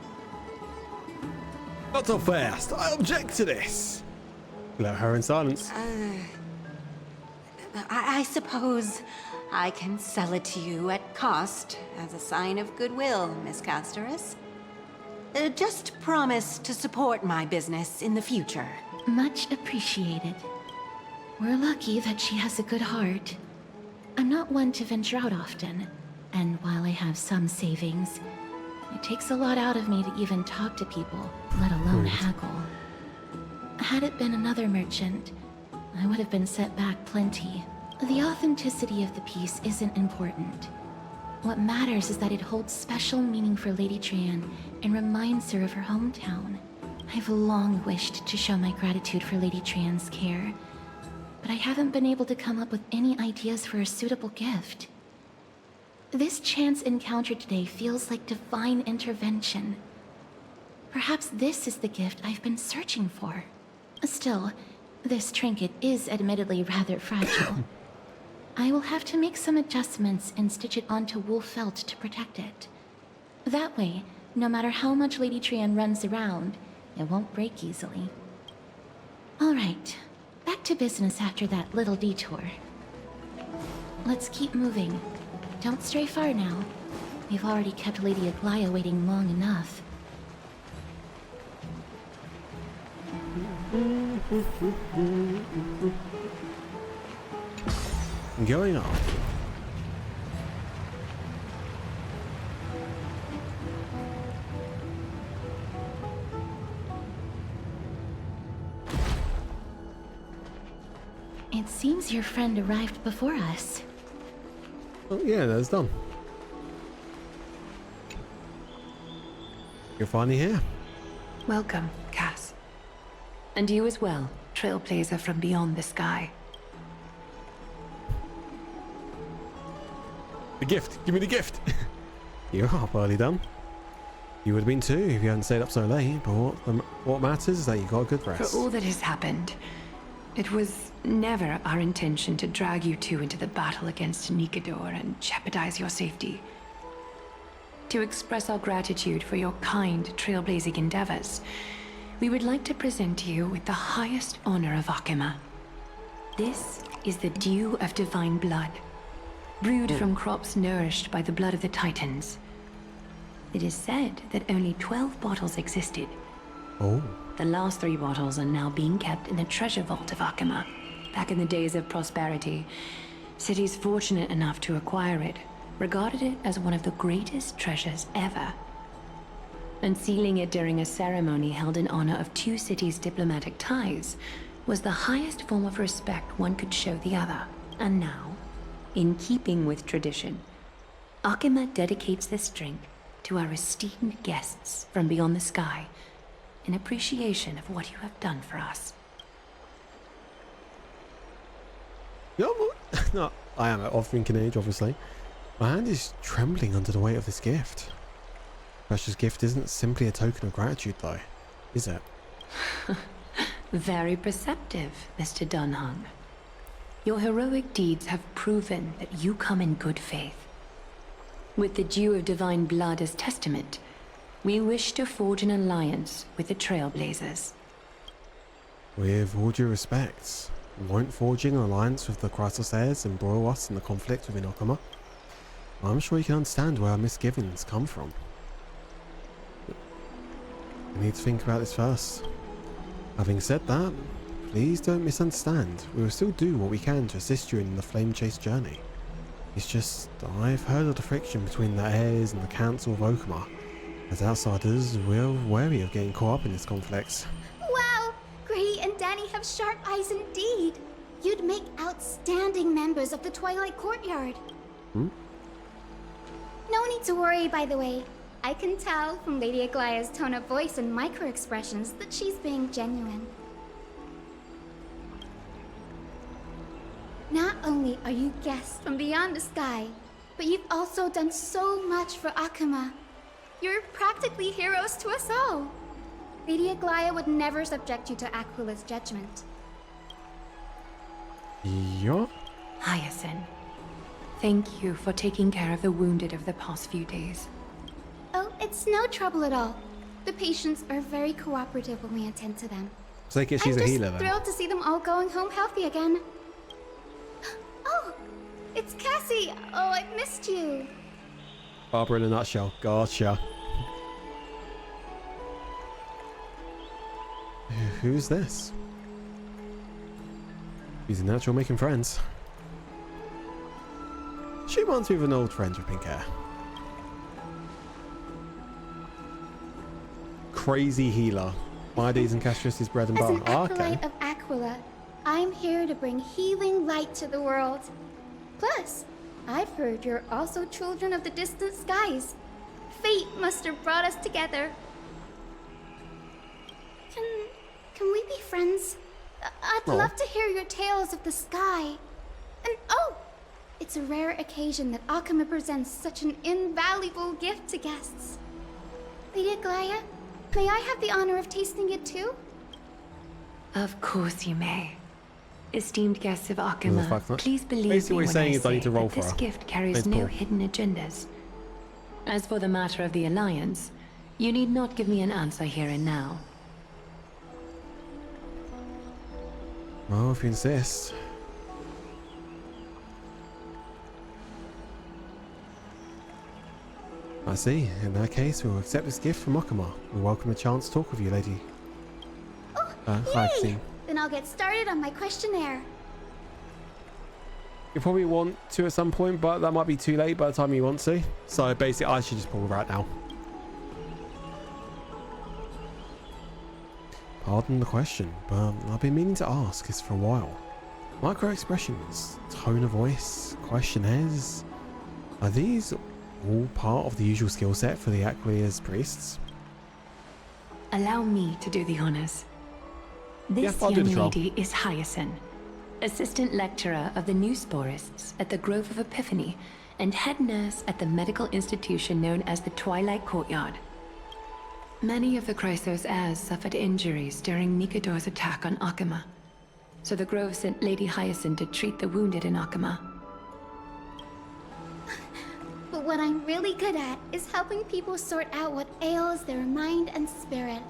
Not so fast. I object to this. Let her in silence. I suppose I can sell it to you at cost as a sign of goodwill, Miss Casterus. Just promise to support my business in the future. Much appreciated. We're lucky that she has a good heart. I'm not one to venture out often, and while I have some savings, it takes a lot out of me to even talk to people, let alone haggle. Had it been another merchant, I would have been set back plenty. The authenticity of the piece isn't important. What matters is that it holds special meaning for Lady Trianne and reminds her of her hometown. I've long wished to show my gratitude for Lady Trianne's care, but I haven't been able to come up with any ideas for a suitable gift. This chance encounter today feels like divine intervention. Perhaps this is the gift I've been searching for. Still, this trinket is admittedly rather fragile. I will have to make some adjustments and stitch it onto wool felt to protect it. That way, no matter how much Lady Trianne runs around, it won't break easily. Alright, back to business after that little detour. Let's keep moving. Don't stray far now. We've already kept Lady Aglaia waiting long enough. Going on. It seems your friend arrived before us. Oh yeah, that's done. You're finally here. Welcome, Cass. And you as well, trailblazer from beyond the sky. The gift! Give me the gift! You're up early done. You would have been too if you hadn't stayed up so late, but what matters is that you got a good rest. For all that has happened, it was never our intention to drag you two into the battle against Nikador and jeopardize your safety. To express our gratitude for your kind trailblazing endeavors, we would like to present you with the highest honor of Akima. This is the Dew of Divine Blood, brewed from crops nourished by the blood of the Titans. It is said that only 12 bottles existed. Oh. The last 3 bottles are now being kept in the treasure vault of Akima. Back in the days of prosperity, cities fortunate enough to acquire it regarded it as one of the greatest treasures ever. Unsealing it during a ceremony held in honor of 2 cities' diplomatic ties was the highest form of respect one could show the other. And now, in keeping with tradition, Akima dedicates this drink to our esteemed guests from beyond the sky in appreciation of what you have done for us. No, I am of drinking age, obviously. My hand is trembling under the weight of this gift. Precious gift isn't simply a token of gratitude, though, is it? Very perceptive, Mr. Dunhung. Your heroic deeds have proven that you come in good faith. With the Dew of Divine Blood as testament, we wish to forge an alliance with the Trailblazers. With all due respect, won't forging an alliance with the Chrysos heirs embroil us in the conflict within Akima? I'm sure you can understand where our misgivings come from. We need to think about this first. Having said that, please don't misunderstand. We will still do what we can to assist you in the flame chase journey. It's just, I've heard of the friction between the heirs and the Council of Okama. As outsiders, we're wary of getting caught up in this conflict. Wow! Gray and Danny have sharp eyes indeed. You'd make outstanding members of the Twilight Courtyard. No need to worry, by the way. I can tell from Lady Aglaia's tone of voice and micro-expressions that she's being genuine. Not only are you guests from beyond the sky, but you've also done so much for Akima. You're practically heroes to us all. Lady Aglaia would never subject you to Aquila's judgment. Yeah? Hyacinth, thank you for taking care of the wounded of the past few days. Oh, it's no trouble at all. The patients are very cooperative when we attend to them. So she's a healer I'm then. just thrilled to see them all going home healthy again. Oh, it's Cassie. Oh, I've missed you. Barbara in a nutshell. Gotcha. Who's this? She's a natural making friends. She reminds me of an old friend with pink hair. Crazy healer. Mides and Castris is bread and As butter. an acolyte of Aquila, I'm here to bring healing light to the world. Plus, I've heard you're also children of the distant skies. Fate must have brought us together. Can we be friends? I'd love to hear your tales of the sky. And oh, it's a rare occasion that Akima presents such an invaluable gift to guests. Lady Aglaia, may I have the honor of tasting it too? Of course you may. Esteemed guests of Akima, please believe Basically, me what he's when saying I is I say need to roll that for this her. gift carries Thanks, no Paul. hidden agendas. As for the matter of the Alliance, you need not give me an answer here and now. Well, if you insist. I see. In that case, we'll accept this gift from Okama. We welcome the chance to talk with you, lady. Hi, Christine. Then I'll get started on my questionnaire. You probably want to at some point, but that might be too late by the time you want to. So basically, I should just pull right now. Pardon the question, but I've been meaning to ask this for a while. Micro expressions, tone of voice, questionnaires, are these all part of the usual skill set for the Aquilia's priests? Allow me to do the honors. This young lady is Hyacinth, assistant lecturer of the new sporists at the Grove of Epiphany and head nurse at the medical institution known as the Twilight Courtyard. Many of the Chrysos heirs suffered injuries during Mikador's attack on Akama, so the Grove sent Lady Hyacinth to treat the wounded in Akama. But what I'm really good at is helping people sort out what ails their mind and spirit.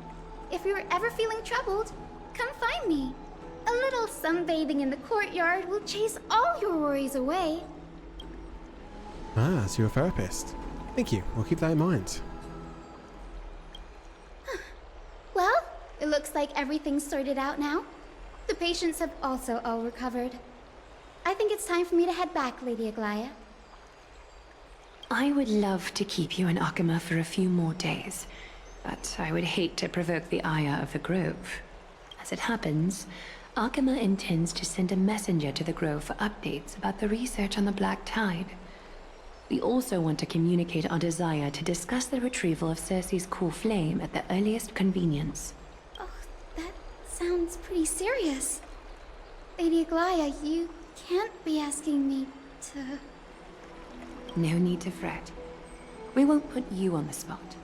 If you're ever feeling troubled, come find me. A little sunbathing in the courtyard will chase all your worries away. Ah, so you're a therapist. Thank you. We'll keep that in mind. Well, it looks like everything's sorted out now. The patients have also all recovered. I think it's time for me to head back, Lady Aglaya. I would love to keep you in Akama for a few more days, but I would hate to provoke the ire of the Grove. As it happens, Akama intends to send a messenger to the Grove for updates about the research on the Black Tide. We also want to communicate our desire to discuss the retrieval of Circe's Coreflame at the earliest convenience. Oh, that sounds pretty serious. Lady Aglaya, you can't be asking me to... No need to fret. We won't put you on the spot.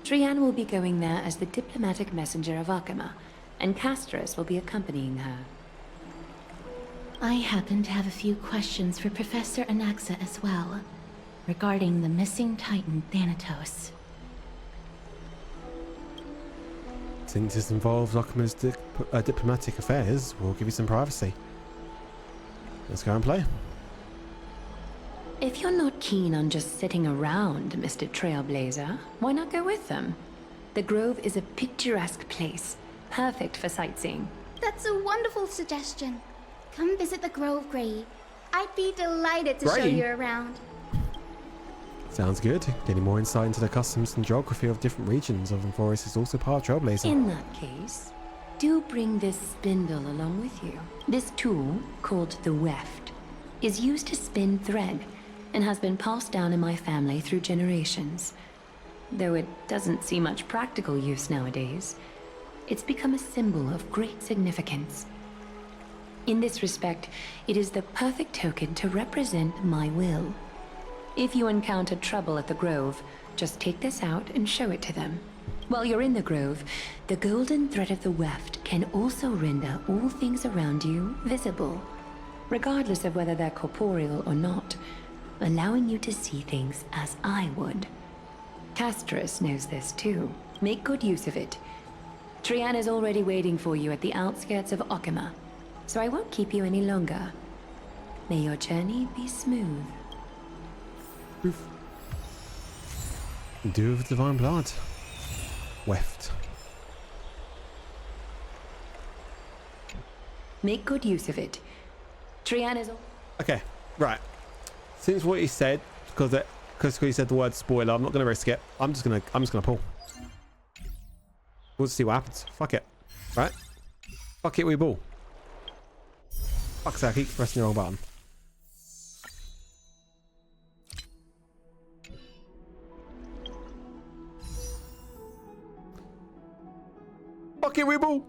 Trianne will be going there as the diplomatic messenger of Akama, and Castris will be accompanying her. I happen to have a few questions for Professor Anaxa as well, regarding the missing Titan Thanatos. Since this involves Okama's diplomatic affairs, we'll give you some privacy. Let's go and play. If you're not keen on just sitting around, Mr. Trailblazer, why not go with them? The Grove is a picturesque place, perfect for sightseeing. That's a wonderful suggestion. Come visit the Grove, Gray. I'd be delighted to show you around. Sounds good. Getting more insight into the customs and geography of different regions of the forest is also part of Trailblazer. In that case, do bring this spindle along with you. This tool, called the weft, is used to spin thread and has been passed down in my family through generations. Though it doesn't see much practical use nowadays, it's become a symbol of great significance. In this respect, it is the perfect token to represent my will. If you encounter trouble at the Grove, just take this out and show it to them. While you're in the Grove, the golden thread of the weft can also render all things around you visible, regardless of whether they're corporeal or not, allowing you to see things as I would. Castris knows this too. Make good use of it. Trianne is already waiting for you at the outskirts of Akama, so I won't keep you any longer. May your journey be smooth. Dew of divine blood. Weft. Make good use of it. Trianne is... Okay, right. Since what he said, because he said the word spoiler, I'm not going to risk it. I'm just gonna pull. We'll see what happens. Fuck it. Right? Fuck it, we ball. Fuck's sake, I keep pressing the wrong button. Fuck it, we ball.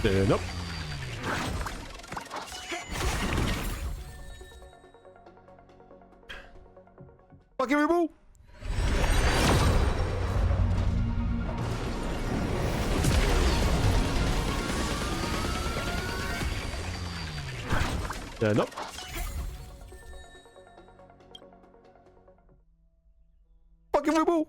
Nope. Fucking rebel. Nope. Fucking rebel.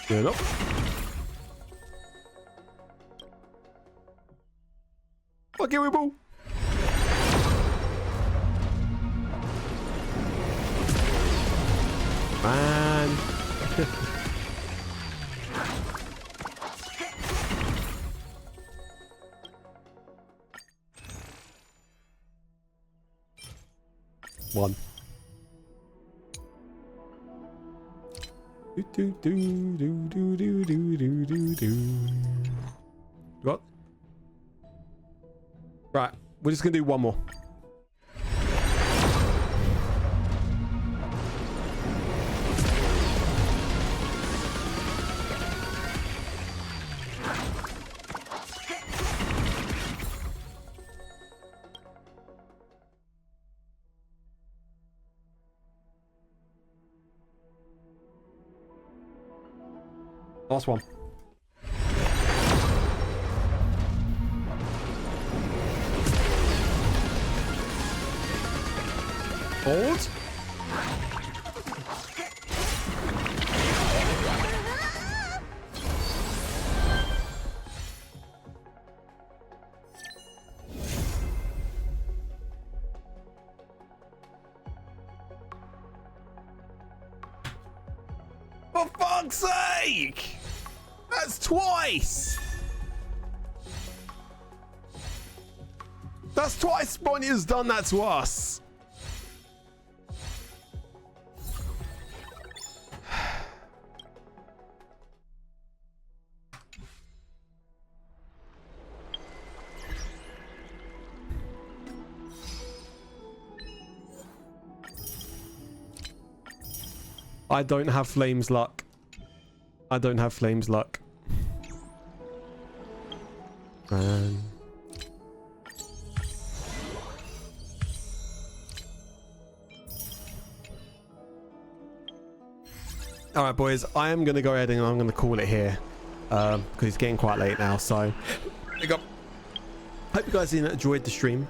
Good up. Fucking rebel. Man. One. What? Right, we're just gonna do one more. Last one. Hold. For fuck's sake! That's twice! That's twice Bonnie's done that to us! I don't have Flames luck. I don't have Flames luck. Man. Alright boys, I am going to go ahead and I'm going to call it here. Because it's getting quite late now, so... Hope you guys enjoyed the stream.